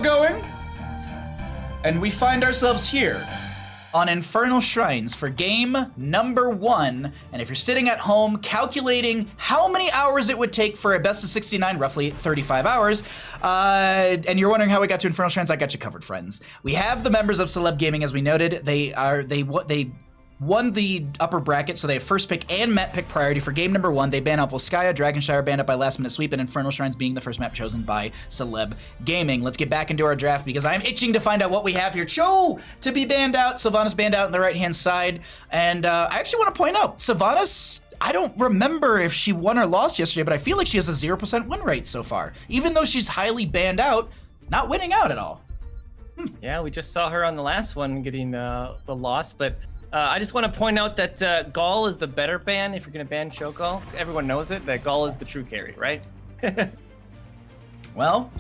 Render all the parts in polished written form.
going. And we find ourselves here on Infernal Shrines for game number 1. And if you're sitting at home calculating how many hours it would take for a best of 69, roughly 35 hours, and you're wondering how we got to Infernal Shrines, I got you covered, friends. We have the members of Celeb Gaming, as we noted. They won the upper bracket, so they have first pick and map pick priority for game number 1. They ban out Volskaya, Dragonshire banned up by last minute sweep, and Infernal Shrines being the first map chosen by Celeb Gaming. Let's get back into our draft because I'm itching to find out what we have here. Cho to be banned out, Sylvanas banned out on the right-hand side, and I actually want to point out, Sylvanas, I don't remember if she won or lost yesterday, but I feel like she has a 0% win rate so far. Even though she's highly banned out, not winning out at all. Yeah, we just saw her on the last one getting the loss, but I just want to point out that Gall is the better ban if you're going to ban Cho'Gall. Everyone knows it, that Gall is the true carry, right? Well,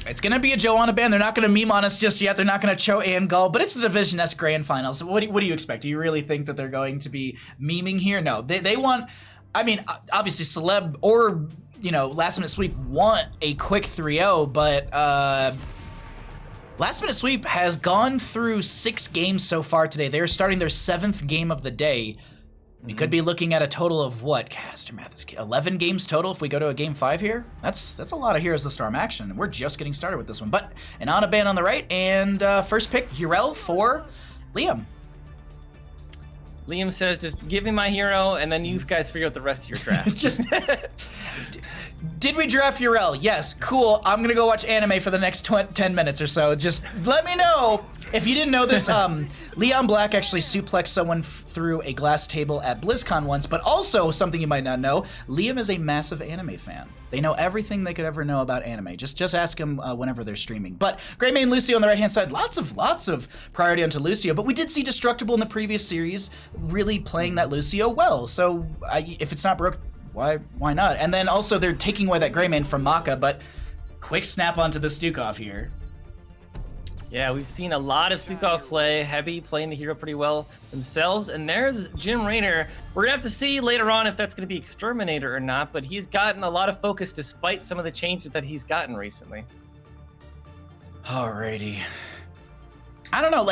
it's going to be a Johanna ban. They're not going to meme on us just yet. They're not going to Cho and Gall, but it's the Division S Grand Finals. So what do you expect? Do you really think that they're going to be memeing here? No, they want, I mean, obviously Celeb or, Last Minute Sweep want a quick 3-0, but Last Minute Sweep has gone through 6 games so far today. They're starting their 7th game of the day. We could be looking at a total of what? Caster math is 11 games total if we go to a game 5 here. That's a lot of Heroes of the Storm action. We're just getting started with this one. But an Ana ban on the right, and first pick, Yrel for Liam. Liam says, just give me my hero, and then you guys figure out the rest of your draft. Did we draft Yrel? Yes, cool. I'm gonna go watch anime for the next 10 minutes or so. Just let me know. If you didn't know this, Leon Black actually suplexed someone through a glass table at BlizzCon once, but also something you might not know, Liam is a massive anime fan. They know everything they could ever know about anime. Just ask him whenever they're streaming. But Greymane Lucio on the right-hand side, lots of priority onto Lucio, but we did see Destructible in the previous series really playing that Lucio well. So if it's not broke, why not? And then also they're taking away that Greymane from Maka, but quick snap onto the Stukov here. Yeah, we've seen a lot of Stukov play, Heavy playing the hero pretty well themselves, and there's Jim Raynor. We're gonna have to see later on if that's gonna be Exterminator or not, but he's gotten a lot of focus despite some of the changes that he's gotten recently. Alrighty. I don't know,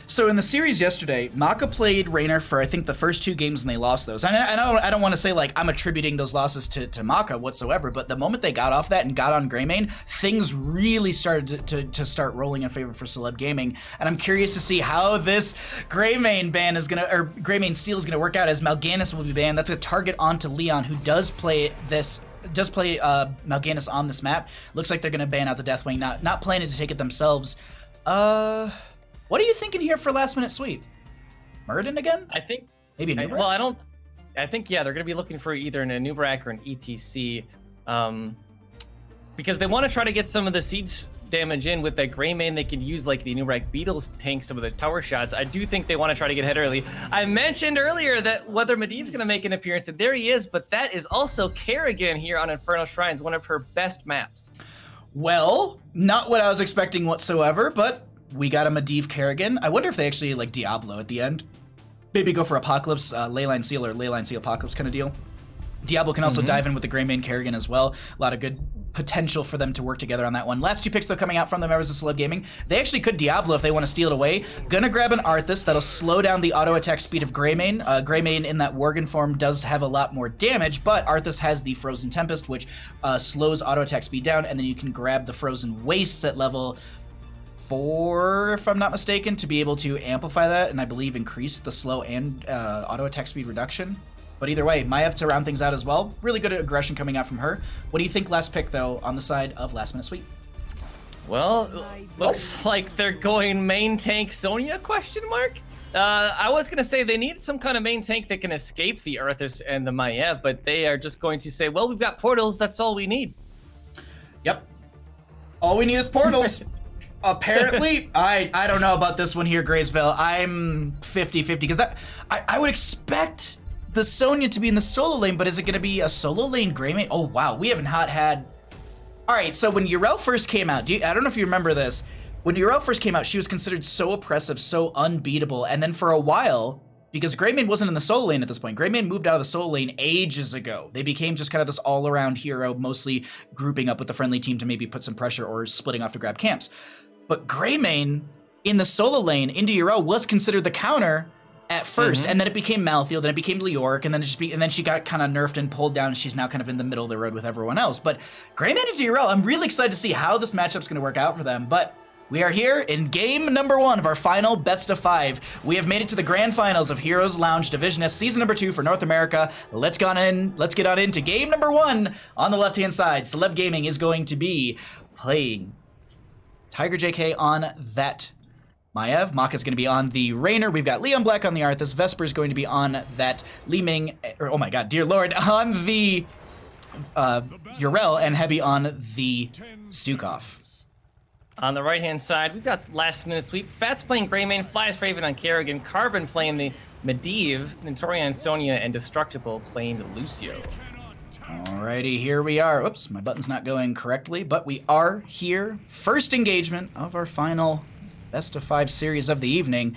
so in the series yesterday, Maka played Raynor for I think the first 2 games and they lost those. I don't want to say I'm attributing those losses to Maka whatsoever, but the moment they got off that and got on Greymane, things really started to start rolling in favor for Celeb Gaming. And I'm curious to see how this Greymane ban is gonna, or Greymane steal is gonna work out, as Mal'Ganis will be banned. That's a target onto Leon, who does play Mal'Ganis on this map. Looks like they're gonna ban out the Deathwing, not planning to take it themselves. What are you thinking here for Last Minute Sweep? Muradin again? I think maybe Nubrak? Well, I think they're going to be looking for either an Nubrak or an ETC, because they want to try to get some of the siege damage in with that Greymane. They could use the Nubrak Beetles to tank some of the tower shots. I do think they want to try to get ahead early. I mentioned earlier that whether Medivh's going to make an appearance, and there he is, but that is also Kerrigan here on Infernal Shrines, one of her best maps. Well, not what I was expecting whatsoever, but we got a Medivh Kerrigan. I wonder if they actually Diablo at the end. Maybe go for Apocalypse, Leyline Seal or Leyline Seal Apocalypse kind of deal. Diablo can also dive in with the Greymane Kerrigan as well. A lot of good potential for them to work together on that one. Last 2 picks though coming out from the members of Celeb Gaming. They actually could Diablo if they want to steal it away. Gonna grab an Arthas that'll slow down the auto attack speed of Greymane. Greymane in that Worgen form does have a lot more damage, but Arthas has the Frozen Tempest, which slows auto attack speed down, and then you can grab the Frozen Wastes at level 4, if I'm not mistaken, to be able to amplify that, and I believe increase the slow and auto attack speed reduction. But either way, Maiev to round things out as well. Really good aggression coming out from her. What do you think last pick, though, on the side of Last Minute Sweep? Well, looks like they're going main tank Sonya, question mark? I was going to say they need some kind of main tank that can escape the Arthas and the Maiev, but they are just going to say, well, we've got portals, that's all we need. Yep. All we need is portals. Apparently, I don't know about this one here, Graysville. I'm 50-50, because I would expect the Sonya to be in the solo lane, but is it going to be a solo lane Greymane? Oh, wow, we haven't had... All right, so when Yrel first came out, I don't know if you remember this, when Yrel first came out, she was considered so oppressive, so unbeatable, and then for a while, because Greymane wasn't in the solo lane at this point, Greymane moved out of the solo lane ages ago. They became just kind of this all-around hero, mostly grouping up with the friendly team to maybe put some pressure or splitting off to grab camps. But Greymane in the solo lane into Yrel was considered the counter at first, and then it became Malthael, then it became Leoric, and then she got kind of nerfed and pulled down, and she's now kind of in the middle of the road with everyone else. But Greymane into Yrel, I'm really excited to see how this matchup's going to work out for them. But we are here in game number 1 of our final best of 5. We have made it to the grand finals of Heroes Lounge Division S Season number 2 for North America. Let's get on into game number 1. On the left-hand side, Celeb Gaming is going to be playing Tiger JK on that Maiev. Maka's going to be on the Raynor. We've got Leon Black on the Arthas. Vesper is going to be on that Li Ming, or oh my god, dear lord, on the Yrel, and Heavy on the Stukov. On the right-hand side, we've got Last Minute Sweep. Fats playing Greymane, Fly's Raven on Kerrigan, Carbon playing the Medivh, Notoria and Sonya, and Destructible playing the Lucio. Alrighty, here we are. Oops, my button's not going correctly, but we are here. First engagement of our final best of 5 series of the evening.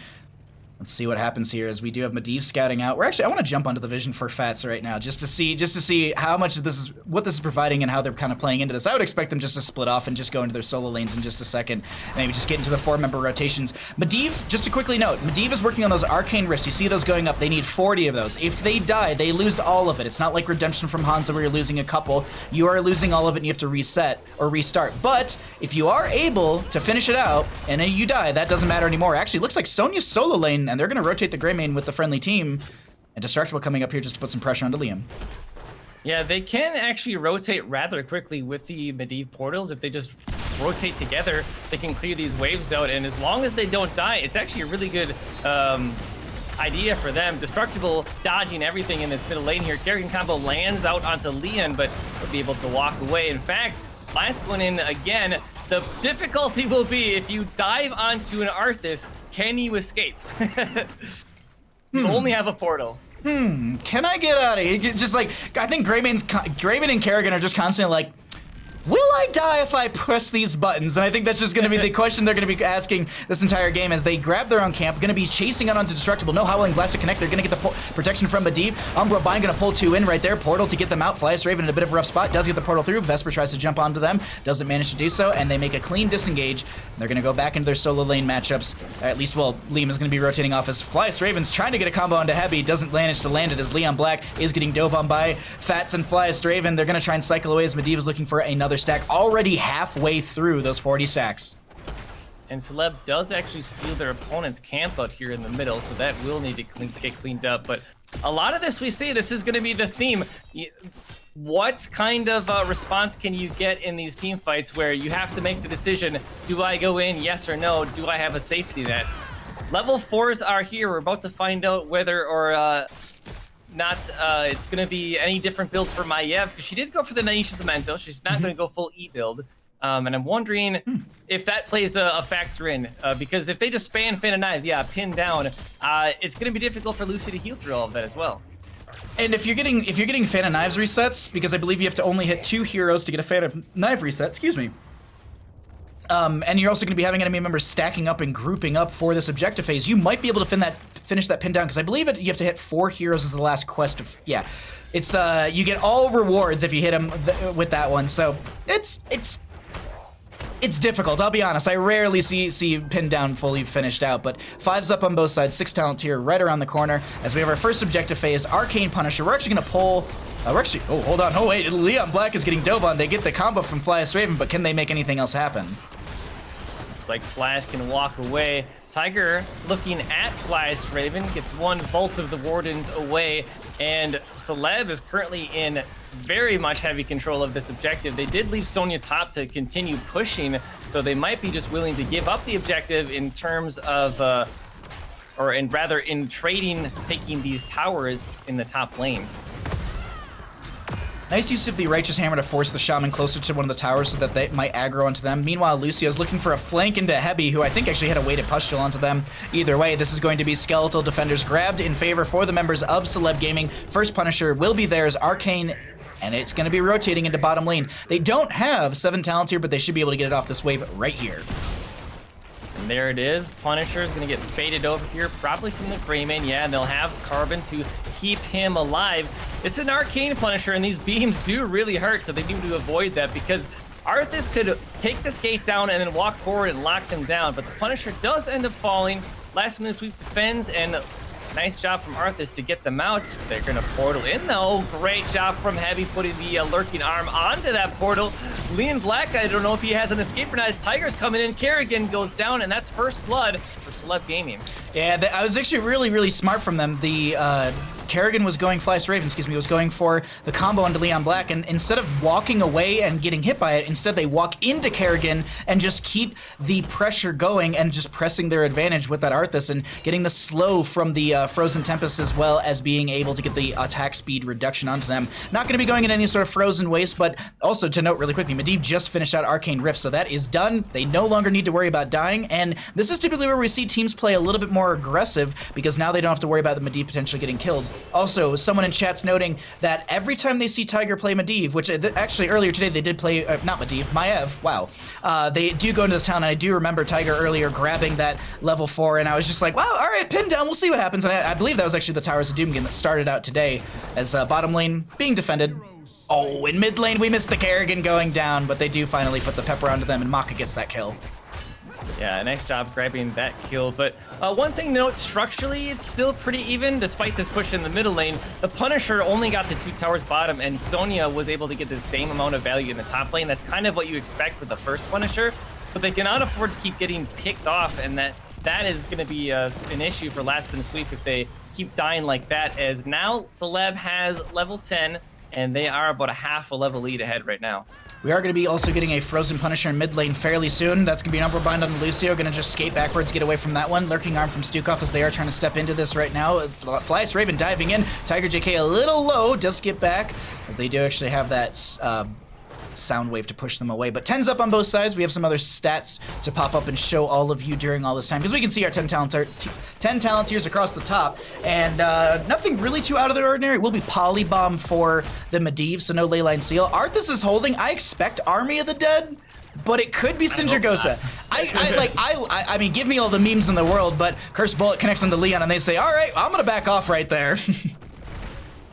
Let's see what happens here as we do have Medivh scouting out. I want to jump onto the vision for Fats right now just to see how much what this is providing and how they're kind of playing into this. I would expect them just to split off and just go into their solo lanes in just a second. Maybe just get into the 4-member rotations. Medivh, just to quickly note, Medivh is working on those arcane rifts. You see those going up. They need 40 of those. If they die, they lose all of it. It's not like Redemption from Hanzo where you're losing a couple. You are losing all of it and you have to reset or restart. But if you are able to finish it out and then you die, that doesn't matter anymore. Actually, it looks like Sonya's solo lane, and they're going to rotate the Greymane with the friendly team, and Destructible coming up here just to put some pressure onto Liam. Yeah, they can actually rotate rather quickly with the Medivh portals. If they just rotate together, they can clear these waves out, and as long as they don't die, it's actually a really good idea for them. Destructible dodging everything in this middle lane here. Kerrigan combo lands out onto Leon, but will be able to walk away. In fact, last one in again. The difficulty will be if you dive onto an Arthas, can you escape? You only have a portal. Can I get out of here? Just like, I think Greymane and Kerrigan are just constantly like, will I die if I press these buttons? And I think that's just going to be the question they're going to be asking this entire game as they grab their own camp, going to be chasing out onto Destructible. No Howling Blast to connect. They're going to get the protection from Medivh. Umbra Bind going to pull 2 in right there. Portal to get them out. Flyest Raven in a bit of a rough spot. Does get the portal through. Vesper tries to jump onto them. Doesn't manage to do so, and they make a clean disengage. They're going to go back into their solo lane matchups. At least, well, Liam is going to be rotating off as Flyest Raven's trying to get a combo onto Heavy. Doesn't manage to land it as Leon Black is getting dove on by Fats and Flyest Raven. They're going to try and cycle away as Medivh is looking for another stack. Already halfway through those 40 stacks. And Celeb does actually steal their opponent's camp out here in the middle, so that will need to get cleaned up. But a lot of this we see, this is going to be the theme. What kind of response can you get in these team fights where you have to make the decision, do I go in, yes or no? Do I have a safety net? Level 4s are here. We're about to find out whether or not it's going to be any different build for Maiev, because she did go for the Naisha Cemento. She's not going to go full E build. And I'm wondering if that plays a factor in, because if they just spam Fan of Knives, yeah, pin down, it's going to be difficult for Lucy to heal through all of that as well. And if you're getting Fan of Knives resets, because I believe you have to only hit 2 heroes to get a Fan of Knife reset, excuse me. And you're also going to be having enemy members stacking up and grouping up for this objective phase. You might be able to finish that pin down, because I believe you have to hit 4 heroes as the last quest. It's you get all rewards if you hit them with that one. So it's difficult. I'll be honest. I rarely see pin down fully finished out, but 5's up on both sides. 6 talent tier right around the corner as we have our first objective phase. Arcane Punisher. We're actually going to pull. Oh, hold on. Oh, wait. Leon Black is getting dove on. They get the combo from Flyest Raven, but can they make anything else happen? Like Flash can walk away. Tiger looking at Flyest Raven, gets 1 Vault of the Wardens away, and Celeb is currently in very much heavy control of this objective. They did leave Sonya top to continue pushing, so they might be just willing to give up the objective in terms of, rather in trading, taking these towers in the top lane. Nice use of the Righteous Hammer to force the Shaman closer to one of the towers so that they might aggro onto them. Meanwhile, Lucio's looking for a flank into Hebi, who I think actually had a weighted pustule onto them. Either way, this is going to be Skeletal Defenders grabbed in favor for the members of Celeb Gaming. First Punisher will be theirs, Arcane, and it's going to be rotating into bottom lane. They don't have 7 talents here, but they should be able to get it off this wave right here. And there it is. Punisher is going to get baited over here, probably from the Greymane. Yeah, and they'll have Carbon to keep him alive. It's an Arcane Punisher, and these beams do really hurt, so they need to avoid that, because Arthas could take this gate down and then walk forward and lock them down, but the Punisher does end up falling. Last minute sweep defends, and nice job from Arthas to get them out. They're gonna portal in though. Great job from Heavy putting the lurking arm onto that portal. Leon Black, I don't know if he has an escape or not. His Tiger's coming in. Kerrigan goes down, and that's first blood for Celeb Gaming. Yeah, I was actually really smart from them. The Kerrigan was going, Flyest Raven, excuse me, was going for the combo onto Leon Black, and instead of walking away and getting hit by it, instead they walk into Kerrigan and just keep the pressure going and just pressing their advantage with that Arthas and getting the slow from the Frozen Tempest, as well as being able to get the attack speed reduction onto them. Not going to be going in any sort of Frozen Waste, but also to note really quickly, Medivh just finished out Arcane Rift, so that is done. They no longer need to worry about dying, and this is typically where we see teams play a little bit more aggressive, because now they don't have to worry about the Medivh potentially getting killed. Also, someone in chat's noting that every time they see Tiger play Medivh, which actually earlier today they did play, not Medivh, Maiev, wow. They do go into this town, and I do remember Tiger earlier grabbing that level 4, and I was just like, wow, all right, pin down, we'll see what happens. And I believe that was actually the Towers of Doom game that started out today, as bottom lane being defended. Oh, in mid lane we missed the Kerrigan going down, but they do finally put the pepper onto them, and Maka gets that kill. Yeah, nice job grabbing that kill. But one thing to note, structurally, it's still pretty even, despite this push in the middle lane. The Punisher only got the 2 towers bottom, and Sonya was able to get the same amount of value in the top lane. That's kind of what you expect with the first Punisher, but they cannot afford to keep getting picked off, and that is going to be an issue for last minute sweep if they keep dying like that, as now Celeb has level 10, and they are about a half a level lead ahead right now. We are going to be also getting a Frozen Punisher in mid lane fairly soon. That's going to be an upward bind on Lucio. Going to just skate backwards, get away from that one. Lurking arm from Stukov as they are trying to step into this right now. Flyest Raven diving in. Tiger JK a little low, does get back, as they do actually have that sound wave to push them away. But 10's up on both sides. We have some other stats to pop up and show all of you during all this time, because we can see our 10 Talonteers across the top, and nothing really too out of the ordinary. It will be Polybomb for the Medivh, so no Leyline Seal. Arthas is holding. I expect Army of the Dead, but it could be Sindragosa. I mean, give me all the memes in the world, but Cursed Bullet connects onto Leon, and they say, all right, I'm gonna back off right there.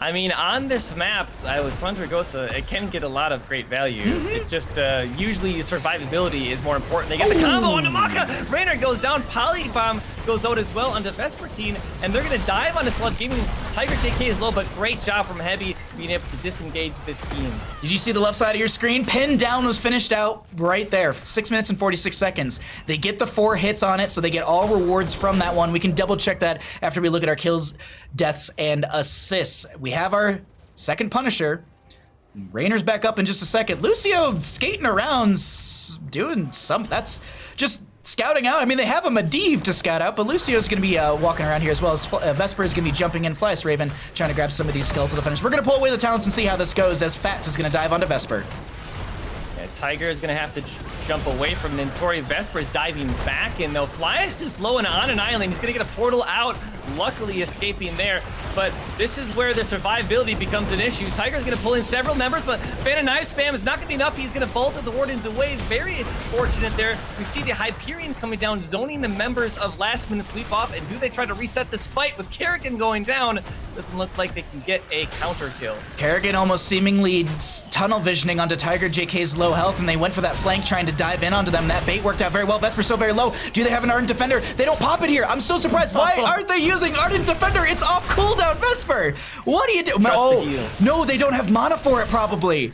I mean, on this map, with Sindragosa, it can get a lot of great value. It's just usually survivability is more important. They get the combo onto Maka. Raynor goes down. Polybomb goes out as well onto Vespertine, and they're going to dive onto Celeb Gaming. Tiger JK is low, but great job from Heavy being able to disengage this team. Did you see the left side of your screen? Pin down was finished out right there. 6 minutes and 46 seconds. They get the 4 hits on it, so they get all rewards from that one. We can double check that after we look at our kills, deaths, and assists. We have our second Punisher. Raynor's back up in just a second. Lucio skating around, doing some, that's just scouting out. I mean, they have a Medivh to scout out, but Lucio's going to be walking around here, as well as Vesper is going to be jumping in. Flyest Raven trying to grab some of these skeletal defenders. We're going to pull away the talents and see how this goes, as Fats is going to dive onto Vesper. Yeah, Tiger is going to have to jump away from Nintori. Vesper is diving back in, though. Flyest is low and on an island. He's going to get a portal out, luckily escaping there. But this is where the survivability becomes an issue. Tiger's going to pull in several members, but Fan of Knife spam is not going to be enough. He's going to bolt the Wardens away. Very fortunate there. We see the Hyperion coming down, zoning the members of Last Minute Sweep off. And do they try to reset this fight with Kerrigan going down? Doesn't look like they can get a counter kill. Kerrigan almost seemingly tunnel visioning onto Tiger JK's low health, and they went for that flank trying to dive in onto them. That bait worked out very well. Vesper's so very low. Do they have an Ardent Defender? They don't pop it here. I'm so surprised. Why aren't they using Ardent Defender? It's off cooldown, Vesper. What do you do? Oh, no, they don't have mana for it, probably.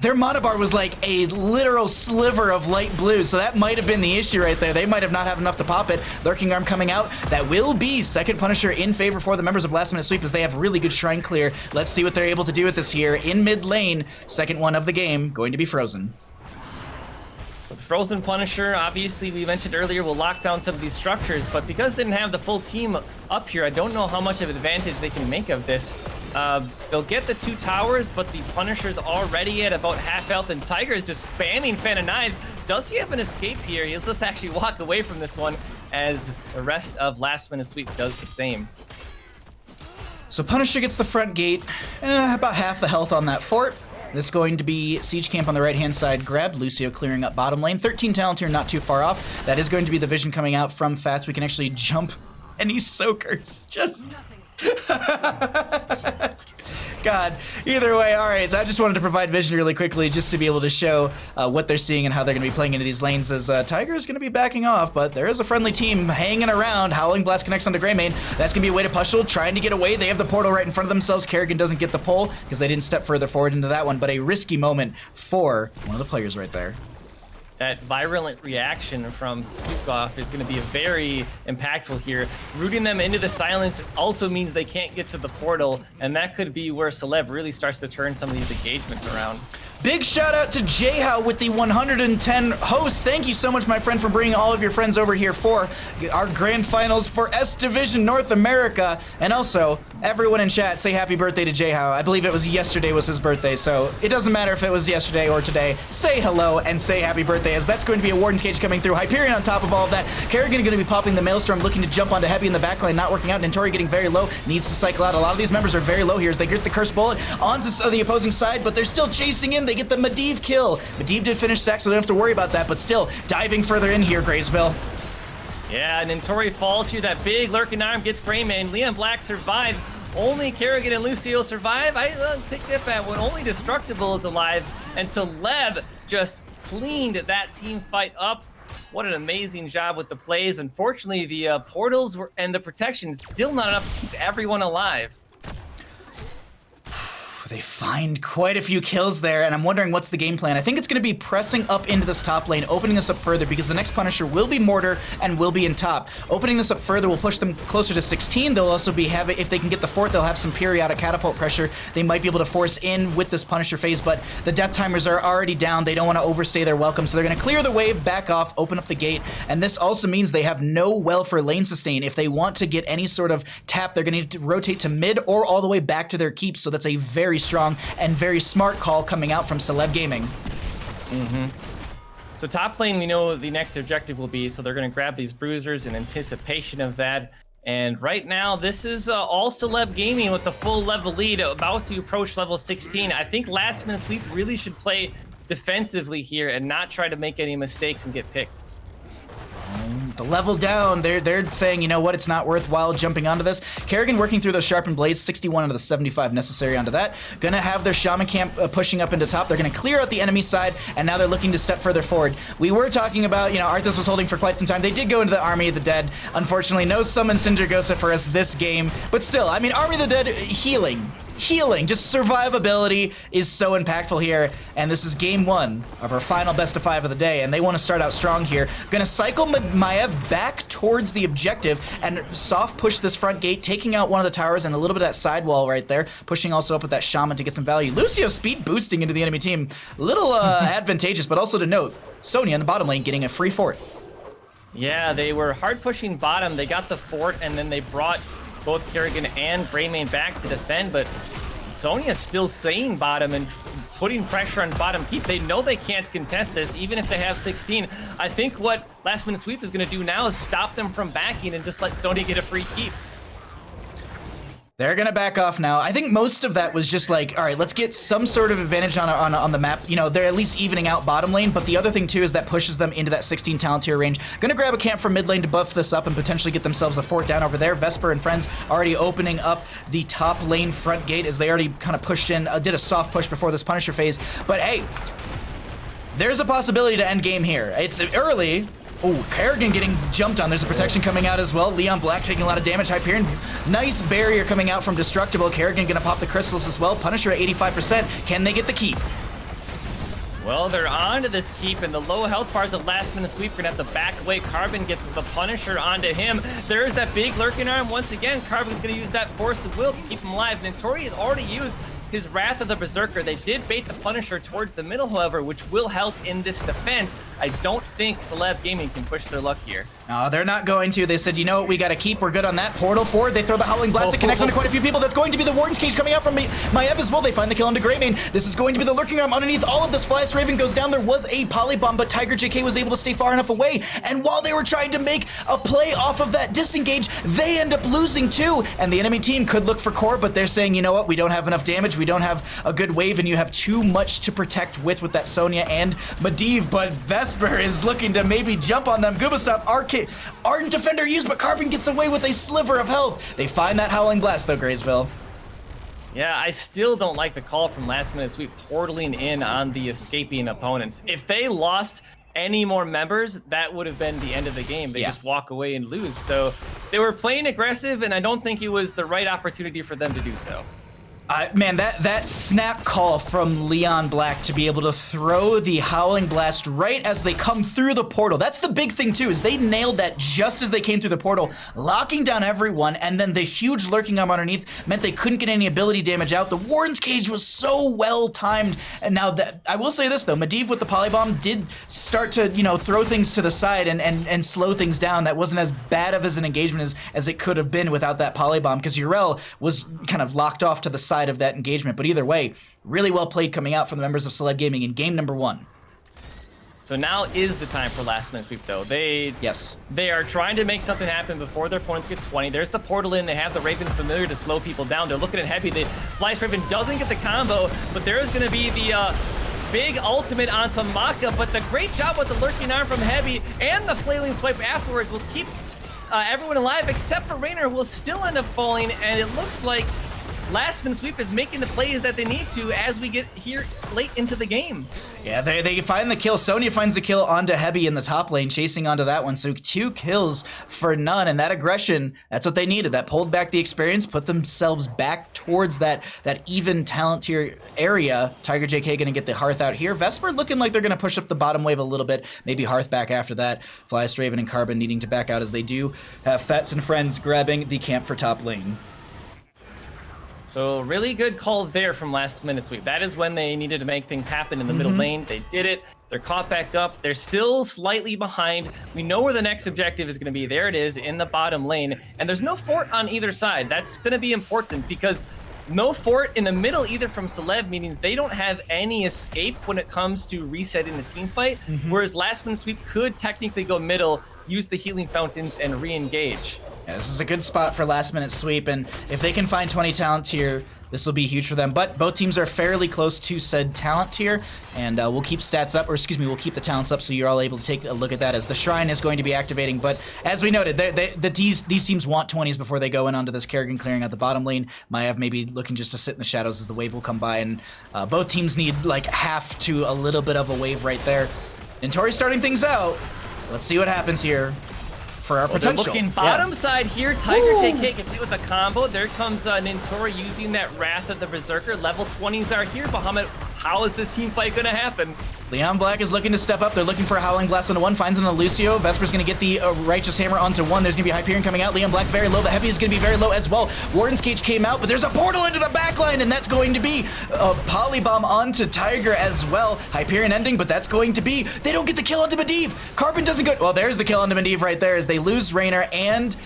Their mana bar was like a literal sliver of light blue, so that might have been the issue right there. They might have not have enough to pop it. Lurking Arm coming out. That will be second Punisher in favor for the members of Last Minute Sweep, as they have really good Shrine Clear. Let's see what they're able to do with this here. In mid lane, second one of the game, going to be Frozen. With Frozen Punisher, obviously, we mentioned earlier, will lock down some of these structures, but because they didn't have the full team up here, I don't know how much of an advantage they can make of this. They'll get the 2 towers, but the Punisher's already at about half health, and Tiger is just spamming Fan of Knives. Does he have an escape here? He'll just actually walk away from this one, as the rest of Last Minute Sweep does the same. So Punisher gets the front gate, about half the health on that fort. This is going to be Siege Camp on the right-hand side grabbed. Lucio clearing up bottom lane. 13 talent here, not too far off. That is going to be the vision coming out from Fats. We can actually jump any soakers. Just... God. Either way, all right. So I just wanted to provide vision really quickly just to be able to show what they're seeing and how they're going to be playing into these lanes as Tiger is going to be backing off, but there is a friendly team hanging around. Howling Blast connects onto Greymane. That's going to be a way to Pushel, trying to get away. They have the portal right in front of themselves. Kerrigan doesn't get the pull because they didn't step further forward into that one, but a risky moment for one of the players right there. That virulent reaction from Sukov is going to be very impactful here. Rooting them into the silence also means they can't get to the portal, and that could be where Celeb really starts to turn some of these engagements around. Big shout out to Jayhow with the 110 hosts. Thank you so much, my friend, for bringing all of your friends over here for our grand finals for S Division North America. And also, everyone in chat, say happy birthday to Jayhow. I believe it was yesterday was his birthday, so it doesn't matter if it was yesterday or today. Say hello and say happy birthday, as that's going to be a Warden's Cage coming through. Hyperion on top of all of that. Kerrigan going to be popping the Maelstrom, looking to jump onto Heavy in the backline, not working out. Nentori getting very low, needs to cycle out. A lot of these members are very low here as they get the Curse Bullet onto the opposing side, but they're still chasing in. They get the Medivh kill. Medivh did finish stack, so they don't have to worry about that, but still diving further in here, Graysville. Yeah, Nentori falls here. That big lurking arm gets Greymane. Leon Black survives. Only Kerrigan and Lucio survive. I take that back when only Destructible is alive. And Celeb just cleaned that team fight up. What an amazing job with the plays. Unfortunately, the portals and the protection still not enough to keep everyone alive. They find quite a few kills there, and I'm wondering what's the game plan. I think it's going to be pressing up into this top lane, opening this up further, because the next Punisher will be Mortar and will be in top. Opening this up further will push them closer to 16. They'll also be if they can get the fort, they'll have some periodic catapult pressure. They might be able to force in with this Punisher phase, but the death timers are already down. They don't want to overstay their welcome, so they're going to clear the wave, back off, open up the gate, and this also means they have no well for lane sustain. If they want to get any sort of tap, they're going to need to rotate to mid or all the way back to their keep, so that's a very strong and very smart call coming out from Celeb Gaming. So top lane, we know the next objective will be, so they're going to grab these bruisers in anticipation of that. And right now, this is all Celeb Gaming with the full level lead, about to approach level 16. I think last minute sweep really should play defensively here and not try to make any mistakes and get picked. The level down, they're saying, you know what, it's not worthwhile jumping onto this. Kerrigan working through those sharpened blades, 61 out of the 75 necessary onto that. Gonna have their Shaman camp pushing up into top. They're gonna clear out the enemy side, and now they're looking to step further forward. We were talking about, you know, Arthas was holding for quite some time. They did go into the Army of the Dead. Unfortunately, no summon Sindragosa for us this game, but still, I mean, Army of the Dead, healing, just survivability is so impactful here, and this is game one of our final best of 5 of the day, and they want to start out strong here. Gonna cycle Maiev back towards the objective and soft push this front gate, taking out one of the towers and a little bit of that side wall right there, pushing also up with that Shaman to get some value. Lucio speed boosting into the enemy team, a little advantageous, but also to note, Sonya in the bottom lane getting a free fort. Yeah, they were hard pushing bottom. They got the fort, and then they brought both Kerrigan and Greymane back to defend, but Sonya's still saying bottom and putting pressure on bottom keep. They know they can't contest this, even if they have 16. I think what Last Minute Sweep is going to do now is stop them from backing and just let Sonya get a free keep. They're gonna back off now. I think most of that was just like, all right, let's get some sort of advantage on the map. You know, they're at least evening out bottom lane, but the other thing too is that pushes them into that 16 talent tier range. Gonna grab a camp from mid lane to buff this up and potentially get themselves a fort down over there. Vesper and friends already opening up the top lane front gate as they already kind of pushed in, did a soft push before this Punisher phase. But hey, there's a possibility to end game here. It's early. Oh, Kerrigan getting jumped on. There's a protection coming out as well. Leon Black taking a lot of damage. Hyperion, nice barrier coming out from Destructible. Kerrigan gonna pop the crystals as well. Punisher at 85%. Can they get the keep? Well, they're onto this keep, and the low health bars of Last Minute Sweep are gonna have to back away. Carbon gets the Punisher onto him. There's that big lurking arm. Once again, Carbon's gonna use that Force of Will to keep him alive. Nentori has already used his Wrath of the Berserker. They did bait the Punisher towards the middle, however, which will help in this defense. I don't think Celeb Gaming can push their luck here. No, they're not going to. They said, you know what, we gotta keep, we're good on that. Portal forward, they throw the Howling Blast, it connects onto quite a few people. That's going to be the Warden's Cage coming out from Maiev as well. They find the kill onto Greymane. This is going to be the lurking arm underneath all of this. Flyest Raven goes down. There was a Polybomb, but Tiger JK was able to stay far enough away. And while they were trying to make a play off of that disengage, they end up losing too. And the enemy team could look for core, but they're saying, you know what, we don't have enough damage, we don't have a good wave, and you have too much to protect with that Sonya and Medivh. But Vesper is looking to maybe jump on them. Gubastop, Ardent Defender used, but Carbon gets away with a sliver of health. They find that Howling Blast though, Graysville. Yeah, I still don't like the call from last minute sweep portaling in on the escaping opponents. If they lost any more members, that would have been the end of the game. They just walk away and lose. So they were playing aggressive, and I don't think it was the right opportunity for them to do so. Man, that snap call from Leon Black to be able to throw the Howling Blast right as they come through the portal. That's the big thing, too, is they nailed that just as they came through the portal, locking down everyone, and then the huge lurking arm underneath meant they couldn't get any ability damage out. The Warden's Cage was so well timed, and now that I will say this, though, Medivh with the Polybomb did start to, throw things to the side and slow things down. That wasn't as bad of an engagement as it could have been without that Polybomb, because Yrel was kind of locked off to the side of that engagement. But either way, really well played coming out from the members of Celeb Gaming in game number 1. So now is the time for last minute sweep, though. They are trying to make something happen before their opponents get 20. There's the portal in. They have the Raven's Familiar to slow people down. They're looking at Heavy. The Flyce Raven doesn't get the combo, but there is going to be the big ultimate onto Maka. But the great job with the lurking arm from Heavy and the flailing swipe afterwards will keep everyone alive, except for Raynor, who will still end up falling. And it looks like last minute sweep is making the plays that they need to as we get here late into the game. Yeah, they find the kill. Sonya finds the kill onto Heavy in the top lane, chasing onto that one. So 2 kills for none, and that aggression, that's what they needed. That pulled back the experience, put themselves back towards that even talent tier area. Tiger JK gonna get the Hearth out here. Vesper looking like they're gonna push up the bottom wave a little bit. Maybe Hearth back after that. Flyest Raven and Carbon needing to back out as they do have Fets and friends grabbing the camp for top lane. So really good call there from last minute sweep. That is when they needed to make things happen in the middle lane. They did it. They're caught back up. They're still slightly behind. We know where the next objective is going to be. There it is in the bottom lane. And there's no fort on either side. That's going to be important because no fort in the middle either from Celeb, meaning they don't have any escape when it comes to resetting the team fight. Whereas last minute sweep could technically go middle, use the healing fountains, and re-engage. Yeah, this is a good spot for last minute sweep, and if they can find 20 talent tier, this will be huge for them. But both teams are fairly close to said talent tier, and we'll keep stats up, or excuse me, we'll keep the talents up so you're all able to take a look at that as the Shrine is going to be activating. But as we noted, these teams want 20s before they go in onto this Kerrigan clearing out the bottom lane. Maiev maybe looking just to sit in the shadows as the wave will come by, and both teams need like half to a little bit of a wave right there. And Tori starting things out. Let's see what happens here for our potential. They're looking bottom side here. Tiger JK can hit with a combo. There comes Nintori using that Wrath of the Berserker. Level 20s are here. Bahamut, how is this team fight going to happen? Leon Black is looking to step up. They're looking for a Howling Blast onto 1. Finds it on Lucio. Vesper's going to get the Righteous Hammer onto 1. There's going to be Hyperion coming out. Leon Black very low. The Heavy is going to be very low as well. Warden's Cage came out, but there's a portal into the backline, and that's going to be a Polybomb onto Tiger as well. Hyperion ending, but that's going to be... They don't get the kill onto Medivh. Carbon doesn't go... Well, there's the kill onto Medivh right there as they lose Raynor and...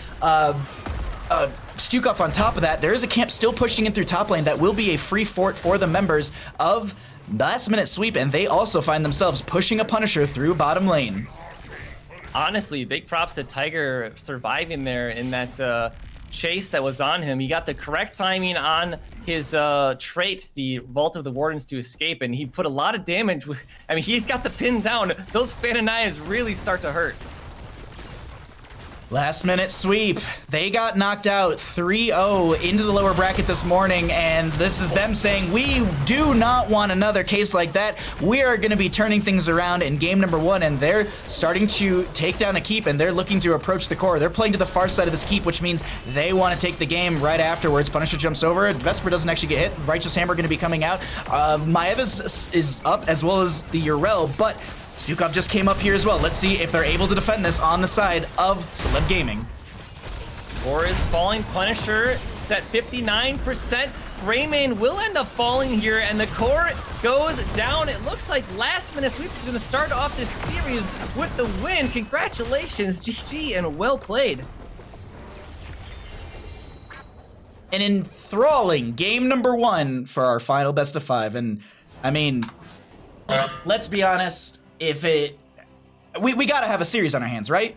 Stukov on top of that. There is a camp still pushing in through top lane. That will be a free fort for the members of last minute sweep, and they also find themselves pushing a Punisher through bottom lane. Honestly, big props to Tiger surviving there in that chase that was on him. He got the correct timing on his trait, the Vault of the Wardens, to escape, and he put a lot of damage. I mean, he's got the pin down. Those Phantom Knives really start to hurt. Last minute sweep. They got knocked out 3-0 into the lower bracket this morning, and this is them saying, we do not want another case like that. We are going to be turning things around in game number 1, and they're starting to take down a keep, and they're looking to approach the core. They're playing to the far side of this keep, which means they want to take the game right afterwards. Punisher jumps over it. Vesper doesn't actually get hit. Righteous Hammer going to be coming out. Maiev is up, as well as the Yrel, but Stukov just came up here as well. Let's see if they're able to defend this on the side of Celeb Gaming. Core is falling. Punisher is at 59%. Greymane will end up falling here, and the core goes down. It looks like last minute sweep is going to start off this series with the win. Congratulations, GG, and well played. An enthralling game number 1 for our final best of 5. And I mean, let's be honest. If it, we gotta have a series on our hands, right?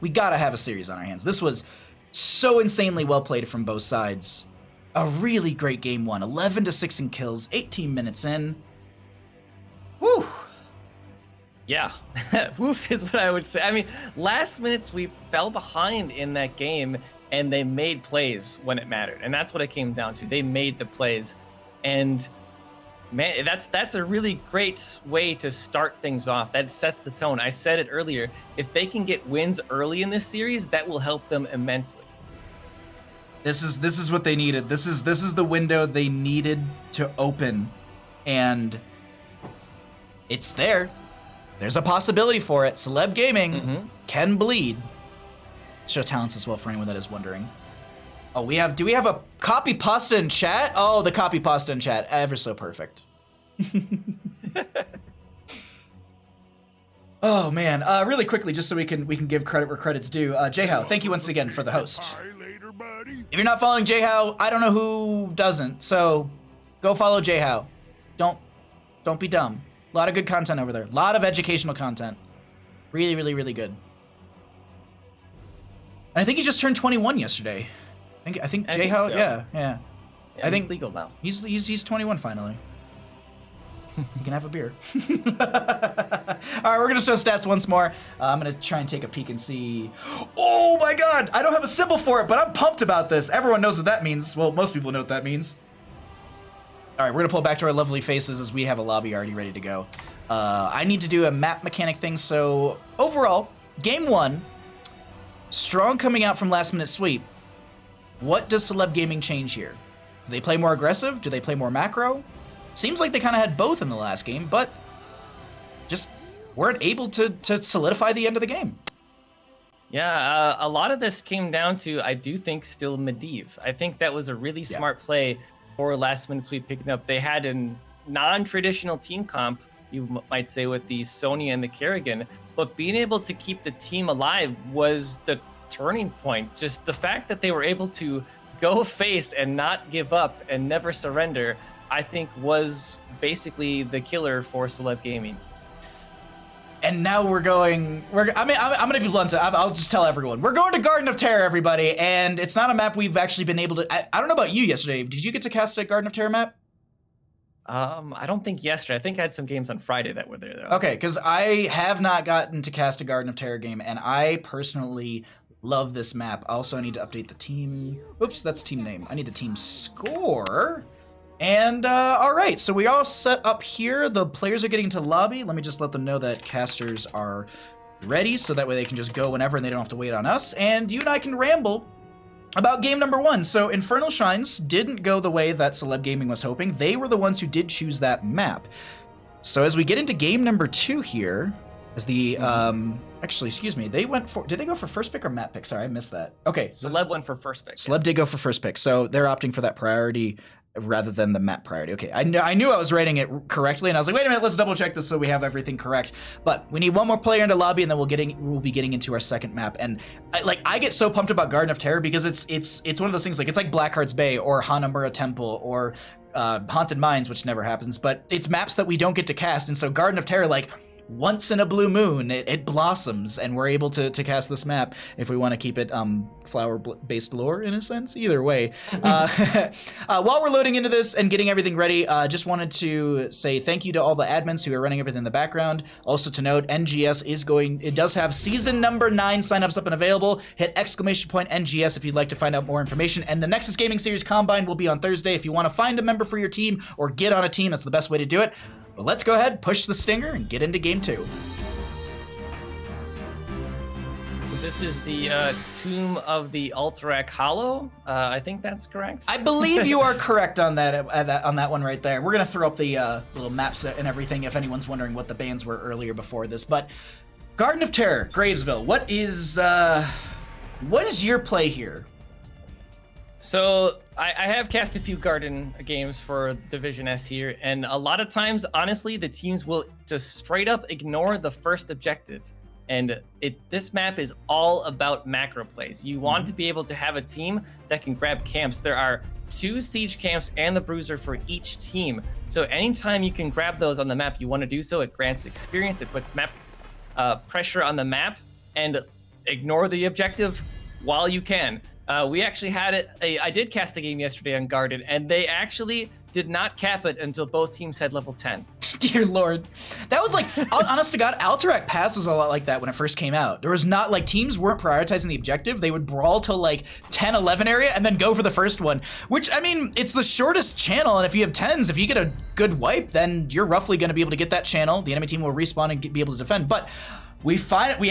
We gotta have a series on our hands. This was so insanely well played from both sides. A really great game 1. 11-6 in kills, 18 minutes in. Woo! Yeah, woof is what I would say. I mean, last minute sweep fell behind in that game, and they made plays when it mattered. And that's what it came down to. They made the plays. And man, that's a really great way to start things off. That sets the tone. I said it earlier. If they can get wins early in this series, that will help them immensely. This is what they needed. This is the window they needed to open, and it's there. There's a possibility for it. Celeb Gaming can bleed. Show talents as well for anyone that is wondering. Oh, do we have a copy pasta in chat? Oh, the copy pasta in chat, ever so perfect. Oh man, really quickly, just so we can give credit where credit's due. Jayhow, thank you once again for the host. If you're not following Jayhow, I don't know who doesn't, so go follow Jayhow. Don't be dumb. A lot of good content over there. A lot of educational content. Really, really, really good. And I think he just turned 21 yesterday. I think Jayhow, so. Yeah, I think he's legal now. He's 21 finally. You can have a beer. All right, we're gonna show stats once more. I'm gonna try and take a peek and see. Oh my God, I don't have a symbol for it, but I'm pumped about this. Everyone knows what that means. Well, most people know what that means. All right, we're gonna pull back to our lovely faces as we have a lobby already ready to go. I need to do a map mechanic thing. So overall, game 1, strong coming out from last minute sweep. What does Celeb Gaming change here? Do they play more aggressive? Do they play more macro? Seems like they kind of had both in the last game, but just weren't able to solidify the end of the game. Yeah, a lot of this came down to, I do think, still Medivh. I think that was a really smart play for last minute sweep picking up. They had a non-traditional team comp, you might say, with the Sonya and the Kerrigan, but being able to keep the team alive was the turning point. Just the fact that they were able to go face and not give up and never surrender, I think was basically the killer for Celeb Gaming. And now I'm gonna be blunt. I'll just tell everyone. We're going to Garden of Terror, everybody, and it's not a map we've actually been able to. I don't know about you yesterday. Did you get to cast a Garden of Terror map? I don't think yesterday. I think I had some games on Friday that were there, though. Okay, because I have not gotten to cast a Garden of Terror game, and I personally love this map. Also, I need to update the team. Oops, that's team name. I need the team score. And, all right, so we all set up here. The players are getting to lobby. Let me just let them know that casters are ready, so that way they can just go whenever and they don't have to wait on us. And you and I can ramble about game number 1. So Infernal Shrines didn't go the way that Celeb Gaming was hoping. They were the ones who did choose that map. So as we get into game number 2 here, as the, actually, excuse me, did they go for first pick or map pick? Sorry, I missed that. Okay. Celeb went for first pick. Celeb did go for first pick, so they're opting for that priority rather than the map priority. Okay, I knew I was writing it correctly, and I was like, wait a minute, let's double check this so we have everything correct. But we need one more player in the lobby, and then we'll be getting into our second map. And I get so pumped about Garden of Terror because it's one of those things, like it's like Blackheart's Bay or Hanamura Temple or Haunted Mines, which never happens, but it's maps that we don't get to cast. And so Garden of Terror, like, once in a blue moon, it blossoms, and we're able to cast this map if we want to keep it flower-based lore, in a sense. Either way. While we're loading into this and getting everything ready, just wanted to say thank you to all the admins who are running everything in the background. Also to note, NGS it does have season number 9 signups up and available. Hit !NGS if you'd like to find out more information. And the Nexus Gaming Series Combine will be on Thursday. If you want to find a member for your team or get on a team, that's the best way to do it. But let's go ahead, push the stinger, and get into game 2. So this is the Tomb of the Alterac Hollow. I think that's correct. I believe you are correct on that one right there. We're gonna throw up the little maps and everything if anyone's wondering what the bans were earlier before this. But Garden of Terror, Gravesville. What is your play here? So I have cast a few Garden games for Division S here, and a lot of times, honestly, the teams will just straight up ignore the first objective. And this map is all about macro plays. You want to be able to have a team that can grab camps. There are 2 siege camps and the bruiser for each team. So anytime you can grab those on the map, you want to do so. It grants experience, it puts map pressure on the map, and ignore the objective while you can. We actually had I did cast a game yesterday on Garden, and they actually did not cap it until both teams had level 10. Dear Lord. That was like, honest to God, Alterac Pass was a lot like that when it first came out. There was not, like, teams weren't prioritizing the objective. They would brawl till like 10, 11 area and then go for the first one, which, I mean, it's the shortest channel. And if you have 10s, if you get a good wipe, then you're roughly going to be able to get that channel. The enemy team will respawn and be able to defend. But we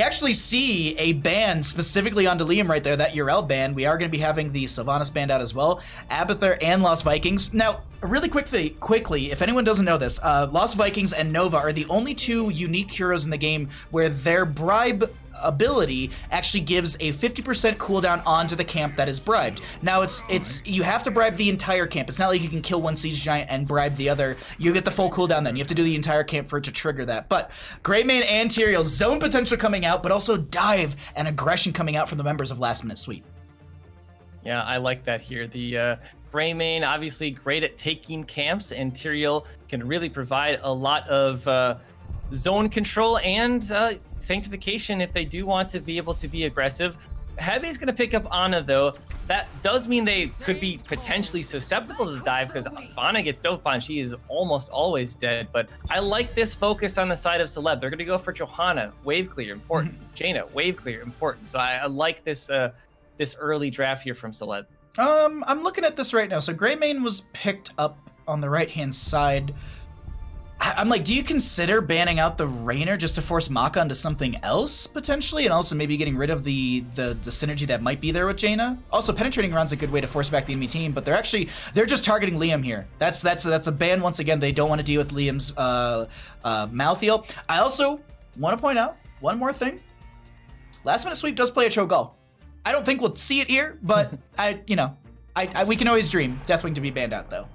actually see a ban specifically on Liam right there, that Urel ban. We are going to be having the Sylvanas banned out as well, Abathur and Lost Vikings. Now, really quickly, if anyone doesn't know this, Lost Vikings and Nova are the only two unique heroes in the game where their bribe ability actually gives a 50% cooldown onto the camp that is bribed. Now it's you have to bribe the entire camp. It's not like you can kill one siege giant and bribe the other. You get the full cooldown then. You have to do the entire camp for it to trigger that. But Greymane and Tyrael, zone potential coming out, but also dive and aggression coming out from the members of Last Minute Sweep. Yeah, I like that here. The Greymane, obviously great at taking camps, and Tyrael can really provide a lot of zone control and sanctification if they do want to be able to be aggressive. Heavy's going to pick up Ana, though. That does mean they could be potentially susceptible to dive, because if Ana gets dove upon, she is almost always dead. But I like this focus on the side of Celeb. They're going to go for Johanna, wave clear, important. Jaina, wave clear, important. So I like this this early draft here from Celeb. I'm looking at this right now. So Greymane was picked up on the right-hand side. I'm like, do you consider banning out the Raynor just to force Maka into something else, potentially? And also maybe getting rid of the synergy that might be there with Jaina? Also, penetrating run's a good way to force back the enemy team, but they're just targeting Liam here. That's a ban once again. They don't want to deal with Liam's Malthael. I also want to point out one more thing. Last Minute Sweep does play a Cho'Gall. I don't think we'll see it here, but we can always dream. Deathwing to be banned out, though.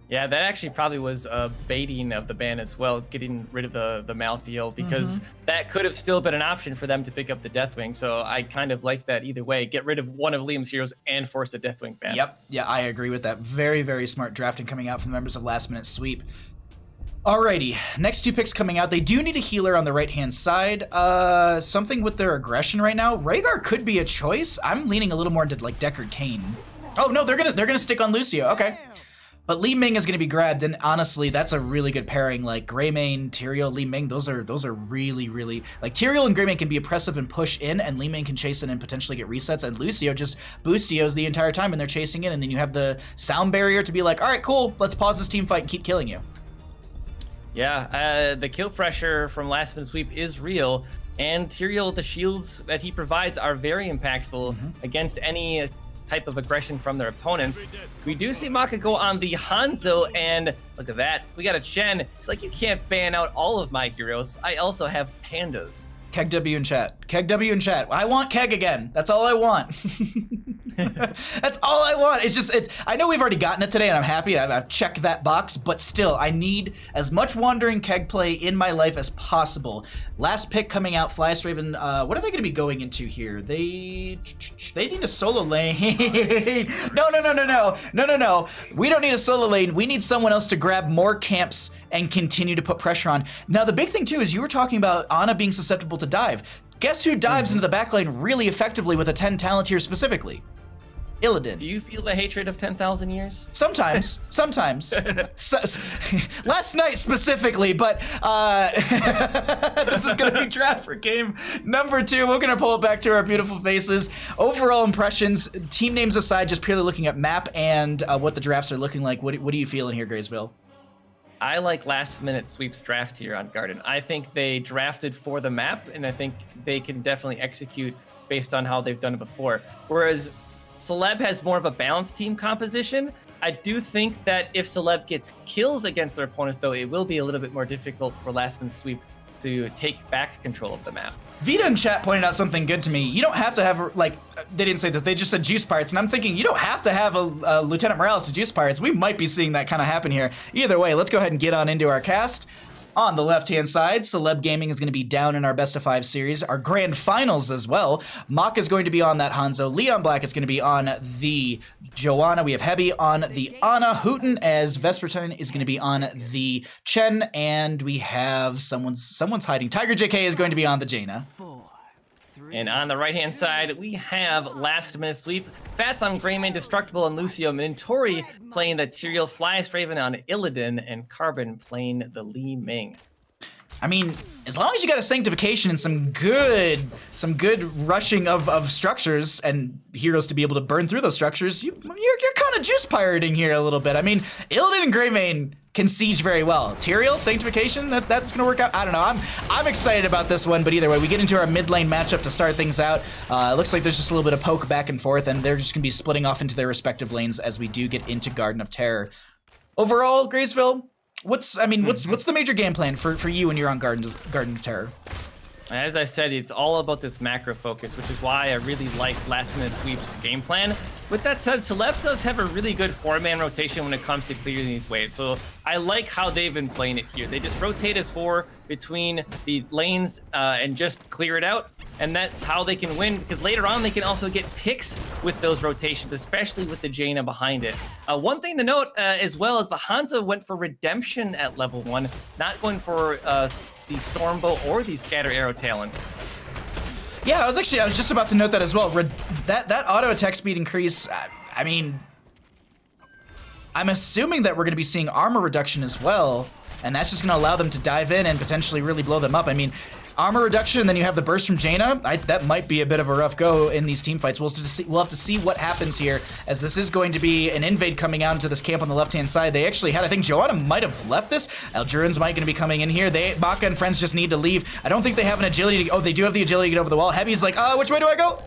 Yeah, that actually probably was a baiting of the ban as well, getting rid of the Malthael, because that could have still been an option for them to pick up the Deathwing. So I kind of like that either way. Get rid of one of Liam's heroes and force a Deathwing ban. Yep. Yeah, I agree with that. Very, very smart drafting coming out from the members of Last Minute Sweep. Alrighty, next two picks coming out. They do need a healer on the right-hand side. Something with their aggression right now. Rhaegar could be a choice. I'm leaning a little more into like Deckard Cain. Oh no, they're gonna stick on Lucio. Okay. But Li Ming is going to be grabbed, and honestly, that's a really good pairing. Like Greymane, Tyrael, Li Ming, those are really, really, like Tyrael and Greymane can be oppressive and push in, and Li Ming can chase in and potentially get resets, and Lucio just boostios the entire time, and they're chasing in, and then you have the sound barrier to be like, all right, cool, let's pause this team fight and keep killing you. Yeah, the kill pressure from Last Minute Sweep is real, and Tyrael, the shields that he provides are very impactful against any type of aggression from their opponents. We do see Maka go on the Hanzo, and look at that. We got a Chen. It's like, you can't ban out all of my heroes. I also have pandas. Keg W in chat. Keg W in chat. I want Keg again. That's all I want. That's all I want. I know we've already gotten it today, and I'm happy. I've checked that box, but still, I need as much Wandering Keg play in my life as possible. Last pick coming out, Flyest Raven. What are they going to be going into here? They need a solo lane. No. We don't need a solo lane. We need someone else to grab more camps and continue to put pressure on. Now, the big thing, too, is you were talking about Ana being susceptible to dive. Guess who dives into the backline really effectively with a 10 talent here specifically? Illidan. Do you feel the hatred of 10,000 years? Sometimes. Last night specifically, but this is going to be draft for game number 2. We're going to pull it back to our beautiful faces. Overall impressions, team names aside, just purely looking at map and what the drafts are looking like. What are you feeling here, Graysville? I like Last Minute Sweep's draft here on Garden. I think they drafted for the map, and I think they can definitely execute based on how they've done it before. Whereas Celeb has more of a balanced team composition. I do think that if Celeb gets kills against their opponents, though, it will be a little bit more difficult for Last Minute Sweep to take back control of the map. Vita in chat pointed out something good to me. You don't have to have, like, they didn't say this, they just said Juice Pirates, and I'm thinking, you don't have to have a Lieutenant Morales to Juice Pirates. We might be seeing that kind of happen here. Either way, let's go ahead and get on into our cast. On the left-hand side, Celeb Gaming is going to be down in our Best of 5 series, our grand finals as well. Maka is going to be on that Hanzo. Leon Black is going to be on the Joanna. We have Hebi on the Ana. Hooten as Vespertine is going to be on the Chen. And we have someone's hiding. Tiger JK is going to be on the Jaina. 4, And on the right-hand side, we have Last Minute Sweep. Fats on Greymane Destructible and Lucio Mintori playing the Tyrael Flyest Raven on Illidan, and Carbon playing the Li Ming. I mean, as long as you got a Sanctification and some good rushing of structures and heroes to be able to burn through those structures, you're kind of juice pirating here a little bit. I mean, Illidan and Greymane can siege very well. Tyrael, Sanctification, that's gonna work out. I don't know. I'm excited about this one, but either way, we get into our mid lane matchup to start things out. It looks like there's just a little bit of poke back and forth, and they're just gonna be splitting off into their respective lanes as we do get into Garden of Terror. Overall, Graysville, what's the major game plan for you when you're on Garden of Terror? As I said, it's all about this macro focus, which is why I really like Last Minute Sweep's game plan. With that said, Celeb does have a really good 4-man rotation when it comes to clearing these waves, so I like how they've been playing it here. They just rotate as 4 between the lanes and just clear it out, and that's how they can win, because later on they can also get picks with those rotations, especially with the Jaina behind it. One thing to note as well is the Hanzo went for Redemption at level 1, not going for the Stormbow or the Scatter Arrow talents. Yeah, I was just about to note that as well. That auto attack speed increase, I mean, I'm assuming that we're going to be seeing armor reduction as well, and that's just going to allow them to dive in and potentially really blow them up. I mean, armor reduction, and then you have the burst from Jaina. That might be a bit of a rough go in these team fights. We'll have to see what happens here, as this is going to be an invade coming out into this camp on the left-hand side. They actually had, I think Joanna might have left this. Alduran's might going to be coming in here. Maka and friends just need to leave. I don't think they have an agility to, oh, they do have the agility to get over the wall. Heavy's like, which way do I go?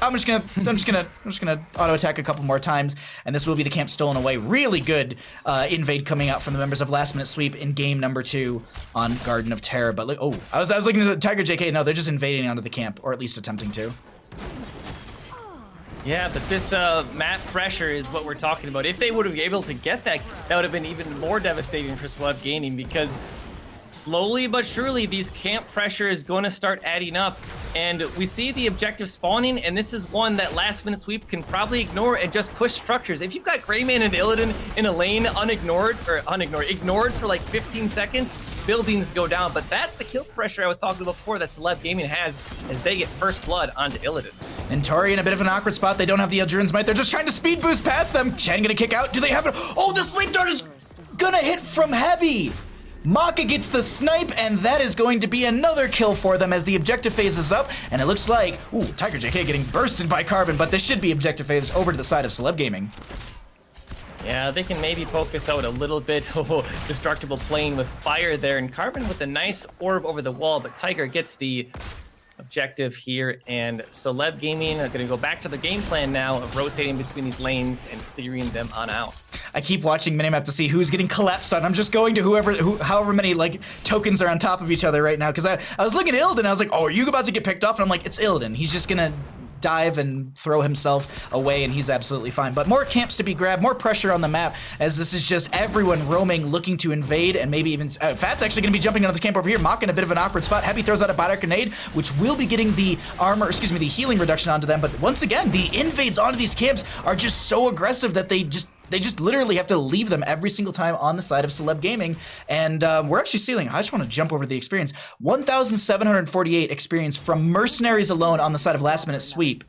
I'm just gonna auto attack a couple more times, and this will be the camp stolen away. Really good invade coming out from the members of Last Minute Sweep in game number 2 on Garden of Terror. But look, I was looking at Tiger JK. No, they're just invading onto the camp, or at least attempting to. Yeah, but this map pressure is what we're talking about. If they would have been able to get that, that would have been even more devastating for Celeb Gaming, because slowly but surely, these camp pressure is going to start adding up, and we see the objective spawning, and this is one that Last Minute Sweep can probably ignore and just push structures. If you've got Greymane and Illidan in a lane ignored for like 15 seconds, buildings go down. But that's the kill pressure I was talking about before that Celeb Gaming has as they get first blood onto Illidan. And Tori in a bit of an awkward spot. They don't have the Elduran's Might. They're just trying to speed boost past them. Chen gonna kick out. Do they have it? Oh, the Sleep Dart is gonna hit from Heavy. Maka gets the snipe, and that is going to be another kill for them as the objective phase is up, and it looks like, Tiger JK getting bursted by Carbon, but this should be objective phase over to the side of Celeb Gaming. Yeah, they can maybe poke this out a little bit. Destructible playing with fire there, and Carbon with a nice orb over the wall, but Tiger gets the objective here, and Celeb Gaming are going to go back to the game plan now of rotating between these lanes and clearing them on out. I keep watching Minimap to see who's getting collapsed on. I'm just going to however many like tokens are on top of each other right now, because I was looking at Illidan, I was like, oh, are you about to get picked off? And I'm like, it's Illidan. He's just gonna dive and throw himself away, and he's absolutely fine. But more camps to be grabbed, more pressure on the map, as this is just everyone roaming, looking to invade, and maybe even Fat's actually going to be jumping onto the camp over here, mocking a bit of an awkward spot. Heavy throws out a Biotic Grenade, which will be getting the the healing reduction onto them. But once again, the invades onto these camps are just so aggressive that they just literally have to leave them every single time on the side of Celeb Gaming. And we're actually seeing, I just want to jump over the experience, 1,748 experience from Mercenaries alone on the side of Last Minute Sweep.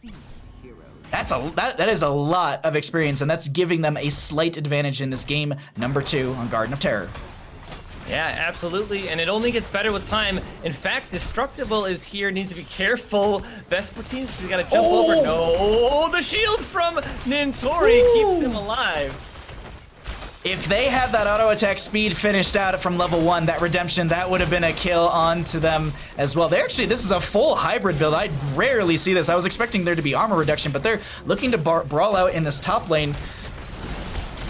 That is a lot of experience, and that's giving them a slight advantage in this game number 2 on Garden of Terror. Yeah, absolutely, and it only gets better with time. In fact, Destructible is here, needs to be careful. Vespertine's gotta jump over. No, the shield from Nintori keeps him alive. If they had that auto attack speed finished out from level 1, that redemption, that would have been a kill onto them as well. This is a full hybrid build. I rarely see this. I was expecting there to be armor reduction, but they're looking to brawl out in this top lane.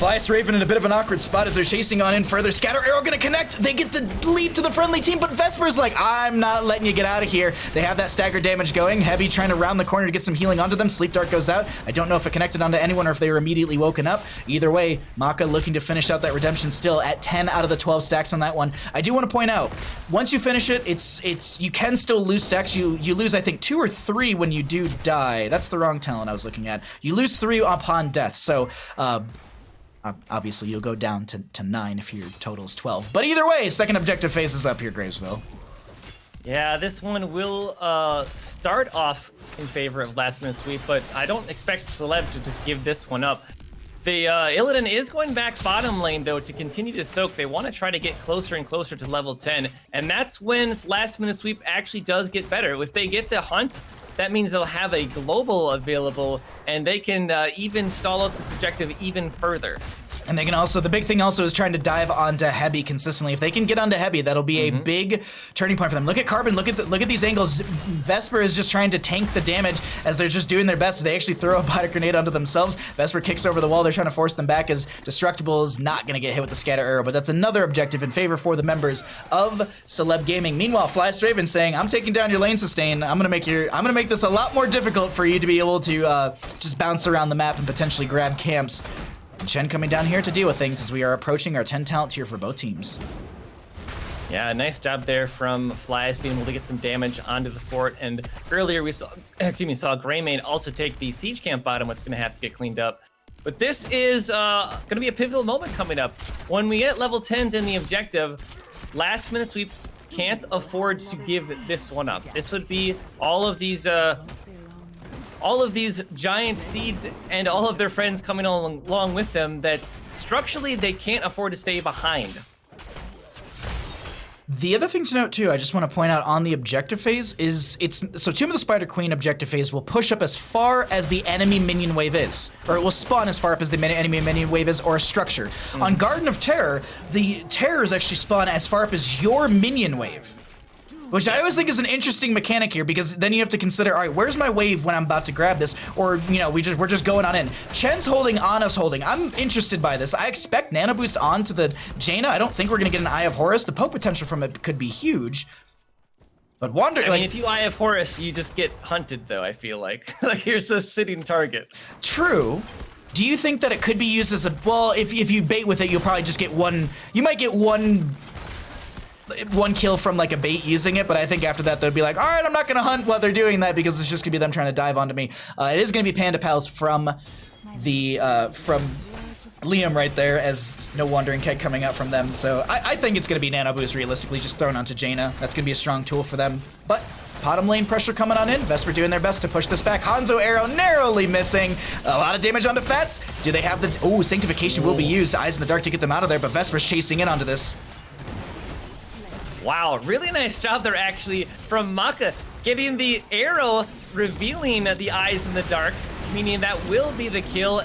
Flyest Raven in a bit of an awkward spot as they're chasing on in further. Scatter Arrow gonna connect. They get the lead to the friendly team, but Vesper's like, I'm not letting you get out of here. They have that stagger damage going. Heavy trying to round the corner to get some healing onto them. Sleep Dart goes out. I don't know if it connected onto anyone or if they were immediately woken up. Either way, Maka looking to finish out that redemption still at 10 out of the 12 stacks on that one. I do want to point out, once you finish it, you can still lose stacks. You lose, I think, 2 or 3 when you do die. That's the wrong talent I was looking at. You lose 3 upon death. So, obviously, you'll go down to 9 if your total is 12. But either way, second objective phase is up here, Gravesville. Yeah, this one will start off in favor of last minute sweep, but I don't expect Celeb to just give this one up. The Illidan is going back bottom lane though to continue to soak. They want to try to get closer and closer to level 10, and that's when last minute sweep actually does get better. If they get the hunt, that means they'll have a global available, and they can even stall out this objective even further. And they can also, the big thing also is trying to dive onto Heavy consistently. If they can get onto Heavy, that'll be a big turning point for them. Look at Carbon, look at these angles. Vesper is just trying to tank the damage as they're just doing their best. They actually throw a body grenade onto themselves. Vesper kicks over the wall. They're trying to force them back as Destructible is not going to get hit with the scatter arrow, but that's another objective in favor for the members of Celeb Gaming. Meanwhile, Flystraven saying, I'm taking down your lane sustain. I'm going to make this a lot more difficult for you to be able to just bounce around the map and potentially grab camps. And Chen coming down here to deal with things as we are approaching our 10 talent tier for both teams. Yeah, nice job there from Flies being able to get some damage onto the fort. And earlier we saw Greymane also take the siege camp bottom, what's going to have to get cleaned up. But this is going to be a pivotal moment coming up. When we get level 10s in the objective, last minute sweep can't afford to give this one up. This would be all of these giant seeds and all of their friends coming along with them that structurally they can't afford to stay behind. The other thing to note too, I just want to point out on the objective phase is so Tomb of the Spider Queen objective phase will push up as far as the enemy minion wave is, or it will spawn as far up as the enemy minion wave is, or a structure. On Garden of Terror, the terrors actually spawn as far up as your minion wave. Which I always think is an interesting mechanic here, because then you have to consider, all right, where's my wave when I'm about to grab this? Or, you know, we're just going on in. Chen's holding, Ana's holding. I'm interested by this. I expect Nano Boost onto the Jaina. I don't think we're gonna get an Eye of Horus. The poke potential from it could be huge. But Wander, I mean, if you Eye of Horus, you just get hunted though, I feel like. Like, here's a sitting target. True. Do you think that it could be used as a, well, if you bait with it, you'll probably just get one, you might get one kill from like a bait using it, but I think after that they'll be like, all right, I'm not gonna hunt while they're doing that because it's just gonna be them trying to dive onto me. It is gonna be Panda Pals from the from Liam right there, as no Wandering Keg coming out from them. So I think it's gonna be Nano Boost realistically, just thrown onto Jaina. That's gonna be a strong tool for them. But bottom lane pressure coming on in. Vesper doing their best to push this back. Hanzo arrow narrowly missing. A lot of damage onto Fats. Do they have the, oh, Sanctification will be used. Eyes in the Dark to get them out of there, but Vesper's chasing in onto this. Wow, really nice job there actually from Maka, getting the arrow, revealing the eyes in the dark, meaning that will be the kill.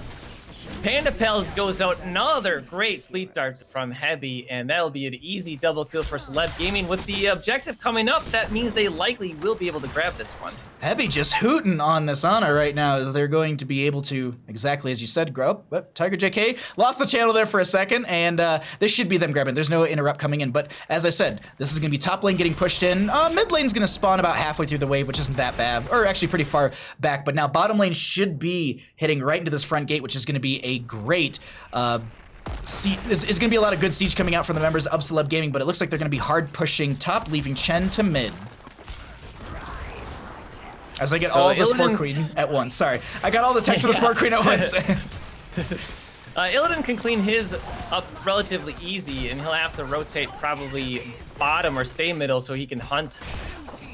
Panda Pals goes out, another great sleep dart from Heavy, and that'll be an easy double kill for Celeb Gaming. With the objective coming up, that means they likely will be able to grab this one. Heavy just hooting on this Ana right now, as they're going to be able to, exactly as you said, grow up. But Tiger JK lost the channel there for a second, and this should be them grabbing. There's no interrupt coming in, but as I said, this is going to be top lane getting pushed in. Mid lane's going to spawn about halfway through the wave, which isn't that bad, or actually pretty far back, but now bottom lane should be hitting right into this front gate, which is going to be a great is going to be a lot of good siege coming out from the members of Celeb Gaming, but it looks like they're going to be hard pushing top, leaving Chen to mid. As I get all the Sport Queen at once. Sorry, I got all the text for the Sport Queen at once. Illidan can clean his up relatively easy, and he'll have to rotate probably bottom or stay middle so he can hunt,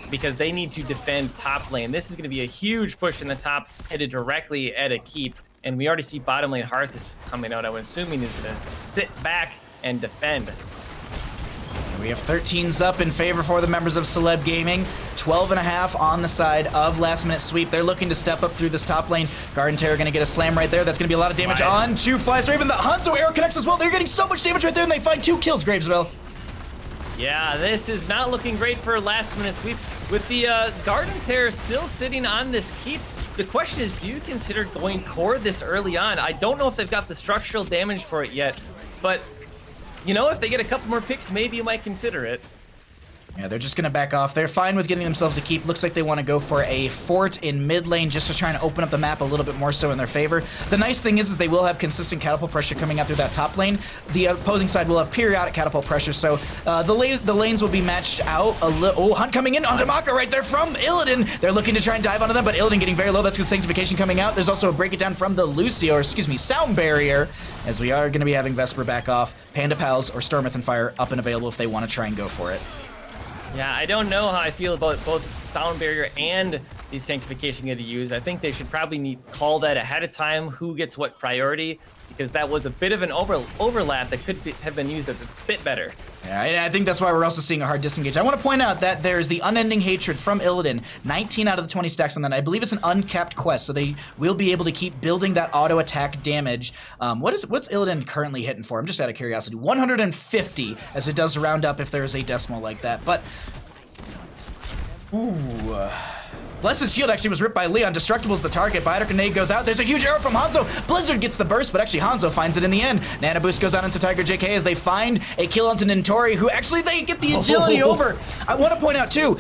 because they need to defend top lane. This is going to be a huge push in the top, headed directly at a keep. And we already see bottom lane Hearth is coming out. I'm assuming he's going to sit back and defend. We have 13s up in favor for the members of Celeb Gaming. 12.5 on the side of Last Minute Sweep. They're looking to step up through this top lane. Garden Terror going to get a slam right there. That's going to be a lot of damage on to Flystraven. The Hanzo arrow connects as well. They're getting so much damage right there, and they find 2 kills, Gravesville. Yeah, this is not looking great for Last Minute Sweep. With the Garden Terror still sitting on this keep, the question is, do you consider going core this early on? I don't know if they've got the structural damage for it yet, but you know, if they get a couple more picks, maybe you might consider it. Yeah, they're just going to back off. They're fine with getting themselves a keep. Looks like they want to go for a fort in mid lane just to try and open up the map a little bit more so in their favor. The nice thing is they will have consistent catapult pressure coming out through that top lane. The opposing side will have periodic catapult pressure, so the lanes will be matched out a little. Oh, Hunt coming in onto Maka right there from Illidan. They're looking to try and dive onto them, but Illidan getting very low. That's good Sanctification coming out. There's also a break it down from the Lucio, or excuse me, Sound Barrier, as we are going to be having Vesper back off. Panda Pals or Stormwrath and Fire up and available if they want to try and go for it. Yeah, I don't know how I feel about both Sound Barrier and the Sanctification getting used. I think they should probably call that ahead of time, who gets what priority, because that was a bit of an overlap that could have been used a bit better. Yeah, and I think that's why we're also seeing a hard disengage. I want to point out that there's the Unending Hatred from Illidan, 19 out of the 20 stacks on that. I believe it's an uncapped quest, so they will be able to keep building that auto attack damage. What's Illidan currently hitting for? I'm just out of curiosity. 150, as it does round up if there's a decimal like that. But, ooh. Bless's shield actually was ripped by Leon. Destructible's the target. Biotic Grenade goes out. There's a huge arrow from Hanzo. Blizzard gets the burst, but actually Hanzo finds it in the end. Nano Boost goes out into Tiger JK as they find a kill onto Nintori, who actually they get the agility over. I want to point out too,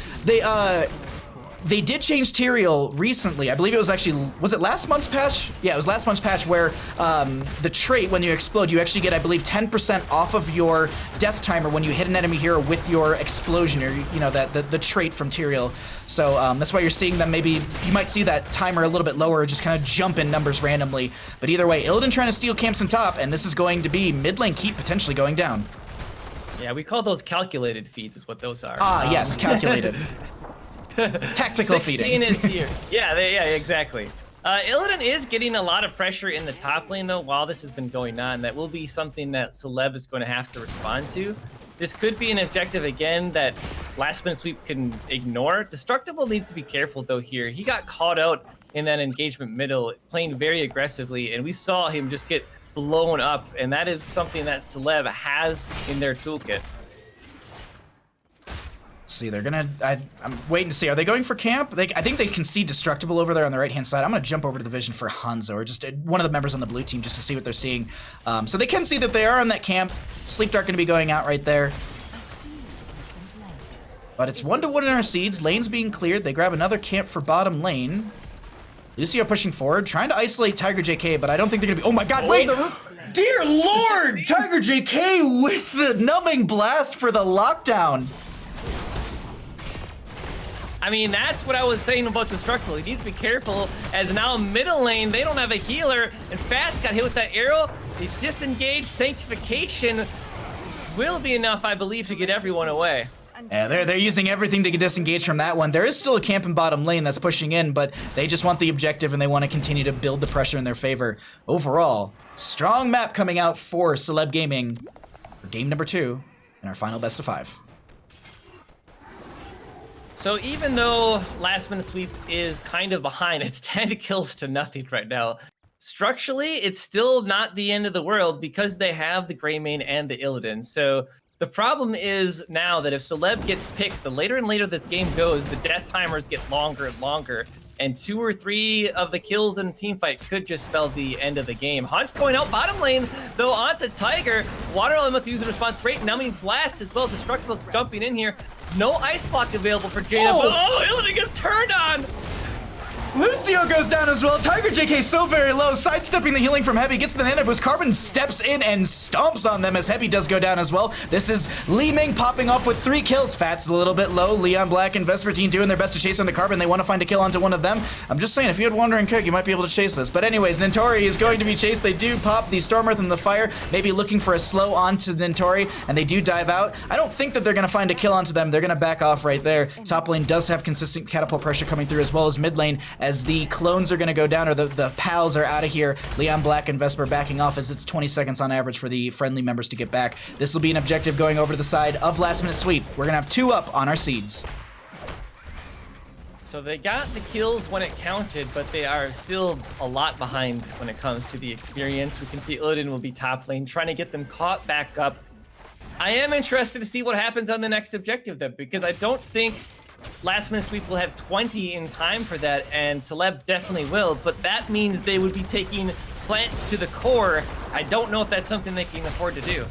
they did change Tyrael recently. I believe it was actually, was it last month's patch? Yeah, it was last month's patch where the trait, when you explode, you actually get, I believe, 10% off of your death timer when you hit an enemy hero with your explosion, or, you know, the trait from Tyrael. So that's why you're seeing them, maybe, you might see that timer a little bit lower, just kind of jump in numbers randomly. But either way, Illidan trying to steal camps on top, and this is going to be mid lane keep potentially going down. Yeah, we call those calculated feeds is what those are. Ah, yes, calculated. Tactical 16 feeding. is here. Yeah, exactly. Illidan is getting a lot of pressure in the top lane, though, while this has been going on. That will be something that Celeb is going to have to respond to. This could be an objective, again, that Last Minute Sweep can ignore. Destructible needs to be careful, though, here. He got caught out in that engagement middle, playing very aggressively, and we saw him just get blown up, and that is something that Celeb has in their toolkit. See, they're gonna. I'm waiting to see. Are they going for camp? I think they can see Destructible over there on the right-hand side. I'm gonna jump over to the vision for Hanzo, or just one of the members on the blue team, just to see what they're seeing. So they can see that they are on that camp. Sleep Dart gonna be going out right there. But it's 1-1 in our seeds. Lane's being cleared. They grab another camp for bottom lane. Lucio pushing forward, trying to isolate Tiger JK, but I don't think they're gonna be. Oh my God! Wait, dear Lord! Tiger JK with the numbing blast for the lockdown. I mean, that's what I was saying about Destructible. He needs to be careful, as now middle lane, they don't have a healer, and Fats got hit with that arrow. The disengaged Sanctification will be enough, I believe, to get everyone away. Yeah, they're using everything to get disengaged from that one. There is still a camp in bottom lane that's pushing in, but they just want the objective and they want to continue to build the pressure in their favor. Overall, strong map coming out for Celeb Gaming for game number 2 in our final best of 5. So even though Last Minute Sweep is kind of behind, it's 10 kills to nothing right now. Structurally, it's still not the end of the world because they have the Greymane and the Illidan. So the problem is now that if Celeb gets picks, the later and later this game goes, the death timers get longer and longer. And 2 or 3 of the kills in a team fight could just spell the end of the game. Hunt's going out bottom lane, though, onto Tiger. Water Element to use in response. Great numbing blast as well. Destructible's jumping in here. No ice block available for Jaina, but Illidan gets turned on! Lucio goes down as well. Tiger JK so very low, sidestepping the healing from Heavy, gets the Nano Boost. Carbon steps in and stomps on them as Heavy does go down as well. This is Li Ming popping off with 3 kills. Fat's a little bit low. Leon Black and Vespertine doing their best to chase onto Carbon. They want to find a kill onto one of them. I'm just saying, if you had Wandering Cook, you might be able to chase this. But anyways, Nintori is going to be chased. They do pop the Storm Earth and the Fire, maybe looking for a slow onto Nintori, and they do dive out. I don't think that they're going to find a kill onto them. They're going to back off right there. Top lane does have consistent catapult pressure coming through, as well as mid lane, as the clones are going to go down, or the pals are out of here. Leon Black and Vesper backing off, as it's 20 seconds on average for the friendly members to get back. This will be an objective going over to the side of Last Minute Sweep. We're going to have 2 up on our seeds. So they got the kills when it counted, but they are still a lot behind when it comes to the experience. We can see Illidan will be top lane, trying to get them caught back up. I am interested to see what happens on the next objective, though, because I don't think Last Minute Sweep will have 20 in time for that, and Celeb definitely will, but that means they would be taking plants to the core. I don't know if that's something they can afford to do.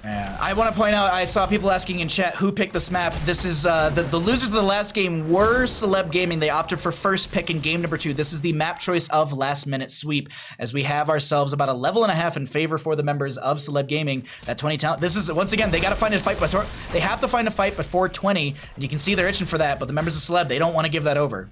Yeah, I want to point out, I saw people asking in chat who picked this map. This is, the losers of the last game were Celeb Gaming. They opted for first pick in game number 2. This is the map choice of Last Minute Sweep, as we have ourselves about a level and a half in favor for the members of Celeb Gaming. That 20 talent, this is, once again, they got to find a fight before, they have to find a fight before 20, and you can see they're itching for that, but the members of Celeb, they don't want to give that over.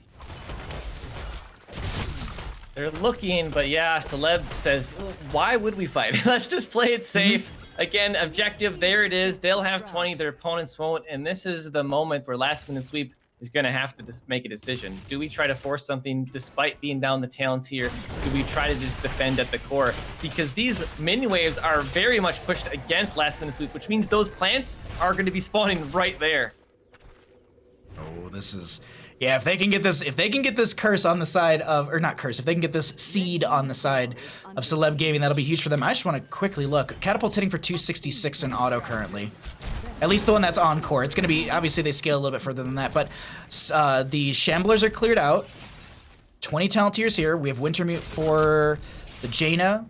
They're looking, but yeah, Celeb says, why would we fight? Let's just play it safe. Again, objective, there it is. They'll have 20, their opponents won't, and this is the moment where last minute sweep is going to have to make a decision. Do we try to force something despite being down the talents here? Do we try to just defend at the core? Because these mini waves are very much pushed against last minute sweep, which means those plants are going to be spawning right there. Oh, this is... Yeah, if they can get this curse on the side of, or not curse, if they can get this seed on the side of Celeb Gaming, that'll be huge for them. I just want to quickly look. Catapult's hitting for 266 in auto currently. At least the one that's on core. It's going to be, obviously they scale a little bit further than that, but the Shamblers are cleared out. 20 Talonteers here. We have Wintermute for the Jaina.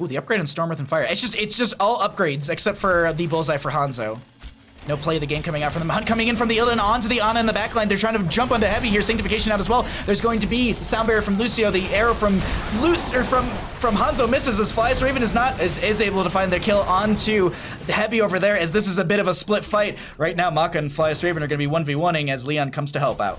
Ooh, the upgrade on Stormwrath and Fire. It's just all upgrades except for the Bullseye for Hanzo. No play of the game coming out from them. Hunt coming in from the Illidan onto the Ana in the backline. They're trying to jump onto Heavy here. Sanctification out as well. There's going to be the Sound Barrier from Lucio. The arrow from Hanzo misses as Flyest Raven is able to find their kill onto the Heavy over there, as this is a bit of a split fight. Right now, Maka and Flyest Raven are going to be 1v1ing as Leon comes to help out.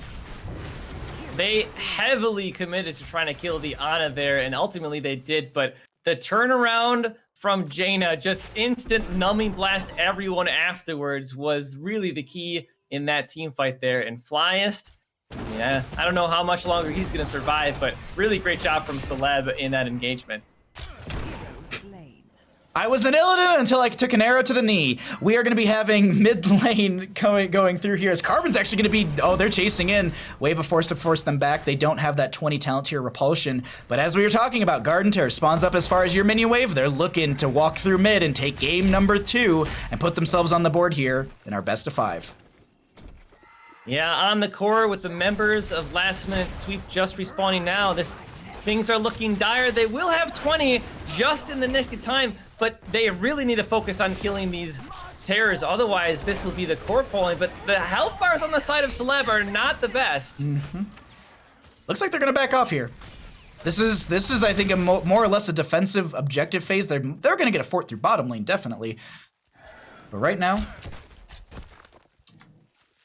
They heavily committed to trying to kill the Ana there, and ultimately they did, but the turnaround from Jaina, just instant numbing blast everyone afterwards, was really the key in that team fight there. And Flyest, yeah, I don't know how much longer he's going to survive, but really great job from Celeb in that engagement. I was an Illidan until I took an arrow to the knee. We are going to be having mid lane going through here as Carbon's actually going to be, oh, they're chasing in. Wave of Force to force them back. They don't have that 20 talent tier repulsion. But as we were talking about, Garden Terror spawns up as far as your minion wave. They're looking to walk through mid and take game number 2 and put themselves on the board here in our best of 5. Yeah, on the core with the members of Last Minute Sweep just respawning now. Things are looking dire. They will have 20 just in the nick of time, but they really need to focus on killing these terrors. Otherwise, this will be the core falling. But the health bars on the side of Celeb are not the best. Mm-hmm. Looks like they're going to back off here. This is I think, a more or less a defensive objective phase. They're going to get a fort through bottom lane, definitely. But right now,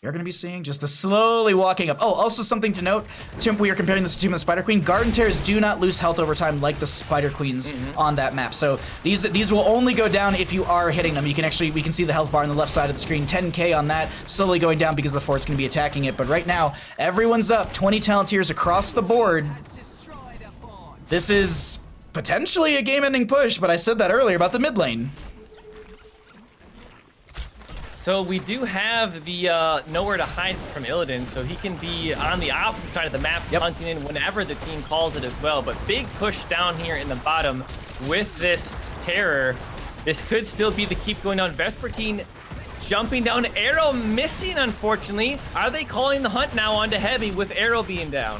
you're going to be seeing just the slowly walking up. Oh, also something to note, Tim, we are comparing this to Tomb of the Spider Queen. Garden Terrors do not lose health over time like the Spider Queens on that map. So these will only go down if you are hitting them. We can see the health bar on the left side of the screen. 10k on that, slowly going down because the fort's going to be attacking it. But right now, everyone's up. 20 Talonteers across the board. This is potentially a game-ending push, but I said that earlier about the mid lane. So we do have the nowhere to hide from Illidan, so he can be on the opposite side of the map, hunting in whenever the team calls it as well. But big push down here in the bottom with this Terror. This could still be the keep going down. Vespertine jumping down, arrow missing, unfortunately. Are they calling the hunt now onto Heavy with arrow being down?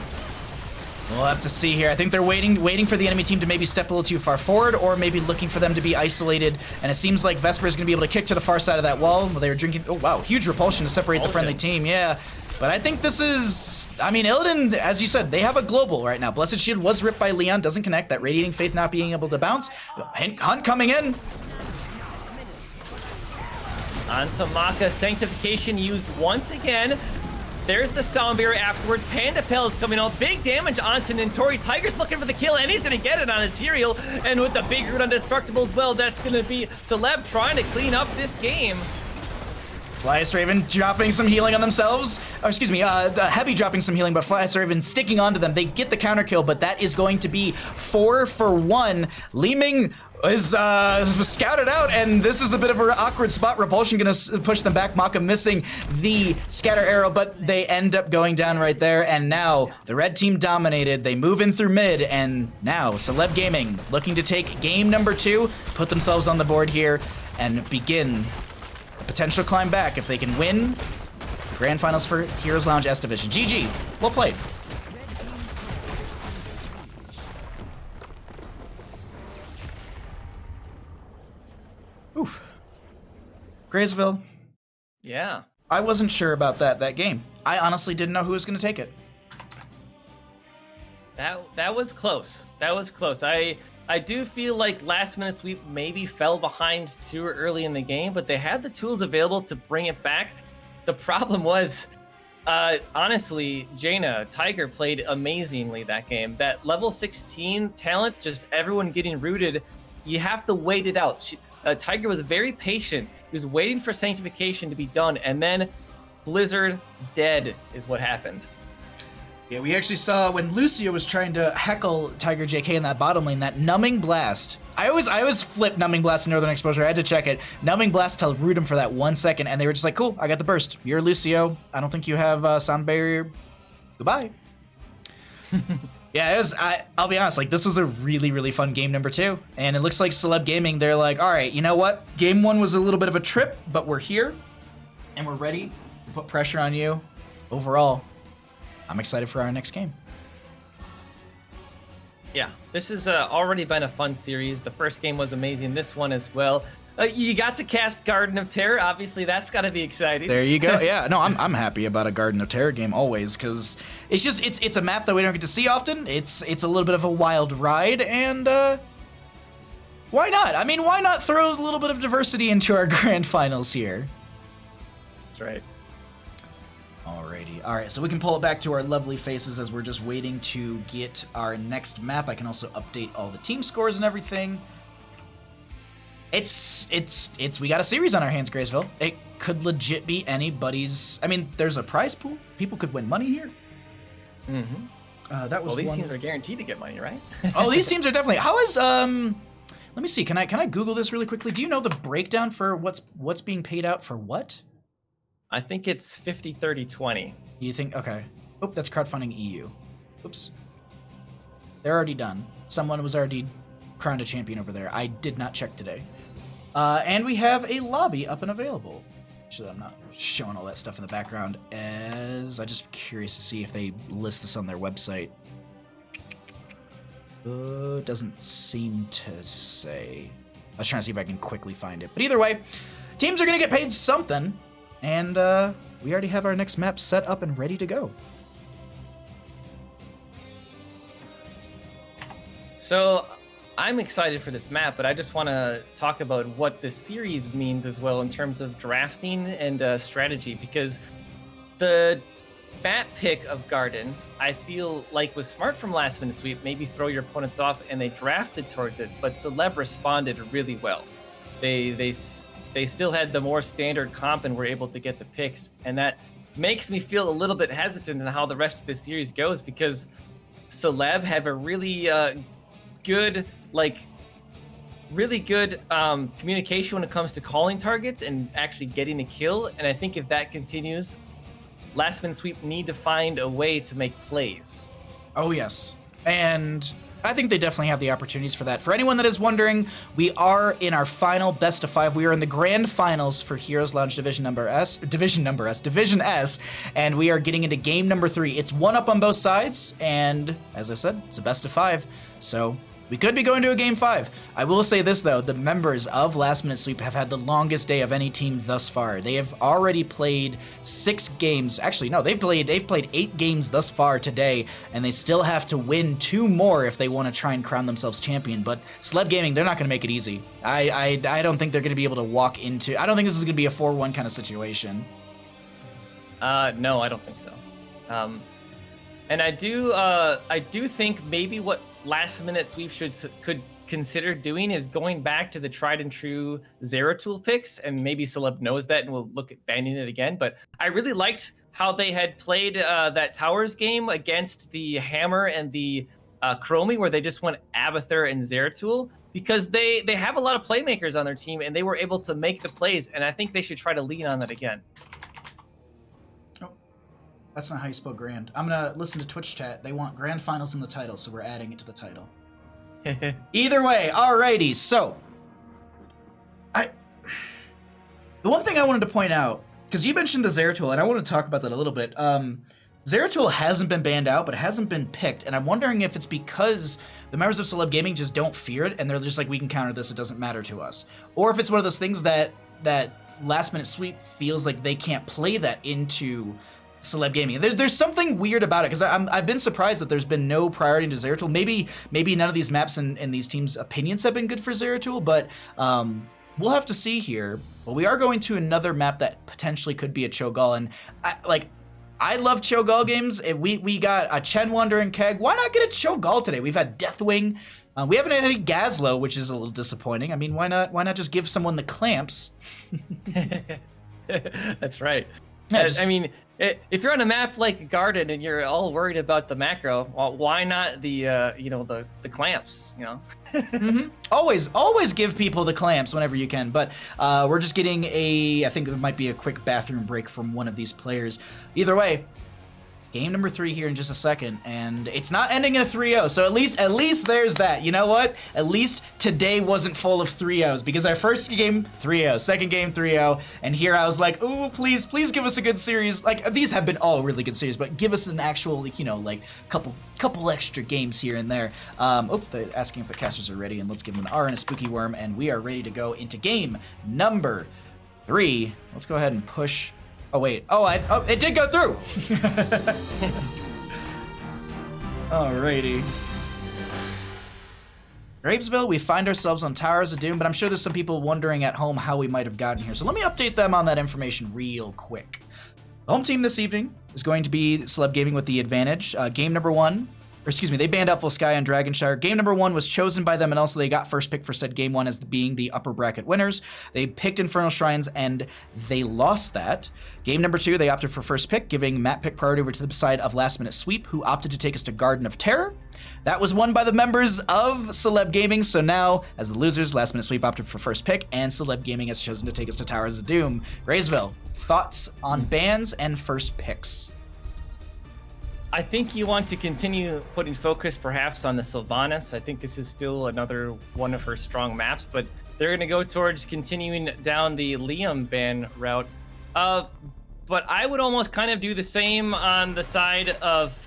We'll have to see here. I think they're waiting for the enemy team to maybe step a little too far forward, or maybe looking for them to be isolated. And it seems like Vesper is going to be able to kick to the far side of that wall. They were drinking. Oh, wow. Huge repulsion to separate the friendly team. Yeah. But I think this is, I mean, Illidan, as you said, they have a global right now. Blessed Shield was ripped by Leon, doesn't connect. That Radiating Faith not being able to bounce. Hunt coming in. Onto Maka, Sanctification used once again. There's the Sound Barrier afterwards. Panda Pell is coming out. Big damage onto Nintori. Tiger's looking for the kill, and he's going to get it on Ethereal. And with the big root on Destructible as well, that's going to be Celeb trying to clean up this game. Flyest Raven dropping some healing on themselves. Or excuse me, Heavy dropping some healing, but Flyest Raven sticking onto them. They get the counter kill, but that is going to be 4 for 1. Li Ming is scouted out, and this is a bit of an awkward spot. Repulsion gonna push them back. Maka missing the scatter arrow, but they end up going down right there. And now the red team dominated. They move in through mid, and now Celeb Gaming looking to take game number 2, put themselves on the board here, and begin a potential climb back if they can win the grand finals for Heroes Lounge S Division. GG. Well played. Oof. Graysville. Yeah. I wasn't sure about that game. I honestly didn't know who was going to take it. That was close. That was close. I do feel like Last Minute Sweep maybe fell behind too early in the game, but they had the tools available to bring it back. The problem was, honestly, Jaina, Tiger played amazingly that game. That level 16 talent, just everyone getting rooted, you have to wait it out. Tiger was very patient. He was waiting for Sanctification to be done, and then Blizzard dead is what happened. Yeah, we actually saw when Lucio was trying to heckle Tiger JK in that bottom lane, that Numbing Blast. I always flip Numbing Blast in Northern Exposure. I had to check it. Numbing Blast to root him for that 1 second, and they were just like, cool, I got the burst. You're Lucio. I don't think you have sound barrier. Goodbye. Yeah, I'll be honest, like, this was a really, really fun game number 2. And it looks like Celeb Gaming, they're like, all right, you know what? Game 1 was a little bit of a trip, but we're here, and we're ready to put pressure on you. Overall, I'm excited for our next game. Yeah, this has already been a fun series. The first game was amazing. This one as well. You got to cast Garden of Terror. Obviously, that's got to be exciting. There you go. Yeah, no, I'm happy about a Garden of Terror game always, because it's a map that we don't get to see often. It's a little bit of a wild ride, and why not? I mean, why not throw a little bit of diversity into our grand finals here? That's right. Alrighty. All right, so we can pull it back to our lovely faces as we're just waiting to get our next map. I can also update all the team scores and everything. We got a series on our hands, Graceville. It could legit be anybody's. I mean, there's a prize pool. People could win money here. Mm-hmm. That was these teams are guaranteed to get money, right? Oh, these teams are definitely. How is Let me see. Can I Google this really quickly? Do you know the breakdown for what's being paid out for what? I think it's 50, 30, 20. You think? Okay. Oh, that's crowdfunding EU. Oops. They're already done. Someone was already crowned a champion over there. I did not check today. And we have a lobby up and available. Actually, I'm not showing all that stuff in the background, as I'm just curious to see if they list this on their website. Doesn't seem to say. I was trying to see if I can quickly find it. But either way, teams are going to get paid something. And we already have our next map set up and ready to go. So I'm excited for this map, but I just want to talk about what this series means as well in terms of drafting and strategy, because the map pick of Garden, I feel like was smart from Last Minute Sweep, maybe throw your opponents off, and they drafted towards it, but Celeb responded really well. They still had the more standard comp and were able to get the picks, and that makes me feel a little bit hesitant on how the rest of the series goes, because Celeb have a really good communication when it comes to calling targets and actually getting a kill, and I think if that continues, Last Minute Sweep need to find a way to make plays. Oh yes, and I think they definitely have the opportunities for that. For anyone that is wondering, we are in our final best of 5. We are in the grand finals for Heroes Lounge Division S, and we are getting into game number 3. It's 1 up on both sides, and as I said, it's a best of 5. So we could be going to a game 5. I will say this though, the members of Last Minute Sweep have had the longest day of any team thus far. They have already played 6 games. Actually, no, they've played 8 games thus far today, and they still have to win 2 more if they want to try and crown themselves champion. But Celeb Gaming, they're not going to make it easy. I don't think they're going to be able to walk into. I don't think this is going to be a 4-1 kind of situation. No, I don't think so. And I do think maybe what Last Minute Sweep could consider doing is going back to the tried and true Zeratul picks, and maybe Celeb knows that and will look at banning it again. But I really liked how they had played that Towers game against the Hammer and the Chromie, where they just went Abathur and Zeratul, because they have a lot of playmakers on their team, and they were able to make the plays, and I think they should try to lean on that again. That's not how you spell grand. I'm going to listen to Twitch chat. They want grand finals in the title, so we're adding it to the title. Either way, alrighty. So, the one thing I wanted to point out, because you mentioned the Zeratul, and I want to talk about that a little bit. Zeratul hasn't been banned out, but it hasn't been picked, and I'm wondering if it's because the members of Celeb Gaming just don't fear it, and they're just like, we can counter this, it doesn't matter to us. Or if it's one of those things that Last Minute Sweep feels like they can't play that into Celeb Gaming. There's something weird about it, because I've been surprised that there's been no priority to Zeratul. Maybe none of these maps and these teams' opinions have been good for Zeratul, but we'll have to see here. But we are going to another map that potentially could be a Cho'Gall, and I love Cho'Gall games. We got a Chen Wander and Keg. Why not get a Cho'Gall today? We've had Deathwing, We haven't had any Gazlowe, which is a little disappointing. I mean, why not? Why not just give someone the clamps? That's right. Yeah, I mean, if you're on a map like Garden and you're all worried about the macro, well, why not the the clamps? Always give people the clamps whenever you can. But we're just getting I think it might be a quick bathroom break from one of these players. Either way, game number 3 here in just a second, and it's not ending in a 3-0. So at least there's that. You know what? At least today wasn't full of 3-0s, because our first game 3-0, second game 3-0, and here I was like, oh, please give us a good series. Like, these have been all really good series, but give us an actual, like couple extra games here and there. They're asking if the casters are ready, and let's give them an R and a spooky worm, and we are ready to go into game number 3. Let's go ahead and push. Oh, wait. It did go through. Alrighty. Gravesville, we find ourselves on Towers of Doom, but I'm sure there's some people wondering at home how we might have gotten here. So let me update them on that information real quick. The home team this evening is going to be Celeb Gaming with the advantage. Game number 1. They banned out Volskaya and Dragonshire. Game number 1 was chosen by them, and also they got first pick for said game 1 as being the upper bracket winners. They picked Infernal Shrines, and they lost that. Game number 2, they opted for first pick, giving map pick priority over to the side of Last Minute Sweep, who opted to take us to Garden of Terror. That was won by the members of Celeb Gaming, so now, as the losers, Last Minute Sweep opted for first pick, and Celeb Gaming has chosen to take us to Towers of Doom. Graysville, thoughts on bans and first picks? I think you want to continue putting focus perhaps on the Sylvanas. I think this is still another one of her strong maps, but they're going to go towards continuing down the Liam ban route. But I would almost kind of do the same on the side of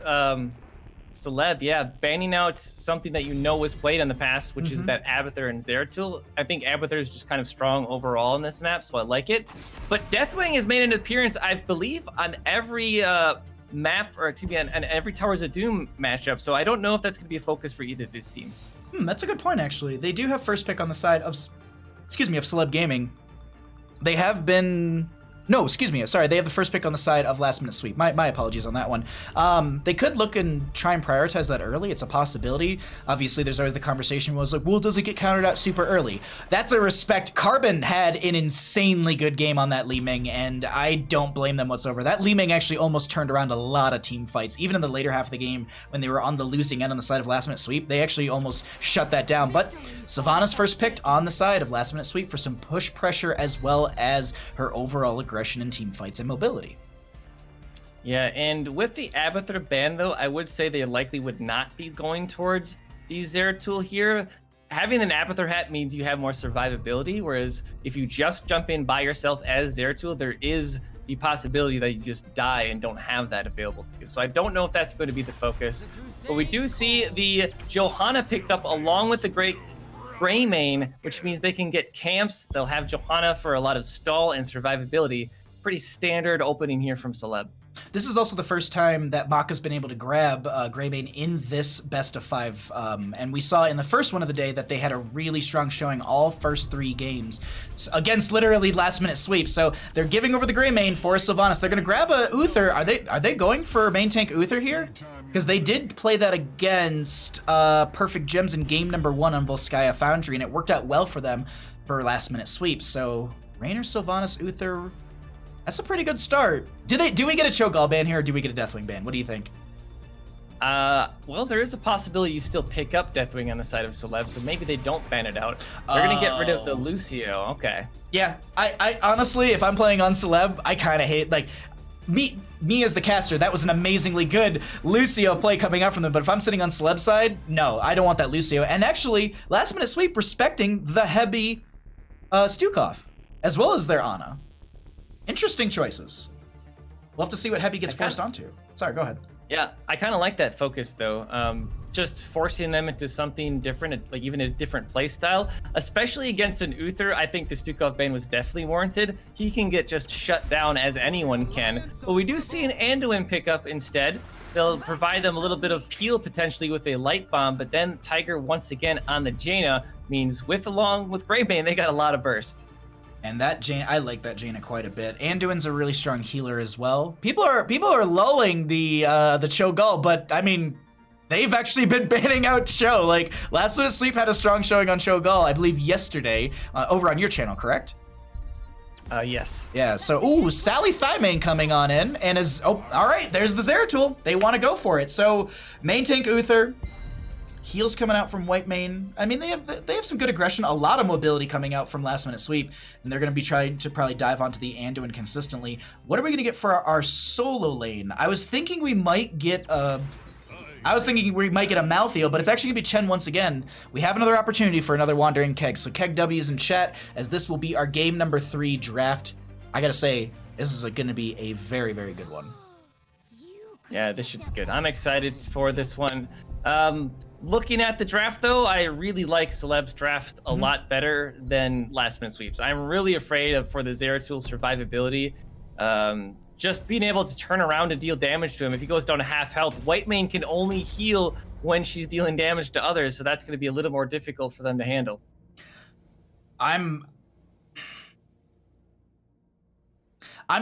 Celeb. Yeah, banning out something that was played in the past, which is that Abathur and Zeratul. I think Abathur is just kind of strong overall in this map, so I like it. But Deathwing has made an appearance, I believe, on every... on every Towers of Doom matchup, so I don't know if that's going to be a focus for either of his teams. That's a good point, actually. They do have first pick on the side of Celeb Gaming. They have been... No, sorry, they have the first pick on the side of Last Minute Sweep. My apologies on that one. They could look and try and prioritize that early. It's a possibility. Obviously, there's always the conversation was like, well, does it get countered out super early? That's a respect. Carbon had an insanely good game on that Li Ming, and I don't blame them whatsoever. That Li Ming actually almost turned around a lot of team fights. Even in the later half of the game, when they were on the losing end on the side of Last Minute Sweep, they actually almost shut that down. But Sylvanas first picked on the side of Last Minute Sweep for some push pressure as well as her overall aggression in team fights and mobility. Yeah, and with the Abathur ban, though, I would say they likely would not be going towards the Zeratul here. Having an Abathur hat means you have more survivability, whereas if you just jump in by yourself as Zeratul, there is the possibility that you just die and don't have that available to you. So I don't know if that's going to be the focus. But we do see the Johanna picked up along with the Greymane, which means they can get camps. They'll have Johanna for a lot of stall and survivability. Pretty standard opening here from Celeb. This is also the first time that Maka's been able to grab Greymane in this best of 5. And we saw in the first one of the day that they had a really strong showing all first 3 games against literally Last Minute Sweep. So they're giving over the Greymane for Sylvanas. They're going to grab a Uther. Are they going for main tank Uther here? Because they did play that against Perfect Gems in game number 1 on Volskaya Foundry, and it worked out well for them for Last Minute Sweep. So Raynor, Sylvanas, Uther... That's a pretty good start. Do we get a Cho'Gall ban here, or do we get a Deathwing ban? What do you think? Well, there is a possibility you still pick up Deathwing on the side of Celeb, so maybe they don't ban it out. They're gonna get rid of the Lucio. Okay. Yeah, I honestly, if I'm playing on Celeb, I kind of hate, like, me as the caster, that was an amazingly good Lucio play coming out from them, but if I'm sitting on Celeb side, no, I don't want that Lucio. And actually, Last Minute Sweep respecting the Hebi Stukov, as well as their Ana. Interesting choices. We'll have to see what Hebi gets forced onto. Sorry, go ahead. Yeah, I kind of like that focus, though. Just forcing them into something different, like even a different play style, especially against an Uther. I think the Stukov ban was definitely warranted. He can get just shut down as anyone can. But we do see an Anduin pickup instead. They'll provide them a little bit of peel potentially with a light bomb, but then Tiger once again on the Jaina means along with Greymane, they got a lot of bursts. And that Jaina, I like that Jaina quite a bit. Anduin's a really strong healer as well. People are lulling the Cho'Gall, but I mean, They've actually been banning out Show. Like, Last Minute Sleep had a strong showing on Shogal, I believe yesterday, over on your channel, correct? Yes. Yeah, so, ooh, Sally Thymane coming on in, and is, oh, all right, there's the Zeratul. They want to go for it. So, main tank Uther, heals coming out from White Mane. I mean, they have some good aggression, a lot of mobility coming out from Last Minute Sweep, and they're going to be trying to probably dive onto the Anduin consistently. What are we going to get for our solo lane? I was thinking we might get a Malthael, but it's actually going to be Chen once again. We have another opportunity for another Wandering Keg. So Keg W is in chat, as this will be our game number 3 draft. I gotta say, this is going to be a very, very good one. Yeah, this should be good. I'm excited for this one. Looking at the draft, though, I really like Celeb's draft a lot better than Last Minute Sweeps. I'm really afraid for the Zeratul survivability. Just being able to turn around and deal damage to him. If he goes down to half health, White Mane can only heal when she's dealing damage to others, so that's going to be a little more difficult for them to handle. I'm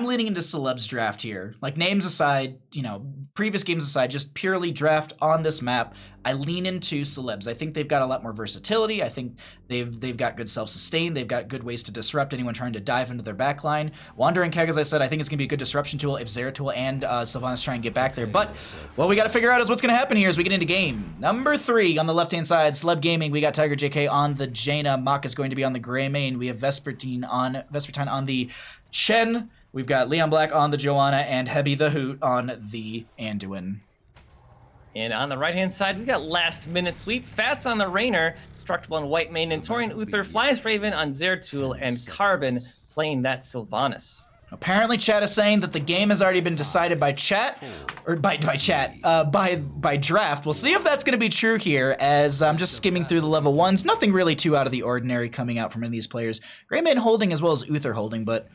leaning into Celeb's draft here. Like, names aside, you know, previous games aside, just purely draft on this map. I lean into Celebs. I think they've got a lot more versatility. I think they've got good self-sustain. They've got good ways to disrupt anyone trying to dive into their backline. Wandering Keg, as I said, I think it's going to be a good disruption tool if Zeratul and Sylvanas try and get back there. But what we got to figure out is what's going to happen here as we get into game number 3 on the left-hand side. Celeb Gaming, we got Tiger JK on the Jaina. Mach is going to be on the Greymane. We have Vespertine on the Chen. We've got Leon Black on the Joanna and Hebi the Hoot on the Anduin. And on the right-hand side, we got Last Minute Sweep. Fats on the Rainer, Structable on White Mane, and Torian Uther, Flies Raven on Zeratul, and Carbon playing that Sylvanas. Apparently, chat is saying that the game has already been decided by chat, or by draft. We'll see if that's going to be true here, as I'm just skimming through the level 1s. Nothing really too out of the ordinary coming out from any of these players. Greymane holding as well as Uther holding, but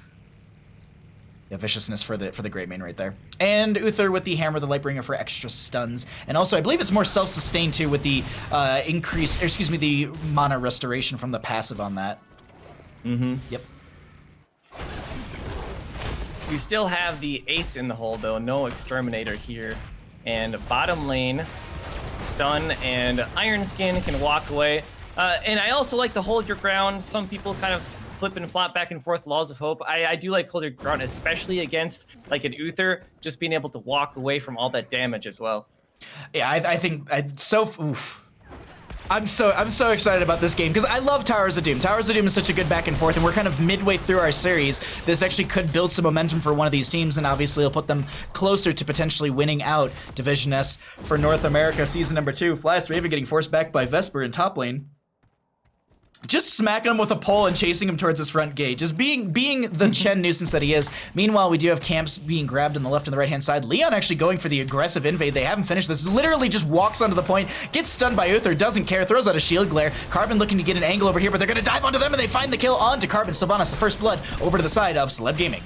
yeah, viciousness for the Greymane right there. And Uther with the Hammer, the Lightbringer for extra stuns. And also, I believe it's more self-sustained too with the the mana restoration from the passive on that. Mm-hmm. Yep. We still have the Ace in the hole, though. No Exterminator here. And bottom lane, Stun and Iron Skin can walk away. And I also like to hold your ground. Some people kind of flip and flop back and forth, Laws of Hope. I do like hold your ground, especially against like an Uther, just being able to walk away from all that damage as well. Yeah, I think I'm so excited about this game because I love Towers of Doom. Towers of Doom is such a good back and forth, and we're kind of midway through our series. This actually could build some momentum for one of these teams, and obviously it'll put them closer to potentially winning out Division S for North America Season number 2. Flyest Raven getting forced back by Vesper in top lane. Just smacking him with a pole and chasing him towards his front gate. Just being the Chen nuisance that he is. Meanwhile, we do have camps being grabbed on the left and the right-hand side. Leon actually going for the aggressive invade. They haven't finished this. Literally just walks onto the point, gets stunned by Uther, doesn't care, throws out a shield glare. Carbon looking to get an angle over here, but they're going to dive onto them, and they find the kill onto Carbon. Sylvanas, the first blood, over to the side of Celeb Gaming.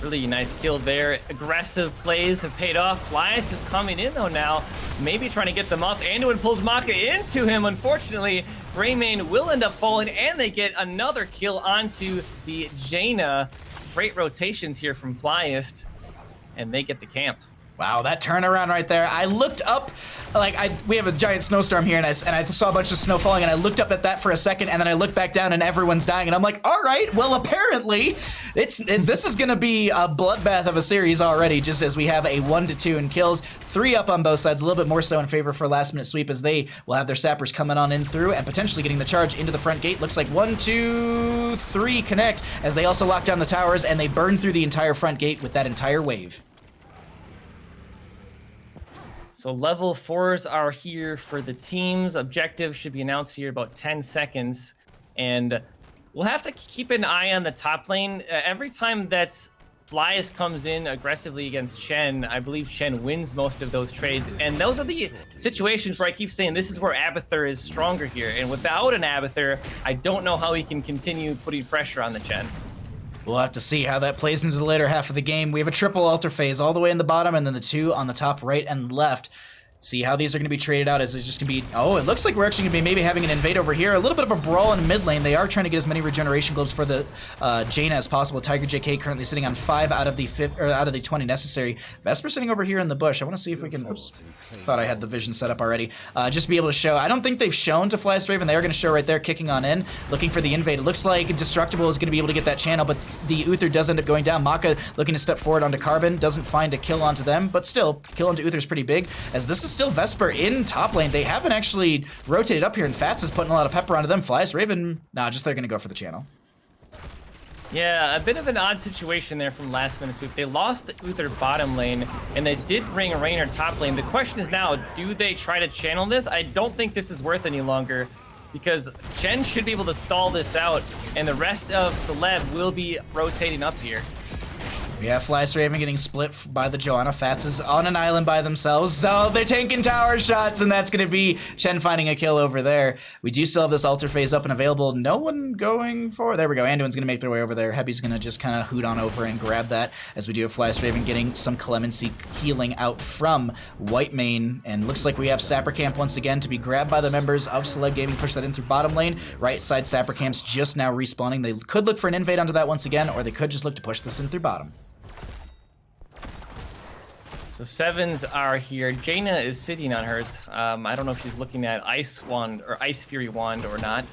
Really nice kill there. Aggressive plays have paid off. Flyest is coming in though now. Maybe trying to get them off. Anduin pulls Maka into him. Unfortunately, Greymane will end up falling, and they get another kill onto the Jaina. Great rotations here from Flyest, and they get the camp. Wow, that turnaround right there. I looked up, we have a giant snowstorm here, and I saw a bunch of snow falling, and I looked up at that for a second, and then I looked back down, and everyone's dying, and I'm like, all right, well, apparently, this is going to be a bloodbath of a series already, just as we have a 1-2 in kills, 3 up on both sides, a little bit more so in favor for Last Minute Sweep, as they will have their sappers coming on in through, and potentially getting the charge into the front gate. Looks like 1, 2, 3 connect, as they also lock down the towers, and they burn through the entire front gate with that entire wave. So level 4s are here for the teams. Objective should be announced here about 10 seconds. And we'll have to keep an eye on the top lane. Every time that Flyest comes in aggressively against Chen, I believe Chen wins most of those trades. And those are the situations where I keep saying this is where Abathur is stronger here. And without an Abathur, I don't know how he can continue putting pressure on the Chen. We'll have to see how that plays into the later half of the game. We have a triple altar phase all the way in the bottom, and then the 2 on the top right and left. See how these are going to be traded out. Is it just going to be... Oh, it looks like we're actually going to be maybe having an invade over here. A little bit of a brawl in mid lane. They are trying to get as many regeneration globes for the Jaina as possible. Tiger JK currently sitting on 5 out of the 20 necessary. Vesper sitting over here in the bush. I want to see if we can... Oops. Thought I had the vision set up already. Just to be able to show... I don't think they've shown to Flyest Raven. They are going to show right there, kicking on in, looking for the invade. It looks like Destructible is going to be able to get that channel, but the Uther does end up going down. Maka looking to step forward onto Carbon. Doesn't find a kill onto them, but still, kill onto Uther is pretty big, as this is still Vesper in top lane. They haven't actually rotated up here, and Fats is putting a lot of pepper onto them. Flyest Raven, nah, just they're going to go for the channel. Yeah, a bit of an odd situation there from last minute sweep. They lost the Uther bottom lane, and they did bring Raynor top lane. The question is now, do they try to channel this? I don't think this is worth any longer, because Chen should be able to stall this out, and the rest of Celeb will be rotating up here. Yeah, Flyest Raven getting split by the Johanna. Fats is on an island by themselves, so they're taking tower shots, and that's going to be Chen finding a kill over there. We do still have this altar phase up and available. No one going for... There we go. Anduin's going to make their way over there. Heavy's going to just kind of hoot on over and grab that, as we do have Flyest Raven getting some Clemency healing out from Whitemane, and looks like we have Sapper Camp once again to be grabbed by the members of Celeb Gaming. Push that in through bottom lane. Right side Sapper Camp's just now respawning. They could look for an invade onto that once again, or they could just look to push this in through bottom. So sevens are here. Jaina is sitting on hers. I don't know if she's looking at Ice Wand or Ice Fury Wand or not.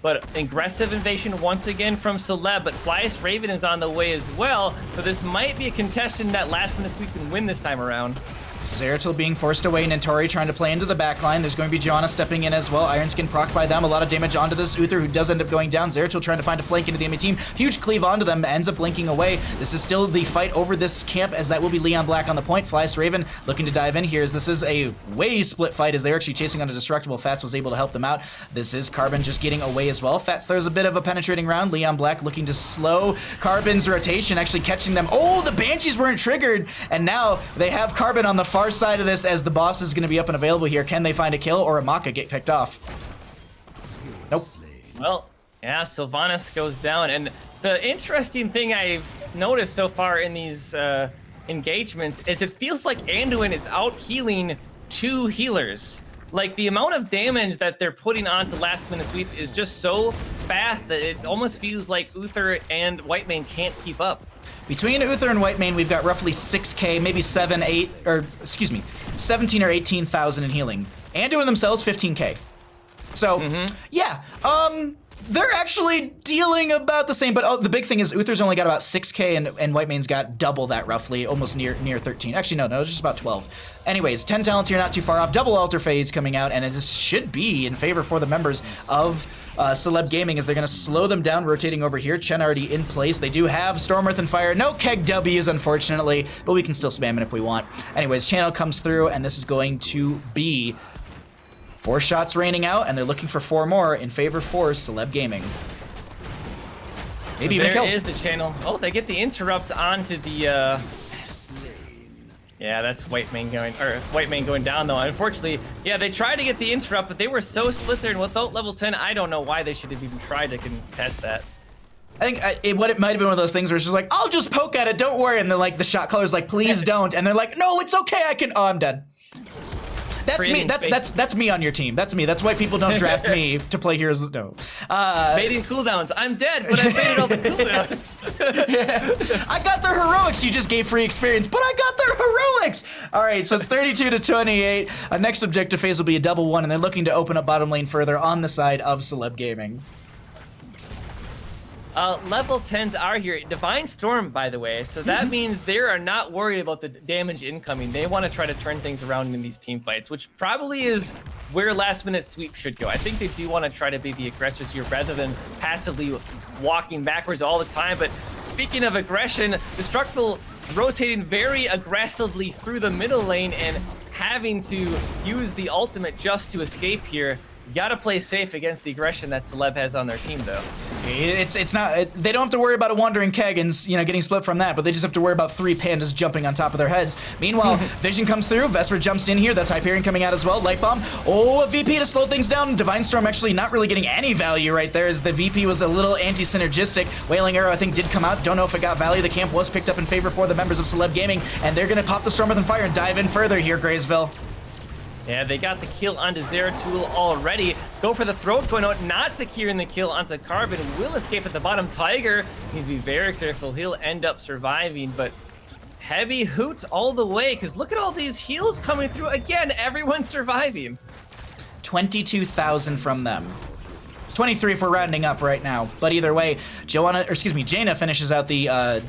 But aggressive invasion once again from Celeb, but Flyest Raven is on the way as well. So this might be a contestant that last minute sweep can win this time around. Zeratul being forced away, Nentori trying to play into the backline. There's going to be Johanna stepping in as well. Ironskin proc by them. A lot of damage onto this Uther, who does end up going down. Zeratul trying to find a flank into the enemy team. Huge cleave onto them, ends up blinking away. This is still the fight over this camp, as that will be Leon Black on the point. Flyest Raven looking to dive in here, as this is a way split fight, as they're actually chasing on a Destructible. Fats was able to help them out. This is Carbon just getting away as well. Fats throws a bit of a penetrating round. Leon Black looking to slow Carbon's rotation, actually catching them. Oh, the Banshees weren't triggered, and now they have Carbon on the far side of this, as the boss is going to be up and available here. Can they find a kill, or a Maka get picked off? Nope. Well, yeah, Sylvanas goes down, and the interesting thing I've noticed so far in these engagements is it feels like Anduin is out healing 2 healers. Like, the amount of damage that they're putting onto last minute sweep is just so fast that it almost feels like Uther and Whitemane can't keep up. Between Uther and Whitemane, we've got roughly 6k, maybe 17 or 18,000 in healing. Anduin themselves, 15k. So, yeah, they're actually dealing about the same, but the big thing is Uther's only got about 6k, and Whitemane's got double that, roughly, almost near 13. Actually, no, it's just about 12. Anyways, 10 talents here, not too far off. Double altar phase coming out, and this should be in favor for the members of Celeb Gaming, as they're going to slow them down, rotating over here. Chen already in place. They do have Storm, Earth, and Fire. No Keg W's, unfortunately, but we can still spam it if we want. Anyways, channel comes through, and this is going to be 4 shots raining out, and they're looking for 4 more in favor for Celeb Gaming. Maybe so even a kill. There is the channel. Oh, they get the interrupt onto the... Yeah, that's Whitemane going down, though. Unfortunately, yeah, they tried to get the interrupt, but they were so split there, and without level 10, I don't know why they should have even tried to contest that. I think it might have been one of those things where it's just like, I'll just poke at it, don't worry, and then like the shot caller's like, please don't, and they're like, no, it's okay, I can. Oh, I'm dead. That's me. That's me on your team. That's me. That's why people don't draft me to play Heroes. No. Baiting cooldowns. I'm dead, but I baited all the cooldowns. Yeah. I got their heroics. You just gave free experience, but I got their heroics. All right, so it's 32 to 28. Next objective phase will be a double one, and they're looking to open up bottom lane further on the side of Celeb Gaming. Level 10s are here. Divine Storm, by the way, so that means they are not worried about the damage incoming. They want to try to turn things around in these team fights, which probably is where last minute sweep should go. I think they do want to try to be the aggressors here rather than passively walking backwards all the time. But speaking of aggression, Destructible rotating very aggressively through the middle lane and having to use the ultimate just to escape here. You gotta play safe against the aggression that Celeb has on their team, though. It's not. They don't have to worry about a wandering keg and getting split from that, but they just have to worry about 3 pandas jumping on top of their heads. Meanwhile, Vision comes through. Vesper jumps in here. That's Hyperion coming out as well. Light Bomb. Oh, a VP to slow things down. Divine Storm actually not really getting any value right there, as the VP was a little anti-synergistic. Wailing Arrow I think did come out. Don't know if it got value. The camp was picked up in favor for the members of Celeb Gaming, and they're gonna pop the Storm with Fire and dive in further here, Graysville. Yeah, they got the kill onto Zeratul already. Go for the throat, going out, not securing the kill onto Carbon. Will escape at the bottom. Tiger needs to be very careful. He'll end up surviving, but heavy hoot all the way, because look at all these heals coming through. Again, everyone's surviving. 22,000 from them. 23 if we're rounding up right now. But either way, Jaina finishes out the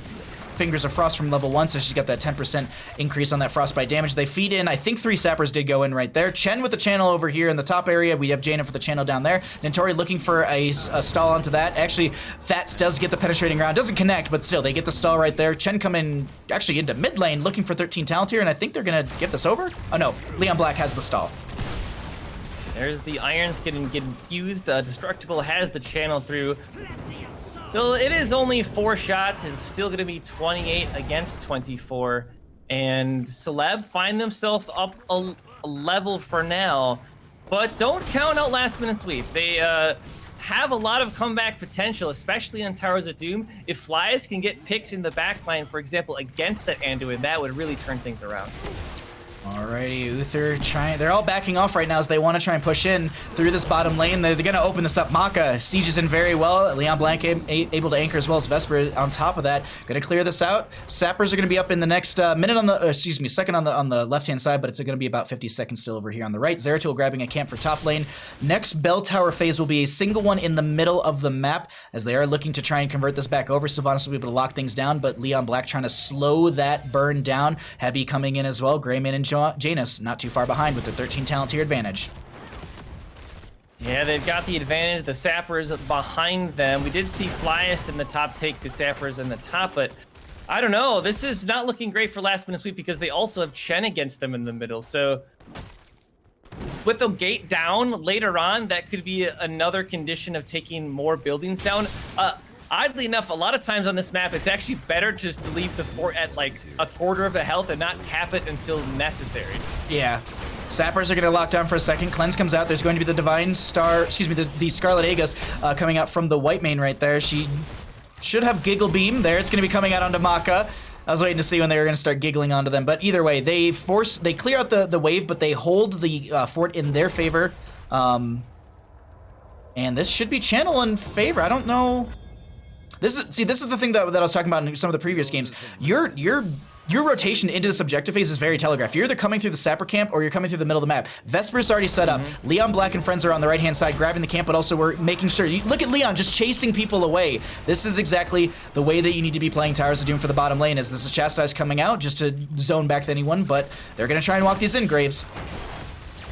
Fingers of Frost from level 1, so she's got that 10% increase on that frostbite damage. They feed in, I think 3 sappers did go in right there. Chen with the channel over here in the top area. We have Jaina for the channel down there. Nintori looking for a stall onto that. Actually, Thats does get the penetrating round. Doesn't connect, but still, they get the stall right there. Chen coming actually into mid lane looking for 13 talent here, and I think they're gonna give this over. Oh no, Leon Black has the stall. There's the irons getting used. Destructible has the channel through. So it is only 4 shots. It's still going to be 28 against 24. And Celeb find themselves up a level for now. But don't count out last minute sweep. They have a lot of comeback potential, especially on Towers of Doom. If Flyers can get picks in the backline, for example, against that Anduin, that would really turn things around. Alrighty, Uther they're all backing off right now as they want to try and push in through this bottom lane. They're going to open this up. Maka sieges in very well. Leon Blanc able to anchor as well as Vesper on top of that. Going to clear this out. Sappers are going to be up in the next minute on the, second on the left-hand side, but it's going to be about 50 seconds still over here on the right. Zeratul grabbing a camp for top lane. Next bell tower phase will be a single one in the middle of the map as they are looking to try and convert this back over. Sylvanas will be able to lock things down, but Leon Black trying to slow that burn down. Heavy coming in as well. Greymane and Janus not too far behind with their 13 talent tier advantage. Yeah, they've got the advantage. The Sappers behind them. We did see Flyest in the top take the Sappers in the top, but I don't know. This is not looking great for last minute sweep because they also have Chen against them in the middle. So with the gate down later on, that could be another condition of taking more buildings down. Oddly enough, a lot of times on this map, it's actually better just to leave the fort at like a quarter of the health and not cap it until necessary. Yeah. Sappers are going to lock down for a second. Cleanse comes out. There's going to be the Divine Star, the Scarlet Aegis coming out from the white main right there. She should have Giggle Beam there. It's going to be coming out onto Maka. I was waiting to see when they were going to start giggling onto them. But either way, they clear out the wave, but they hold the fort in their favor. And this should be channel in favor. I don't know. This is the thing that I was talking about in some of the previous games. Your rotation into this objective phase is very telegraphed. You're either coming through the Sapper camp or you're coming through the middle of the map. Vesper's already set up. Leon Black and friends are on the right-hand side grabbing the camp, but also we're making sure. Look at Leon just chasing people away. This is exactly the way that you need to be playing Towers of Doom for the bottom lane. As this is Chastise coming out just to zone back to anyone, but they're going to try and walk these in, Graves.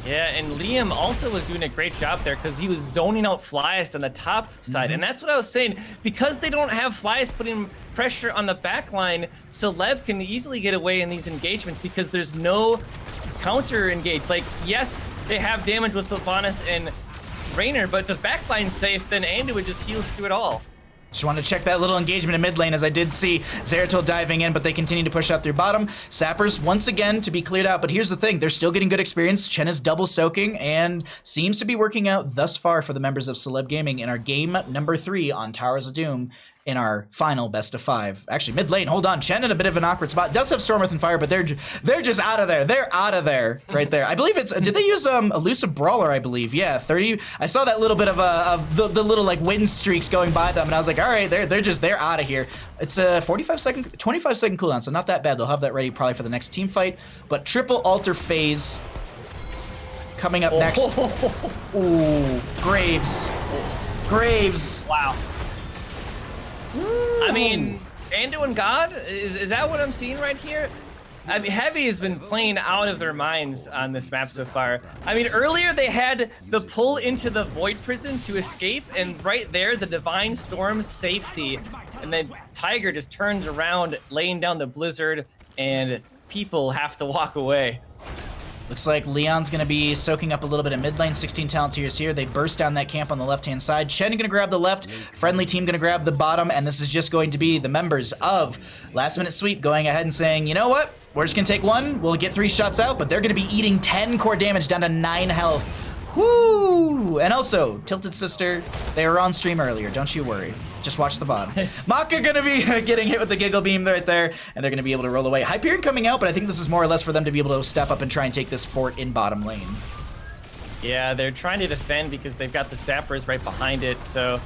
Yeah, and Liam also was doing a great job there because he was zoning out Flyest on the top side. And that's what I was saying. Because they don't have Flyest putting pressure on the back line, Celeb can easily get away in these engagements because there's no counter engage. Like, yes, they have damage with Sylvanas and Raynor, but if the back line's safe, then Anduin just heals through it all. Just wanted to check that little engagement in mid lane as I did see Zeratul diving in, but they continue to push out through bottom. Sappers, once again, to be cleared out, but here's the thing. They're still getting good experience. Chen is double soaking and seems to be working out thus far for the members of Celeb Gaming in our game number 3 on Towers of Doom in our final best of 5. Actually, mid lane, hold on. Chen in a bit of an awkward spot. Does have Storm Earth and Fire, but they're just out of there. They're out of there right there. I believe it's, did they use Elusive Brawler, I believe? Yeah, 30. I saw that little bit of the little like wind streaks going by them, and I was like, all right, they're out of here. It's a 25 second cooldown, so not that bad. They'll have that ready probably for the next team fight. But triple altar phase coming up next. Ooh, Graves. Wow. I mean, Anduin God? Is that what I'm seeing right here? I mean, Heavy has been playing out of their minds on this map so far. I mean, earlier they had the pull into the Void Prison to escape, and right there, the Divine Storm safety. And then Tiger just turns around, laying down the Blizzard, and people have to walk away. Looks like Leon's going to be soaking up a little bit of mid lane. 16 talent tiers here. They burst down that camp on the left-hand side. Chen going to grab the left. Friendly team going to grab the bottom. And this is just going to be the members of Last Minute Sweep going ahead and saying, you know what? We're just going to take one. We'll get 3 shots out, but they're going to be eating 10 core damage down to 9 health. Whoo! And also, Tilted Sister, they were on stream earlier. Don't you worry. Just watch the VOD. Maka gonna be getting hit with the Giggle Beam right there, and they're gonna be able to roll away. Hyperion coming out, but I think this is more or less for them to be able to step up and try and take this fort in bottom lane. Yeah, they're trying to defend because they've got the sappers right behind it, so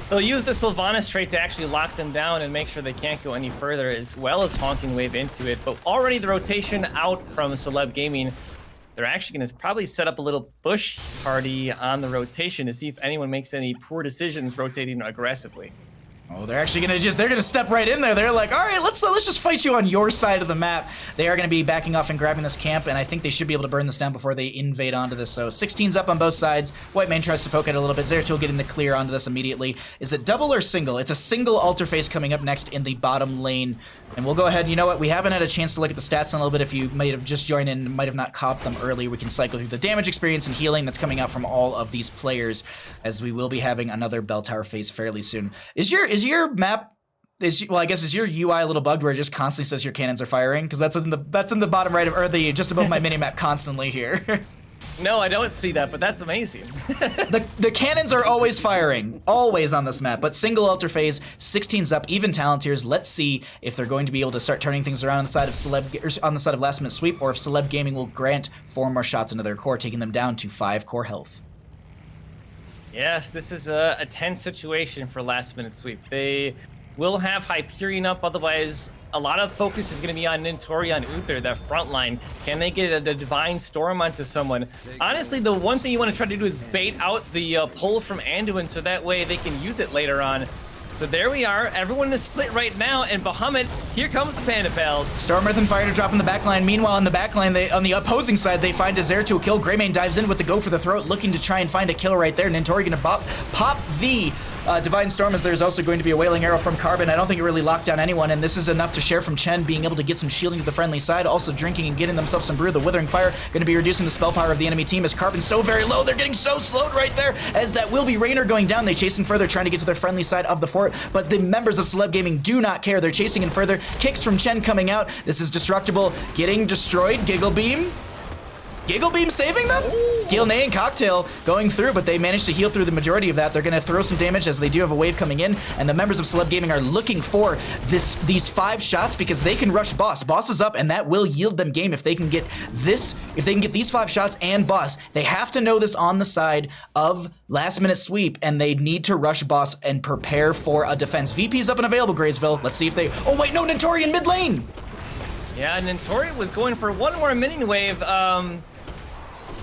they'll use the Sylvanas trait to actually lock them down and make sure they can't go any further, as well as Haunting Wave into it. But already the rotation out from Celeb Gaming, they're actually going to probably set up a little bush party on the rotation to see if anyone makes any poor decisions rotating aggressively. Oh, they're actually they're gonna step right in there. They're like, all right, let's just fight you on your side of the map. They are gonna be backing off and grabbing this camp, and I think they should be able to burn this down before they invade onto this. So 16's up on both sides. Whitemane tries to poke it a little bit. Zeratul getting the clear onto this immediately. Is it double or single? It's a single altar phase coming up next in the bottom lane. And we'll go ahead, you know what, we haven't had a chance to look at the stats in a little bit. If you might have just joined in and might have not caught them early, we can cycle through the damage experience and healing that's coming out from all of these players, as we will be having another bell tower phase fairly soon. Is your map... well, I guess is your UI a little bugged where it just constantly says your cannons are firing? Because that's in the bottom right of, or the just above my minimap constantly here. No, I don't see that, but that's amazing. the cannons are always firing, always on this map. But single altar phase, 16's up, even Talontiers. Let's see if they're going to be able to start turning things around on the side of Last Minute Sweep, or if Celeb Gaming will grant 4 more shots into their core, taking them down to 5 core health. Yes, this is a tense situation for Last Minute Sweep. They will have Hyperion up, otherwise a lot of focus is going to be on Nintori on Uther, that front line. Can they get a Divine Storm onto someone? Honestly, the one thing you want to try to do is bait out the pull from Anduin, so that way they can use it later on. So there we are. Everyone is split right now, and Bahamut, here comes the Panda Pals. Storm Earth and Fire to drop in the backline. Meanwhile, in the backline, on the opposing side, they find Desert to a kill. Greymane dives in with the go for the throat, looking to try and find a kill right there. Nintori gonna pop the Divine Storm, as there's also going to be a Wailing Arrow from Carbon. I don't think it really locked down anyone, and this is enough to share from Chen, being able to get some shielding to the friendly side, also drinking and getting themselves some brew. The Withering Fire going to be reducing the spell power of the enemy team, as Carbon's so very low. They're getting so slowed right there, as that will be Raynor going down. They chase in further, trying to get to their friendly side of the fort, but the members of Celeb Gaming do not care. They're chasing in further. Kicks from Chen coming out. This is Destructible getting destroyed. Giggle Beam saving them? Gilney and Cocktail going through, but they managed to heal through the majority of that. They're going to throw some damage, as they do have a wave coming in, and the members of Celeb Gaming are looking for these 5 shots, because they can rush Boss. Boss is up, and that will yield them game if they can get this, if they can get these 5 shots and Boss. They have to know this on the side of Last Minute Sweep, and they need to rush Boss and prepare for a defense. VP's up and available, Graysville. Let's see if they... Oh, wait, no, Nintori in mid lane! Yeah, Nintori was going for one more mini wave.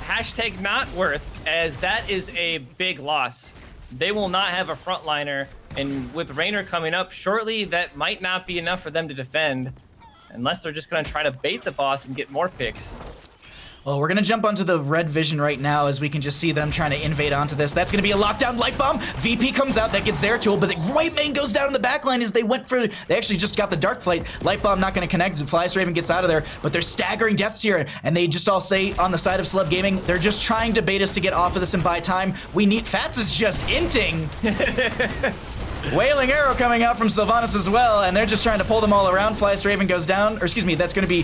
Hashtag not worth, as that is a big loss. They will not have a frontliner, and with Raynor coming up shortly, that might not be enough for them to defend, unless they're just going to try to bait the boss and get more picks. Well, we're going to jump onto the red vision right now, as we can just see them trying to invade onto this. That's going to be a lockdown light bomb. VP comes out, that gets Zeratul, but the Whitemane goes down in the backline as they went for... They actually just got the Dark Flight. Light bomb not going to connect. Flyest Raven gets out of there, but they're staggering deaths here, and they just all say on the side of Celeb Gaming, they're just trying to bait us to get off of this and buy time. We need... Fats is just inting. Wailing Arrow coming out from Sylvanas as well, and they're just trying to pull them all around. Flyest Raven goes down, or excuse me, that's going to be...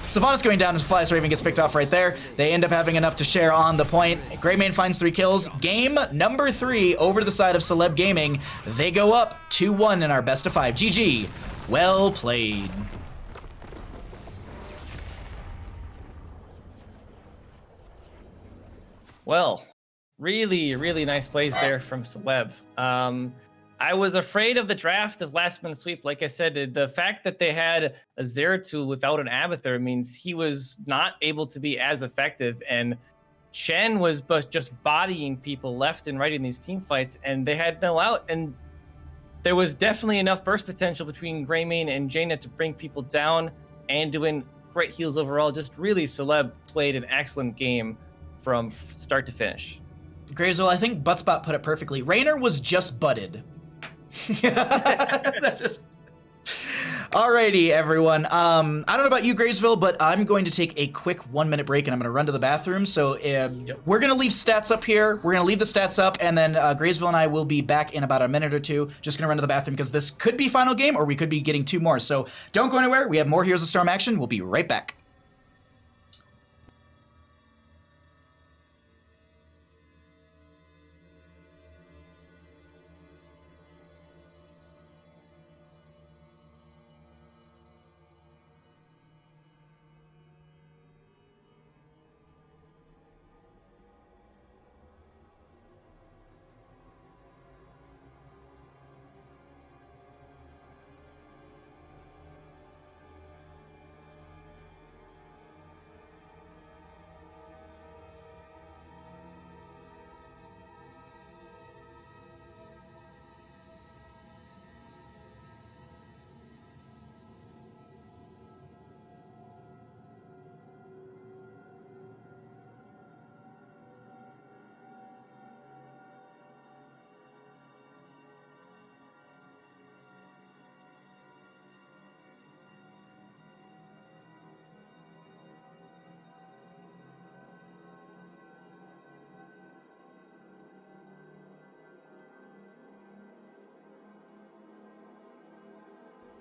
Sylvanas going down as Flyest Raven gets picked off right there. They end up having enough to share on the point. Greymane finds 3 kills. Game number 3 over to the side of Celeb Gaming. They go up 2-1 in our best of 5. GG. Well played. Well, really, really nice plays there from Celeb. I was afraid of the draft of Last Minute Sweep. Like I said, the fact that they had a Zeratul without an Abathur means he was not able to be as effective. And Chen was just bodying people left and right in these team fights, and they had no out. And there was definitely enough burst potential between Greymane and Jaina to bring people down. Anduin, great heals overall. Just really, Celeb played an excellent game from start to finish. Grazel, I think Buttspot put it perfectly. Raynor was just butted. That's just... Alrighty, everyone. I don't know about you, Graysville, but I'm going to take a quick 1-minute break, and I'm going to run to the bathroom. So we're going to leave stats up here. We're going to leave the stats up, and then Graysville and I will be back in about a minute or two. Just going to run to the bathroom, because this could be final game, or we could be getting 2 more. So don't go anywhere. We have more Heroes of Storm action. We'll be right back.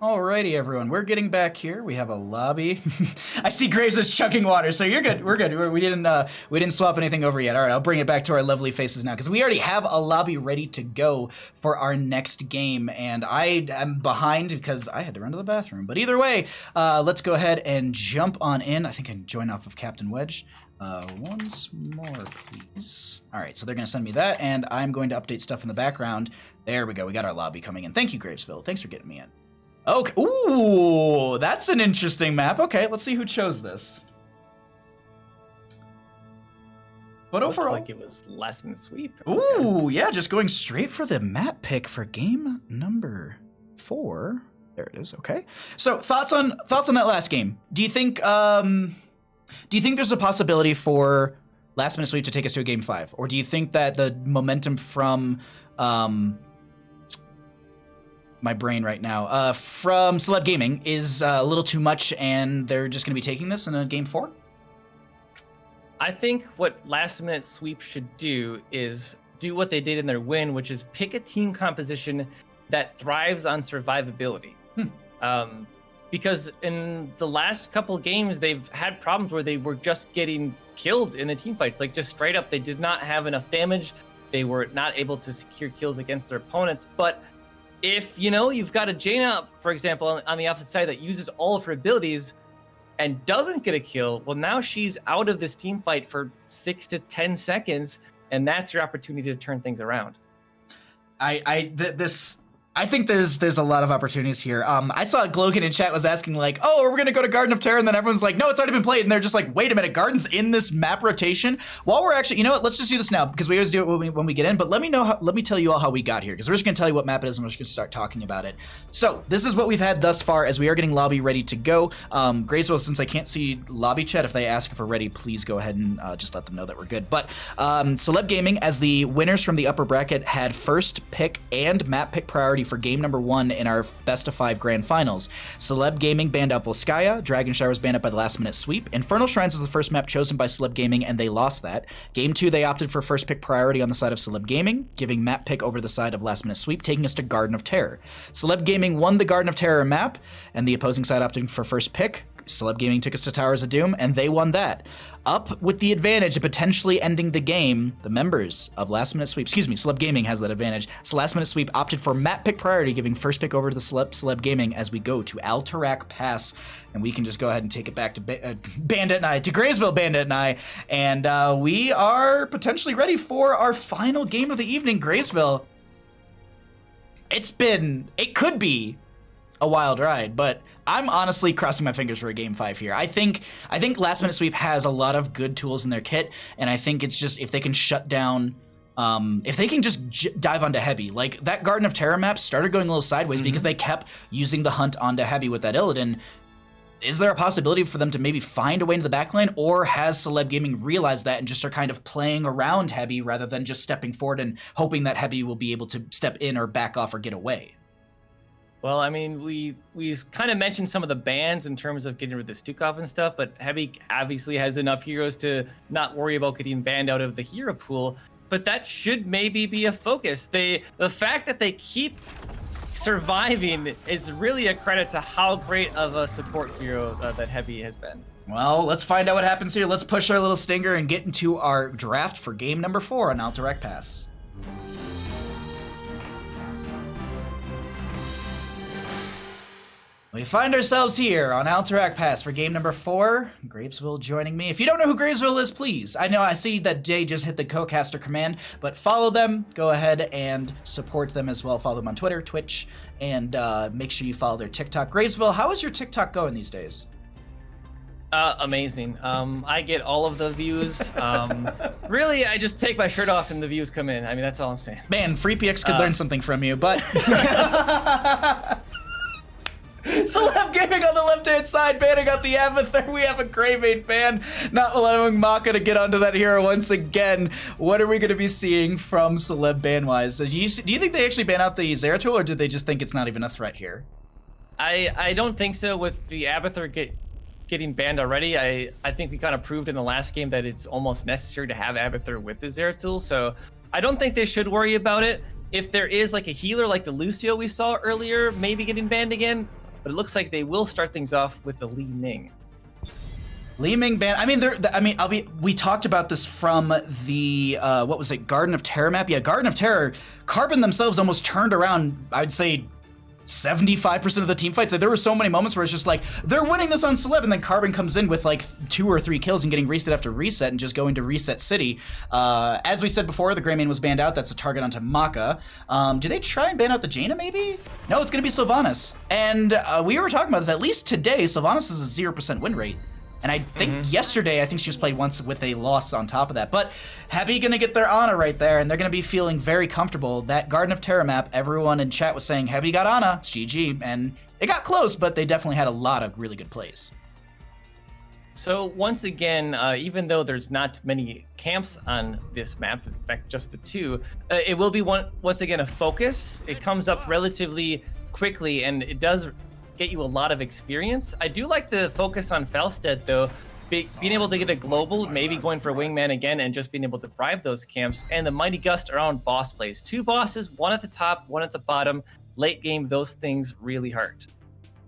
Alrighty, everyone. We're getting back here. We have a lobby. I see Graves is chugging water, so you're good. We're good. We didn't swap anything over yet. All right, I'll bring it back to our lovely faces now because we already have a lobby ready to go for our next game, and I am behind because I had to run to the bathroom. But either way, let's go ahead and jump on in. I think I can join off of Captain Wedge. Once more, please. All right, so they're going to send me that, and I'm going to update stuff in the background. There we go. We got our lobby coming in. Thank you, Gravesville. Thanks for getting me in. Okay. Ooh, that's an interesting map. Okay, let's see who chose this. But Looks overall, like it was last minute sweep. ooh, yeah, just going straight for the map pick for game number 4. There it is. Okay. So thoughts on that last game? Do you think there's a possibility for last minute sweep to take us to a game 5, or do you think that the momentum from my brain right now, from Celeb Gaming is a little too much and they're just going to be taking this in a game 4? I think what last minute sweep should do is do what they did in their win, which is pick a team composition that thrives on survivability. Because in the last couple games, they've had problems where they were just getting killed in the team fights. Like just straight up, they did not have enough damage. They were not able to secure kills against their opponents. But if, you've got a Jaina, for example, on the opposite side that uses all of her abilities and doesn't get a kill, well, now she's out of this team fight for 6 to 10 seconds, and that's your opportunity to turn things around. I think there's a lot of opportunities here. I saw Glogan in chat was asking like, oh, we're gonna go to Garden of Terror, and then everyone's like, no, it's already been played, and they're just like, wait a minute, Garden's in this map rotation. While we're actually, you know what? Let's just do this now because we always do it when we get in. But let me tell you all how we got here because we're just gonna tell you what map it is and we're just gonna start talking about it. So this is what we've had thus far as we are getting lobby ready to go. Graysville, since I can't see lobby chat, if they ask if we're ready, please go ahead and just let them know that we're good. But Celeb Gaming, as the winners from the upper bracket, had first pick and map pick priority for game number 1 in our best of 5 grand finals. Celeb Gaming banned out Volskaya, Dragon Shower was banned out by the last minute sweep, Infernal Shrines was the first map chosen by Celeb Gaming and they lost that. Game 2 they opted for first pick priority on the side of Celeb Gaming, giving map pick over the side of last minute sweep, taking us to Garden of Terror. Celeb Gaming won the Garden of Terror map and the opposing side opting for first pick. Celeb Gaming took us to Towers of Doom, and they won that. Up with the advantage of potentially ending the game, the members of Last Minute Sweep, Celeb Gaming has that advantage. So Last Minute Sweep opted for map pick priority, giving first pick over to the Celeb Gaming as we go to Alterac Pass, and we can just go ahead and take it back to Bandit and I, to Graysville Bandit and I, and we are potentially ready for our final game of the evening, Graysville. It could be a wild ride, but I'm honestly crossing my fingers for a game 5 here. I think Last Minute Sweep has a lot of good tools in their kit, and I think it's just if they can shut down, if they can just dive onto Heavy. Like that Garden of Terror map started going a little sideways because they kept using the hunt onto Heavy with that Illidan. Is there a possibility for them to maybe find a way into the backline, or has Celeb Gaming realized that and just are kind of playing around Heavy rather than just stepping forward and hoping that Heavy will be able to step in or back off or get away? Well, I mean, we kind of mentioned some of the bans in terms of getting rid of the Stukov and stuff, but Heavy obviously has enough heroes to not worry about getting banned out of the hero pool. But that should maybe be a focus. The fact that they keep surviving is really a credit to how great of a support hero that Heavy has been. Well, let's find out what happens here. Let's push our little stinger and get into our draft for game number 4 on Alterac Pass. We find ourselves here on Alterac Pass for game number 4. Gravesville joining me. If you don't know who Gravesville is, please. I see that Jay just hit the co-caster command, but follow them. Go ahead and support them as well. Follow them on Twitter, Twitch, and make sure you follow their TikTok. Gravesville, how is your TikTok going these days? Amazing. I get all of the views. Really, I just take my shirt off and the views come in. I mean, that's all I'm saying. Man, FreePX could learn something from you, but... Celeb Gaming on the left-hand side, banning out the Abathur. We have a Greymane ban, not allowing Maka to get onto that hero once again. What are we going to be seeing from Celeb ban-wise? Do you think they actually ban out the Zeratul, or did they just think it's not even a threat here? I don't think so. With the Abathur getting banned already, I think we kind of proved in the last game that it's almost necessary to have Abathur with the Zeratul, so I don't think they should worry about it. If there is like a healer like the Lucio we saw earlier, maybe getting banned again, but it looks like they will start things off with the Li Ming. Li Ming ban. We talked about this from the what was it, Garden of Terror map? Yeah, Garden of Terror. Carbon themselves almost turned around. I'd say 75% of the team fights. There were so many moments where it's just like they're winning this on Celeb, and then Carbon comes in with like 2 or 3 kills and getting reset after reset and just going to reset city. As we said before, the Greymane was banned out. That's a target onto Maka. Do they try and ban out the Jaina maybe? No, it's gonna be Sylvanas. And we were talking about this. At least today, Sylvanas is a 0% win rate. And I think yesterday, I think she was played once with a loss on top of that. But Heavy gonna get their Ana right there, and they're gonna be feeling very comfortable. That Garden of Terror map, everyone in chat was saying Heavy got Ana, it's GG, and it got close, but they definitely had a lot of really good plays. So once again, even though there's not many camps on this map, in fact just the 2, it will be once again a focus. It comes up relatively quickly, and it does get you a lot of experience. I do like the focus on Falstead though, being able to get a global, maybe going for Wingman again, and just being able to bribe those camps, and the Mighty Gust around boss plays. 2 bosses, 1 at the top, 1 at the bottom. Late game, those things really hurt.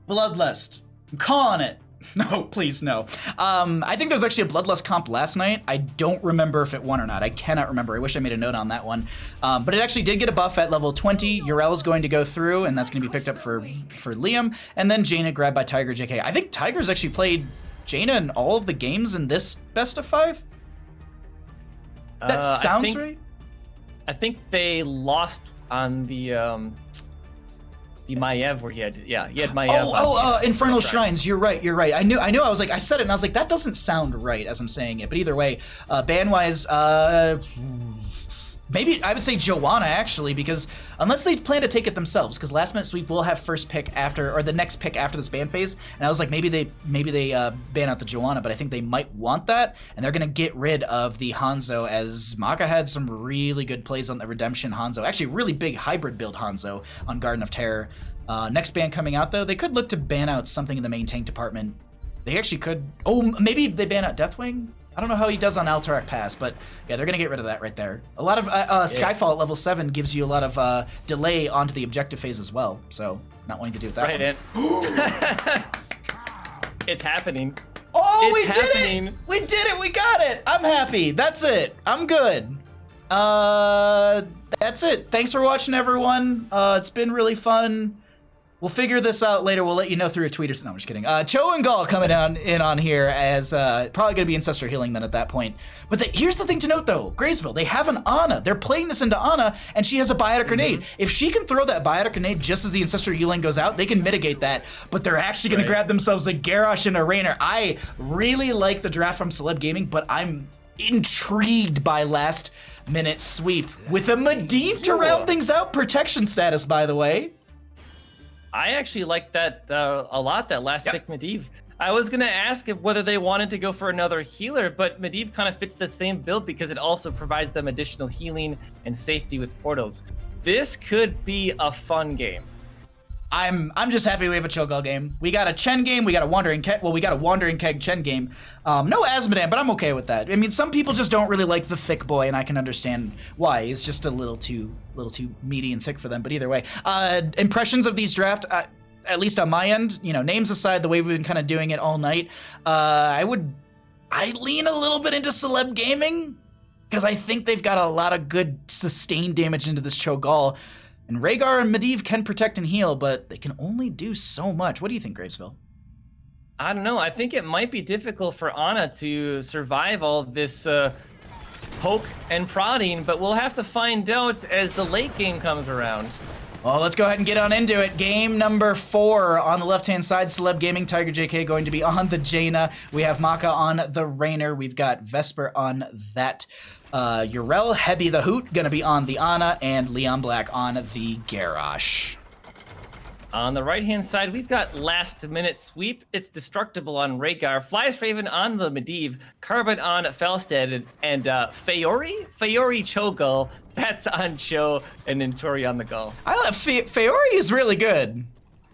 Bloodlust. I'm calling it. No, please, no. I think there was actually a Bloodlust comp last night. I don't remember if it won or not. I cannot remember. I wish I made a note on that one. But it actually did get a buff at level 20. Yrel's going to go through, and that's going to be picked up for Liam. And then Jaina grabbed by Tiger JK. I think Tiger's actually played Jaina in all of the games in this best of 5? That sounds right? I think they lost on the Maiev where he had Maiev. Infernal Shrines. You're right. I knew. I was like, I said it, and I was like, that doesn't sound right as I'm saying it. But either way, ban-wise, maybe I would say Joanna actually, because unless they plan to take it themselves, because Last Minute Sweep will have first pick after, or the next pick after this ban phase, and I was like, maybe they ban out the Joanna, but I think they might want that, and they're gonna get rid of the Hanzo, as Maka had some really good plays on the Redemption Hanzo, actually really big hybrid build Hanzo on Garden of Terror. Next ban coming out though, they could look to ban out something in the main tank department. They actually could. Oh, maybe they ban out Deathwing. I don't know how he does on Alterac Pass, but yeah, they're going to get rid of that right there. A lot of Skyfall at level 7 gives you a lot of delay onto the objective phase as well, so not wanting to do it that way. It's happening. Oh, we did it! We did it! We got it! I'm happy. That's it. I'm good. That's it. Thanks for watching, everyone. It's been really fun. We'll figure this out later. We'll let you know through a tweet or something. No, I'm just kidding. Cho and Gall coming in on here as probably going to be Ancestor Healing then at that point. But here's the thing to note, though. Graysville, they have an Ana. They're playing this into Ana, and she has a Biotic Grenade. If she can throw that Biotic Grenade just as the Ancestor Healing goes out, they can mitigate that. But they're actually going to grab themselves a Garrosh and a Raynor. I really like the draft from Celeb Gaming, but I'm intrigued by Last Minute Sweep. With a Medivh to round things out. Protection status, by the way. I actually like that a lot, that last pick Medivh. I was going to ask whether they wanted to go for another healer, but Medivh kind of fits the same build because it also provides them additional healing and safety with portals. This could be a fun game. I'm just happy we have a Cho'Gall game. We got a Chen game, we got a Wandering Keg, we got a Wandering Keg Chen game. No Azmodan, but I'm okay with that. I mean, some people just don't really like the thick boy, and I can understand why. He's just a little too meaty and thick for them, but either way. Impressions of these draft, at least on my end, names aside, the way we've been kind of doing it all night, I lean a little bit into Celeb Gaming, because I think they've got a lot of good sustained damage into this Cho'Gall. And Rhaegar and Medivh can protect and heal, but they can only do so much. What do you think, Gravesville? I don't know. I think it might be difficult for Ana to survive all this poke and prodding, but we'll have to find out as the late game comes around. Well, let's go ahead and get on into it. Game number 4 on the left-hand side, Celeb Gaming, Tiger JK going to be on the Jaina. We have Maka on the Raynor. We've got Vesper on that. Yrel, Hebi the Hoot, gonna be on the Ana, and Leon Black on the Garrosh. On the right-hand side, we've got Last Minute Sweep. It's Destructible on Rhaegar, Fly's Raven on the Medivh, Carbon on Falstead, and Feori Cho'Gall. That's on Cho, and Ninturi on the Gull. I love Feori is really good.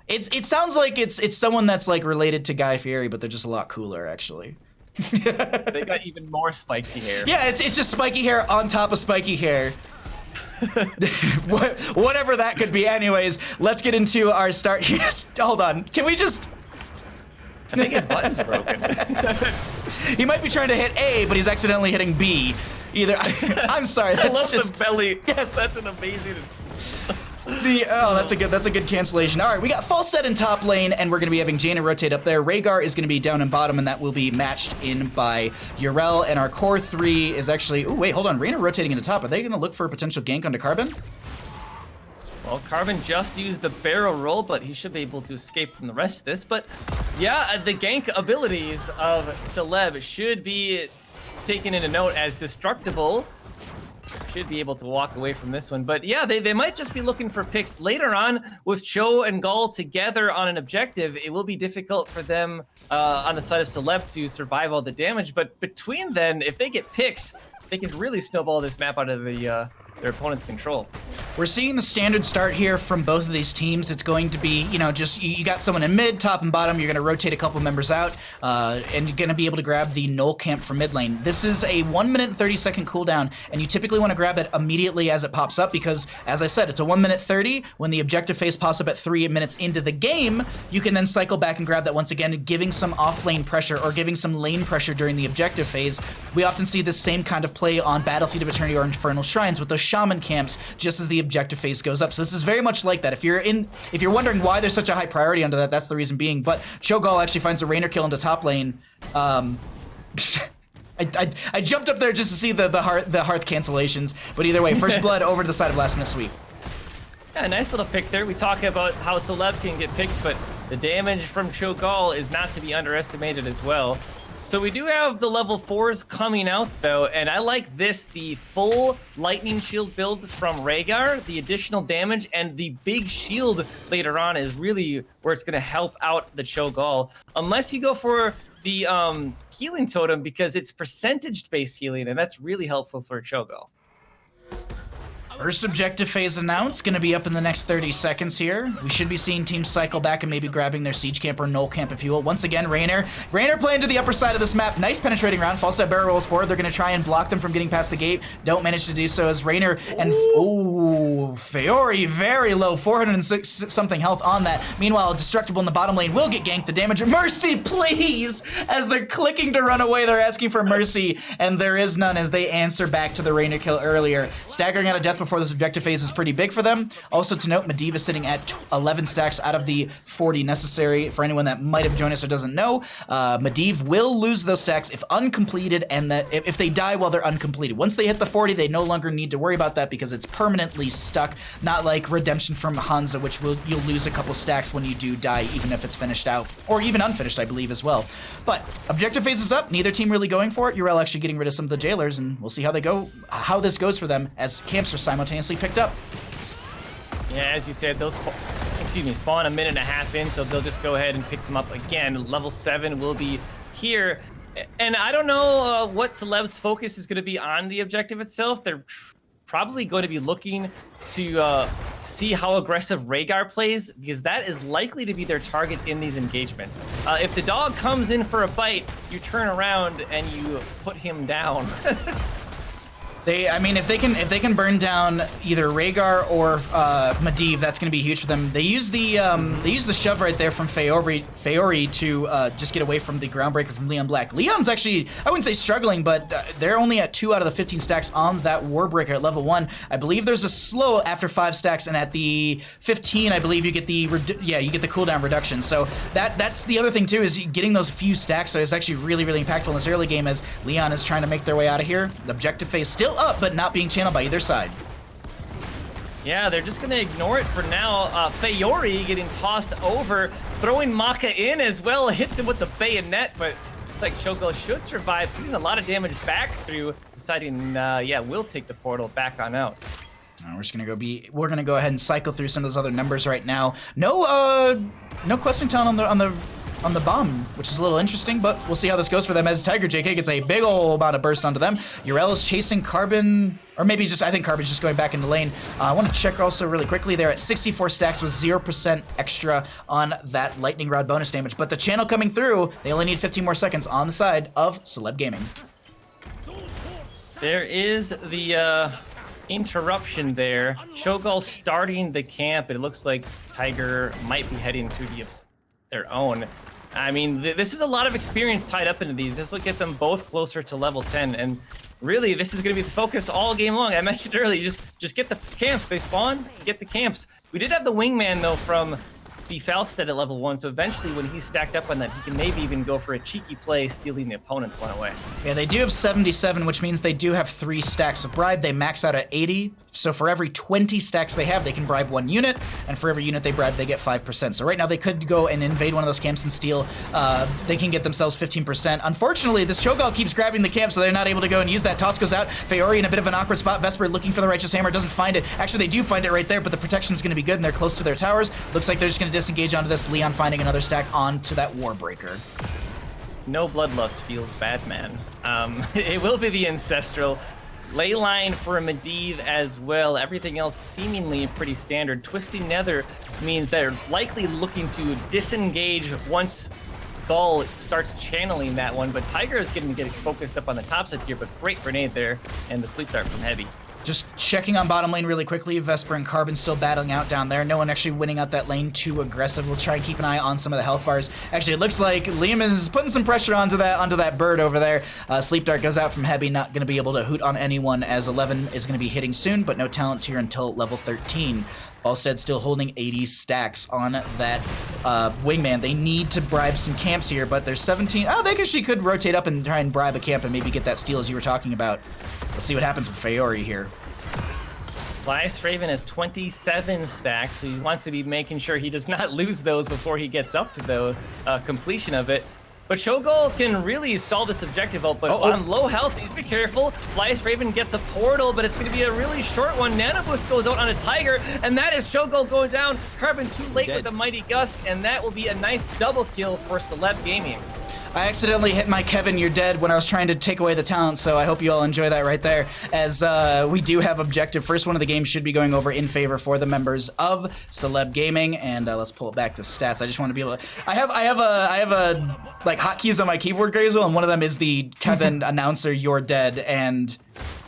It sounds like it's someone that's like related to Guy Fieri, but they're just a lot cooler, actually. They got even more spiky hair. Yeah, it's just spiky hair on top of spiky hair. Whatever that could be. Anyways, let's get into our start here. Hold on. Can we just... I think his button's broken. He might be trying to hit A, but he's accidentally hitting B. Either... I'm sorry. That's I love just... the belly. Yes. That's an amazing... that's a good cancellation. All right, we got Falset in top lane, and we're going to be having Jaina rotate up there. Rhaegar is going to be down in bottom, and that will be matched in by Yrel. And our core three is actually... Oh, wait, hold on. Reyna rotating into top. Are they going to look for a potential gank onto Carbon? Well, Carbon just used the barrel roll, but he should be able to escape from the rest of this. But yeah, the gank abilities of Celeb should be taken into note as destructible. Should be able to walk away from this one. But yeah, they might just be looking for picks later on with Cho and Gall together on an objective. It will be difficult for them on the side of Celeb to survive all the damage. But between then, if they get picks, they can really snowball this map out of the their opponent's control. We're seeing the standard start here from both of these teams. It's going to be, you know, just you got someone in mid, top, and bottom. You're going to rotate a couple members out, and you're going to be able to grab the null camp from mid lane. This is a 1 minute and 30 second cooldown, and you typically want to grab it immediately as it pops up because, as I said, it's a 1 minute 30. When the objective phase pops up at 3 minutes into the game, you can then cycle back and grab that once again, giving some off lane pressure or giving some lane pressure during the objective phase. We often see this same kind of play on Battlefield of Eternity or Infernal Shrines with those shaman camps just as the objective phase goes up. So this is very much like that. If you're wondering why there's such a high priority under that, that's the reason being. But Cho'Gall actually finds a Raynor kill into top lane. I jumped up there just to see the hearth cancellations. But either way, first blood over to the side of Last Minute Sweep. Yeah, nice little pick there. We talk about how Celeb can get picks, but the damage from Cho'Gall is not to be underestimated as well. So we do have the level 4s coming out though, and I like this, the full lightning shield build from Rhaegar, the additional damage, and the big shield later on is really where it's gonna help out the Cho'Gall. Unless you go for the healing totem because it's percentage-based healing, and that's really helpful for Cho'Gall. First objective phase announced, gonna be up in the next 30 seconds here. We should be seeing teams cycle back and maybe grabbing their siege camp or null camp, if you will. Once again, Raynor playing to the upper side of this map. Nice penetrating round. Falstad barrel rolls forward. They're gonna try and block them from getting past the gate. Don't manage to do so as Raynor and Feori very low, 406 something health on that. Meanwhile, Destructible in the bottom lane will get ganked. The damage. Mercy, please! As they're clicking to run away, they're asking for mercy, and there is none as they answer back to the Raynor kill earlier. Staggering out of death before this objective phase is pretty big for them. Also to note, Medivh is sitting at 11 stacks out of the 40 necessary. For anyone that might have joined us or doesn't know, Medivh will lose those stacks if uncompleted, and that if they die while they're uncompleted. Once they hit the 40, they no longer need to worry about that because it's permanently stuck. Not like Redemption from Hanzo, which you'll lose a couple stacks when you do die, even if it's finished out, or even unfinished, I believe, as well. But objective phase is up. Neither team really going for it. Yrel actually getting rid of some of the jailers, and we'll see how this goes for them as camps are simultaneously picked up. Yeah, as you said, they'll spawn a minute and a half in, so they'll just go ahead and pick them up again. Level 7 will be here. And I don't know what Celeb's focus is going to be on the objective itself. They're probably going to be looking to see how aggressive Rhaegar plays, because that is likely to be their target in these engagements. If the dog comes in for a bite, you turn around and you put him down. I mean, if they can burn down either Rhaegar or Medivh, that's going to be huge for them. They use the shove right there from Feori to just get away from the groundbreaker from Leon Black. Leon's actually, I wouldn't say struggling, but they're only at 2 out of the 15 stacks on that Warbreaker at level 1. I believe there's a slow after 5 stacks, and at the 15, I believe you get the cooldown reduction. So that's the other thing too, is getting those few stacks. So it's actually really, really impactful in this early game as Leon is trying to make their way out of here. The objective phase still up, but not being channeled by either side. Yeah, they're just gonna ignore it for now. Feori getting tossed over, throwing Maka in as well, hits him with the bayonet, but looks like Cho'Gall should survive, putting a lot of damage back through, deciding, we'll take the portal back on out. We're just gonna we're gonna go ahead and cycle through some of those other numbers right now. No questing town on the bomb, which is a little interesting, but we'll see how this goes for them as Tiger JK gets a big ol' amount of burst onto them. Yrel is chasing Carbon, or maybe I think Carbon's just going back into lane. I want to check also really quickly. They're at 64 stacks with 0% extra on that lightning rod bonus damage, but the channel coming through, they only need 15 more seconds on the side of Celeb Gaming. There is the interruption there. Cho'Gall starting the camp. It looks like Tiger might be heading to their own. I mean, this is a lot of experience tied up into these. This will get them both closer to level 10, and really, this is going to be the focus all game long. I mentioned earlier, just get the camps. They spawn, get the camps. We did have the wingman, though, from the Falstad at level 1, so eventually when he's stacked up on that, he can maybe even go for a cheeky play, stealing the opponent's one away. Yeah, they do have 77, which means they do have 3 stacks of bribe. They max out at 80, so for every 20 stacks they have, they can bribe 1 unit, and for every unit they bribe, they get 5%. So right now they could go and invade one of those camps and steal. They can get themselves 15%. Unfortunately, this Cho'Gall keeps grabbing the camp, so they're not able to go and use that. Toss goes out. Feori in a bit of an awkward spot. Vesper looking for the Righteous Hammer, doesn't find it. Actually, they do find it right there, but the protection's going to be good, and they're close to their towers. Looks like they're just going to disengage onto this. Leon finding another stack onto that Warbreaker. No Bloodlust feels bad, man. It will be the Ancestral. Leyline for a Medivh as well. Everything else seemingly pretty standard. Twisting Nether means they're likely looking to disengage once Gull starts channeling that one, but Tiger is going to get focused up on the top side here, but great grenade there, and the sleep dart from Heavy. Just checking on bottom lane really quickly. Vesper and Carbon still battling out down there. No one actually winning out that lane too aggressive. We'll try and keep an eye on some of the health bars. Actually, it looks like Liam is putting some pressure onto that bird over there. Sleep Dart goes out from Heavy, not going to be able to hoot on anyone as 11 is going to be hitting soon, but no talent tier until level 13. Falstad still holding 80 stacks on that wingman. They need to bribe some camps here, but there's 17. Oh, they actually could rotate up and try and bribe a camp and maybe get that steal as you were talking about. Let's see what happens with Feori here. Flyest Raven has 27 stacks, so he wants to be making sure he does not lose those before he gets up to the completion of it. But Cho'Gall can really stall this objective out, but on low health, needs to be careful. Flyest Raven gets a portal, but it's going to be a really short one. Nano Boost goes out on a Tiger, and that is Cho'Gall going down. Carbon too late with a Mighty Gust, and that will be a nice double kill for Celeb Gaming. I accidentally hit my Kevin, you're dead when I was trying to take away the talent, so I hope you all enjoy that right there. As we do have objective. First one of the games should be going over in favor for the members of Celeb Gaming, and let's pull back the stats. I just want to be able to. I have a like hotkeys on my keyboard, Grazel, and one of them is the Kevin announcer, you're dead, and.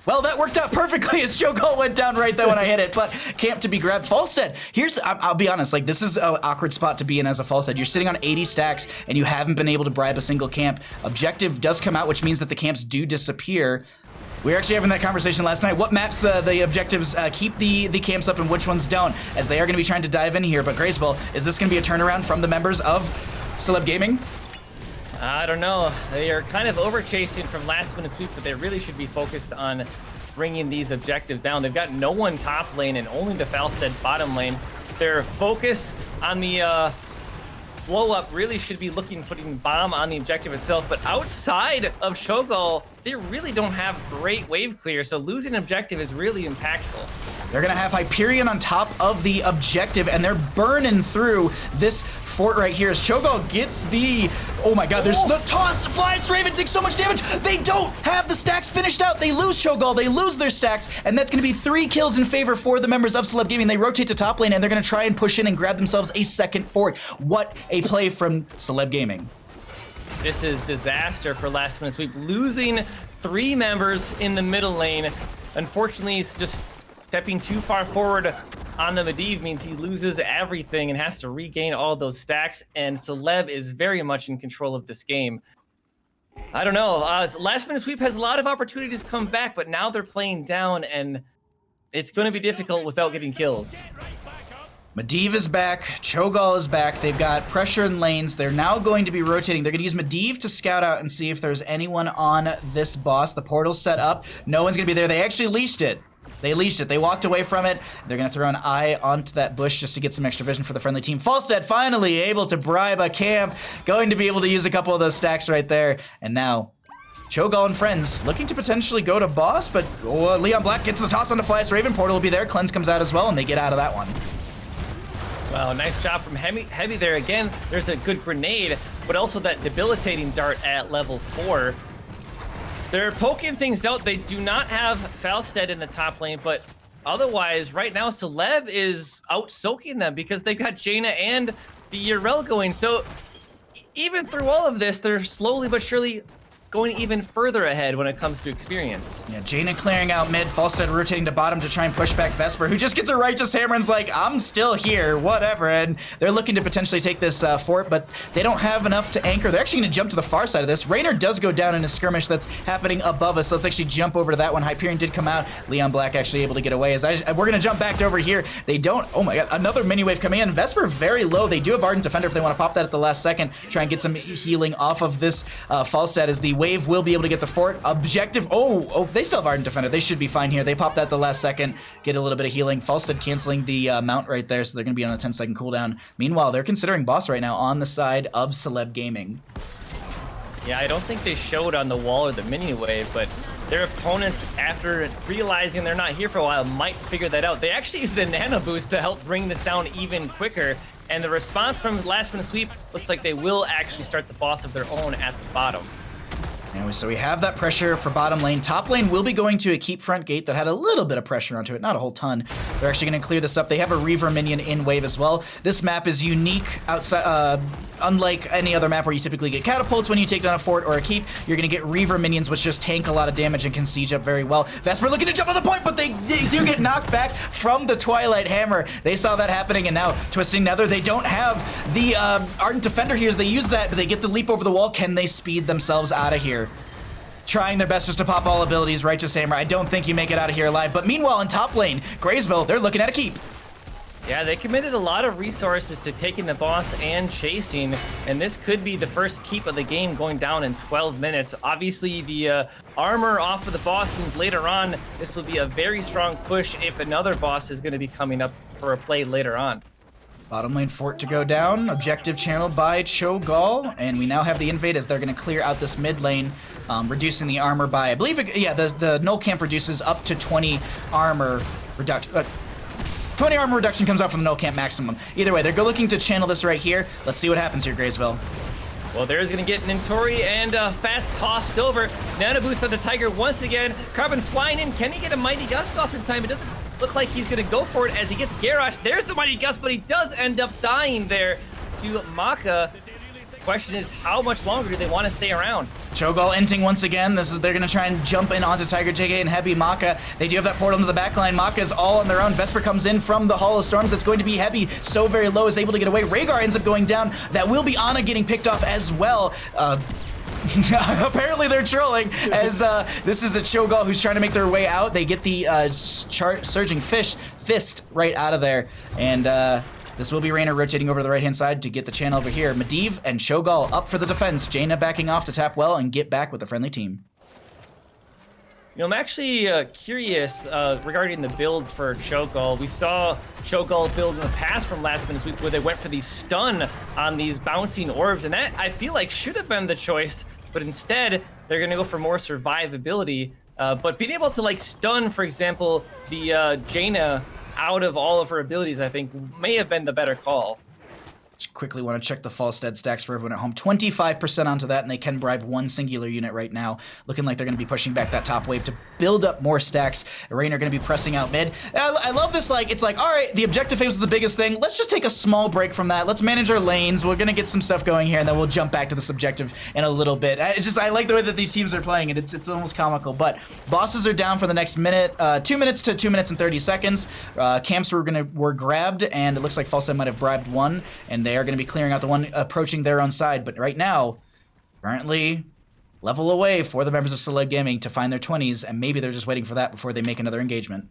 Well, that worked out perfectly as Cho'Gall went down right there when I hit it, but camp to be grabbed. Falstad, I'll be honest, like this is an awkward spot to be in as a Falstad. You're sitting on 80 stacks and you haven't been able to bribe a single camp. Objective does come out, which means that the camps do disappear. We were actually having that conversation last night. What maps the objectives keep the camps up and which ones don't, as they are going to be trying to dive in here. But Graceful, is this going to be a turnaround from the members of Celeb Gaming? I don't know. They are kind of over chasing from last minute sweep, but they really should be focused on bringing these objectives down. They've got no one top lane and only the Falstad bottom lane. Their focus on the blow up really should be putting bomb on the objective itself, but outside of Cho'Gall, they really don't have great wave clear, so losing an objective is really impactful. They're gonna have Hyperion on top of the objective, and they're burning through this fort right here as Cho'Gall gets the, oh my god, there's the toss. Flyest Raven takes so much damage. They don't have the stacks finished out. They lose Cho'Gall, they lose their stacks, and that's gonna be 3 kills in favor for the members of Celeb Gaming. They rotate to top lane, and they're gonna try and push in and grab themselves a second fort. What a play from Celeb Gaming. This is disaster for last minute sweep. Losing 3 members in the middle lane. Unfortunately, it's just stepping too far forward on the Medivh means he loses everything and has to regain all those stacks, and Celeb is very much in control of this game. I don't know. Last minute sweep has a lot of opportunities to come back, but now they're playing down, and it's going to be difficult without getting kills. Medivh is back, Cho'Gall is back, they've got pressure in lanes, they're now going to be rotating. They're going to use Medivh to scout out and see if there's anyone on this boss. The portal's set up, no one's going to be there. They actually leashed it. They leashed it. They walked away from it. They're going to throw an eye onto that bush just to get some extra vision for the friendly team. Falstad finally able to bribe a camp, going to be able to use a couple of those stacks right there. And now, Cho'Gall and friends looking to potentially go to boss, but Leon Black gets the toss on the Flyest Raven. Portal will be there. Cleanse comes out as well, and they get out of that one. Wow, nice job from Heavy there. Again, there's a good grenade, but also that debilitating dart at level 4. They're poking things out. They do not have Falstad in the top lane, but otherwise, right now, Celeb is out-soaking them because they've got Jaina and the Yrel going. So even through all of this, they're slowly but surely going even further ahead when it comes to experience. Yeah, Jaina clearing out mid, Falstad rotating to bottom to try and push back Vesper, who just gets a righteous hammer and's like, I'm still here, whatever. And they're looking to potentially take this fort, but they don't have enough to anchor. They're actually going to jump to the far side of this. Raynor does go down in a skirmish that's happening above us. Let's actually jump over to that one. Hyperion did come out. Leon Black actually able to get away. We're going to jump back to over here. They don't, oh my god, another mini wave coming in. Vesper very low. They do have Ardent Defender if they want to pop that at the last second. Try and get some healing off of this Falstad as the wave will be able to get the fort. Objective, oh, they still have Ardent Defender. They should be fine here. They pop that at the last second, get a little bit of healing. Falstad canceling the mount right there, so they're going to be on a 10-second cooldown. Meanwhile, they're considering boss right now on the side of Celeb Gaming. Yeah, I don't think they showed on the wall or the mini wave, but their opponents, after realizing they're not here for a while, might figure that out. They actually used the nano boost to help bring this down even quicker, and the response from Last Minute Sweep looks like they will actually start the boss of their own at the bottom. Anyway, so we have that pressure for bottom lane. Top lane will be going to a keep front gate that had a little bit of pressure onto it, not a whole ton. They're actually going to clear this up. They have a Reaver minion in wave as well. This map is unique outside, unlike any other map where you typically get catapults when you take down a fort or a keep. You're going to get Reaver minions, which just tank a lot of damage and can siege up very well. Vesper looking to jump on the point, but they do get knocked back from the Twilight Hammer. They saw that happening, and now Twisting Nether, they don't have the Ardent Defender here as they use that, but they get the leap over the wall. Can they speed themselves out of here? Trying their best just to pop all abilities. Righteous Hammer, I don't think you make it out of here alive. But meanwhile, in top lane, Graysville, they're looking at a keep. Yeah, they committed a lot of resources to taking the boss and chasing, and this could be the first keep of the game going down in 12 minutes. Obviously, the armor off of the boss means later on, this will be a very strong push if another boss is going to be coming up for a play later on. Bottom lane fort to go down. Objective channeled by Cho'Gall, and we now have the invade as they're going to clear out this mid lane, reducing the armor by, I believe, the null camp reduces up to 20 armor reduction. 20 armor reduction comes out from the null camp maximum. Either way, they're looking to channel this right here. Let's see what happens here, Graysville. Well, there's going to get Nintori and Fast tossed over. Nano boost on the Tiger once again. Carbon flying in. Can he get a Mighty Gust off in time? It doesn't look like he's going to go for it as he gets Garrosh. There's the Mighty Gust, but he does end up dying there to Maka. The question is, how much longer do they want to stay around? Cho'Gall inting once again. They're going to try and jump in onto Tiger JK and Heavy Maka. They do have that portal into the backline. Maka is all on their own. Vesper comes in from the Hall of Storms. That's going to be Heavy. So very low, is able to get away. Rhaegar ends up going down. That will be Ana getting picked off as well. Apparently they're trolling as this is a Cho'Gall who's trying to make their way out. They get the Surging Fist right out of there. And this will be Raynor rotating over to the right-hand side to get the channel over here. Medivh and Cho'Gall up for the defense. Jaina backing off to tap well and get back with the friendly team. You know, I'm actually curious regarding the builds for Cho'Gall. We saw Cho'Gall build in the past from Last Minute Sweep where they went for the stun on these bouncing orbs, and that, I feel like, should have been the choice, but instead, they're going to go for more survivability. But being able to, like, stun, for example, the Jaina out of all of her abilities, I think, may have been the better call. Just quickly want to check the Falstad stacks for everyone at home. 25% onto that, and they can bribe one singular unit right now. Looking like they're going to be pushing back that top wave to build up more stacks. Raynor going to be pressing out mid. I love this, like, it's like, all right, the objective phase was the biggest thing. Let's just take a small break from that. Let's manage our lanes. We're going to get some stuff going here, and then we'll jump back to this objective in a little bit. I like the way that these teams are playing, and it's almost comical. But bosses are down for the next minute, 2 minutes to 2 minutes and 30 seconds. Camps were grabbed, and it looks like Falstad might have bribed one, and they are going to be clearing out the one approaching their own side. But right now, currently level away for the members of Celeb Gaming to find their 20s, and maybe they're just waiting for that before they make another engagement.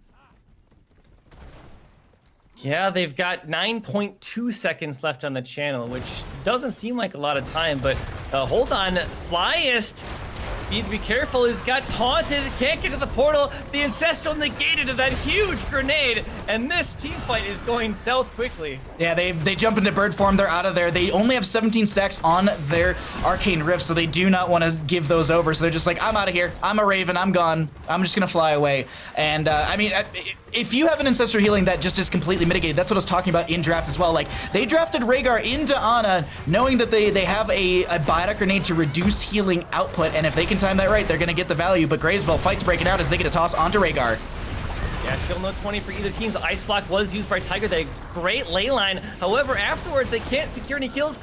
Yeah, they've got 9.2 seconds left on the channel, which doesn't seem like a lot of time, but hold on. Flyest needs to be careful. He's got taunted, can't get to the portal. The Ancestral negated of that huge grenade, and this team fight is going south quickly. Yeah, they jump into bird form. They're out of there. They only have 17 stacks on their Arcane Rift, so they do not want to give those over. So they're just like, I'm out of here. I'm a Raven. I'm gone. I'm just going to fly away. And, I mean, if you have an Ancestral Healing that just is completely mitigated, that's what I was talking about in draft as well. Like, they drafted Rhaegar into Ana knowing that they have a Biotic Grenade to reduce healing output, and if they can time that right, they're going to get the value. But Graysville fight's breaking out as they get a toss onto Rhaegar. Yeah, still no 20 for either team. Ice Block was used by Tiger. They great ley line. However, afterwards, they can't secure any kills.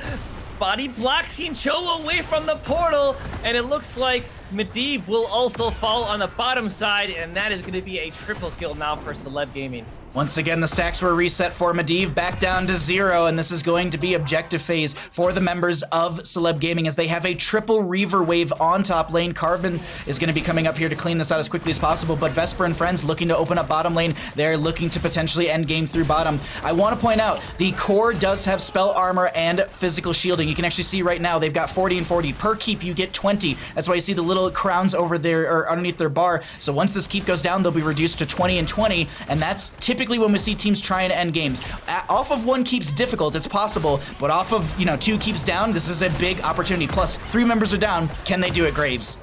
Body blocks Cho away from the portal, and it looks like Medivh will also fall on the bottom side, and that is going to be a triple kill now for Celeb Gaming. Once again, the stacks were reset for Medivh back down to 0, and this is going to be objective phase for the members of Celeb Gaming as they have a triple Reaver wave on top lane. Carbon is going to be coming up here to clean this out as quickly as possible, but Vesper and friends looking to open up bottom lane. They're looking to potentially end game through bottom. I want to point out, the core does have spell armor and physical shielding. You can actually see right now they've got 40 and 40. Per keep, you get 20. That's why you see the little crowns over there or underneath their bar. So once this keep goes down, they'll be reduced to 20 and 20, and that's typically when we see teams trying to end games. Off of one keep's difficult, it's possible, but off of, 2 keeps down, this is a big opportunity. Plus, 3 members are down. Can they do it, Graves?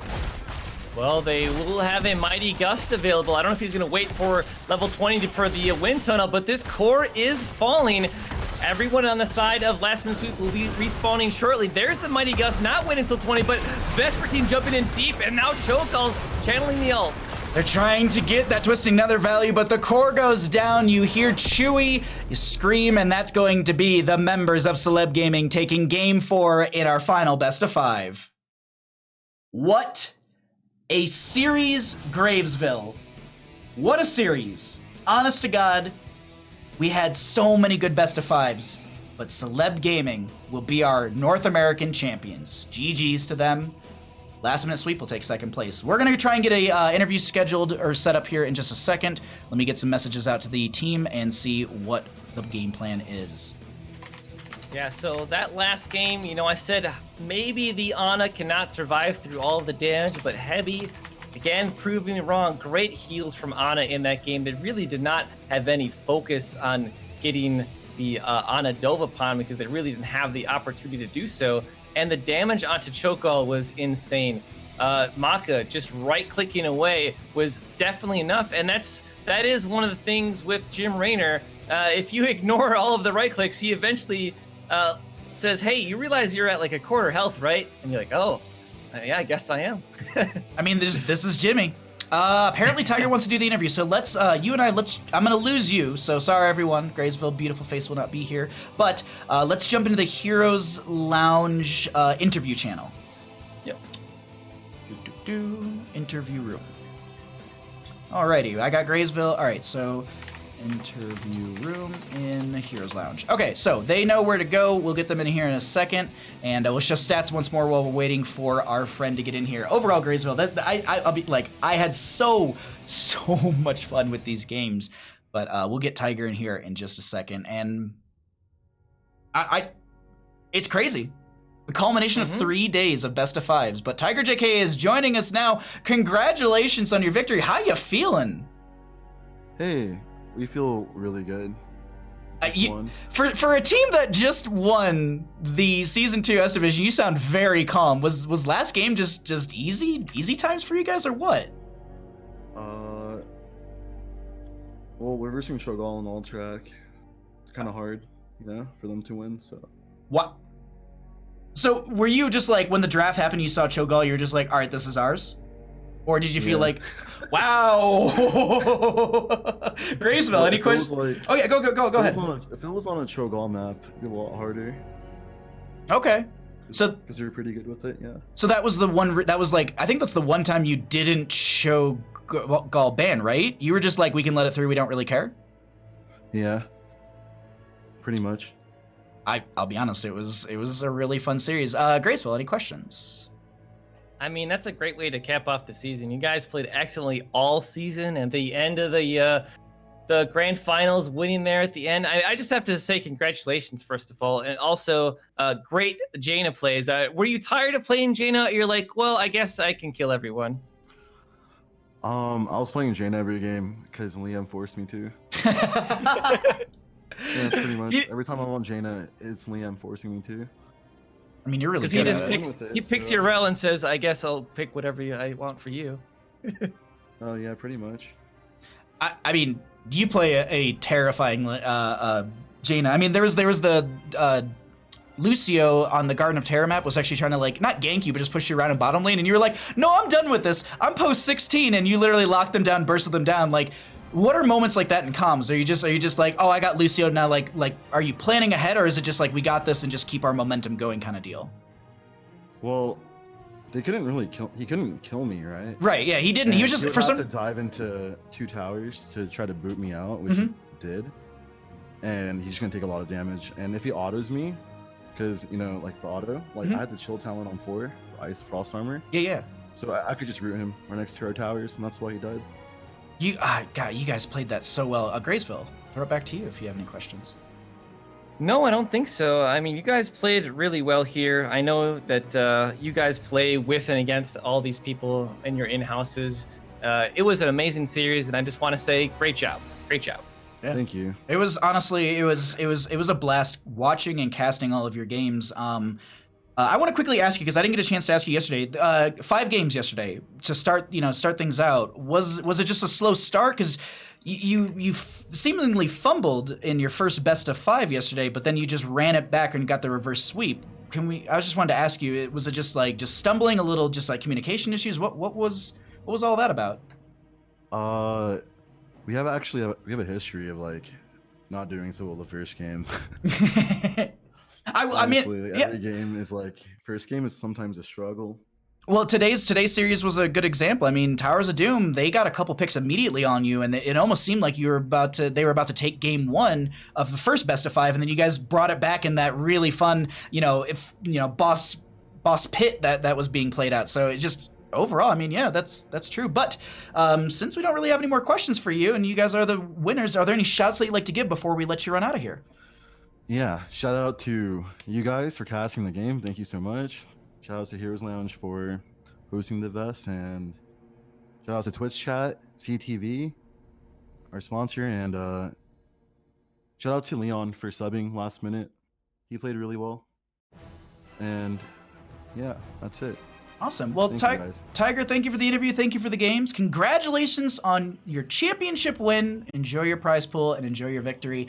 Well, they will have a Mighty Gust available. I don't know if he's going to wait for level 20 for the wind tunnel, but this core is falling. Everyone on the side of Last Man Sweep will be respawning shortly. There's the Mighty Gust, not waiting until 20, but Vesper team jumping in deep, and now Cho'Gall's channeling the ults. They're trying to get that Twisting Nether value, but the core goes down. You hear Chewy, you scream, and that's going to be the members of Celeb Gaming taking game 4 in our final best of 5. What a series, Gravesville. What a series. Honest to God, we had so many good best of 5s, but Celeb Gaming will be our North American champions. GG's to them. Last Minute Sweep will take second place. We're going to try and get a interview scheduled or set up here in just a second. Let me get some messages out to the team and see what the game plan is. Yeah, so that last game, I said maybe the Ana cannot survive through all of the damage, but Heavy, again, proving me wrong. Great heals from Ana in that game. They really did not have any focus on getting the Ana dove upon because they really didn't have the opportunity to do so. And the damage onto Cho'Gall was insane. Maka just right-clicking away was definitely enough, and that is one of the things with Jim Raynor. If you ignore all of the right-clicks, he eventually says, "Hey, you realize you're at like a quarter health, right?" And you're like, "Oh, yeah, I guess I am." I mean, this is Jimmy. Apparently Tiger wants to do the interview, so let's, I'm gonna lose you, so sorry everyone, Graysville, beautiful face will not be here, but let's jump into the Heroes Lounge interview channel. Yep. Interview room. Alrighty, I got Graysville, alright, so interview room in Heroes Lounge. Okay, so they know where to go. We'll get them in here in a second, and we'll show stats once more while we're waiting for our friend to get in here. Overall, Graysville, I'll be like, I had so much fun with these games, but we'll get Tiger in here in just a second, and it's crazy. The culmination of 3 days of best of 5s, but Tiger JK is joining us now. Congratulations on your victory. How you feeling? Hey. We feel really good. For a team that just won the Season 2 S Division, you sound very calm. Was last game just easy times for you guys, or what? Well, we're versing Cho'Gall on all track. It's kind of hard, for them to win, so. What? So were you just like, when the draft happened, you saw Cho'Gall, you're just like, all right, this is ours? Or did you feel like, wow? Graysville, any questions? Oh yeah, go ahead. If it was on a Cho'Gall map, it'd be a lot harder. Okay. So because you're pretty good with it, yeah. So that was the one. That was like, I think that's the one time you didn't show Cho'Gall ban, right? You were just like, we can let it through. We don't really care. Yeah. Pretty much. I'll be honest. It was a really fun series. Graysville, any questions? I mean, that's a great way to cap off the season. You guys played excellently all season, and the end of the grand finals, winning there at the end. I just have to say congratulations, first of all, and also great Jaina plays. Were you tired of playing Jaina? You're like, well, I guess I can kill everyone. I was playing Jaina every game because Liam forced me to. Yeah, pretty much. Every time I'm on Jaina, it's Liam forcing me to. I mean, you're really good at it. He picks your rel and says, I guess I'll pick whatever I want for you. Oh, yeah, pretty much. I mean, you play a terrifying Jaina. I mean, there was the Lucio on the Garden of Terror map was actually trying to, like, not gank you, but just push you around in bottom lane, and you were like, no, I'm done with this. I'm post 16, and you literally locked them down, bursted them down. Like, What are moments like that in comms? Are you just like, oh, I got Lucio now? Like, are you planning ahead, or is it just like we got this and just keep our momentum going kind of deal? Well, they couldn't really kill. He couldn't kill me, right? Right. Yeah, he didn't. He was just would for have some. to dive into 2 towers to try to boot me out, which Mm-hmm. he did. And he's gonna take a lot of damage. And if he autos me, because like the auto, like Mhm. I had the chill talent on 4, Ice Frost Armor, Yeah. so I could just root him right next to our towers, and that's why he died. God, you guys played that so well. Graysville, throw it back to you if you have any questions. No, I don't think so. I mean, you guys played really well here. I know that you guys play with and against all these people in your in-houses. It was an amazing series, and I just want to say, great job. Great job. Yeah. Thank you. It was honestly, it was a blast watching and casting all of your games. I want to quickly ask you because I didn't get a chance to ask you yesterday. 5 games yesterday to start things out. Was it just a slow start? Because you seemingly fumbled in your first best of 5 yesterday, but then you just ran it back and got the reverse sweep. I just wanted to ask you, was it just stumbling a little, just like communication issues? What was all that about? We have a history of like not doing so well the first game. I mean, Honestly, like, yeah. every game is like first game is sometimes a struggle. Well, today's series was a good example. I mean, Towers of Doom, they got a couple picks immediately on you, and it almost seemed like they were about to take game 1 of the first best of 5, and then you guys brought it back in that really fun, boss pit that was being played out. So it just overall, I mean, yeah, that's true. But since we don't really have any more questions for you, and you guys are the winners, are there any shouts that you'd like to give before we let you run out of here? Yeah, shout out to you guys for casting the game. Thank you so much. Shout out to Heroes Lounge for hosting the vest, and shout out to Twitch Chat, CTV, our sponsor, and shout out to Leon for subbing last minute. He played really well. And yeah, that's it. Awesome. Well, Thank you, guys. Tiger, thank you for the interview. Thank you for the games. Congratulations on your championship win. Enjoy your prize pool and enjoy your victory.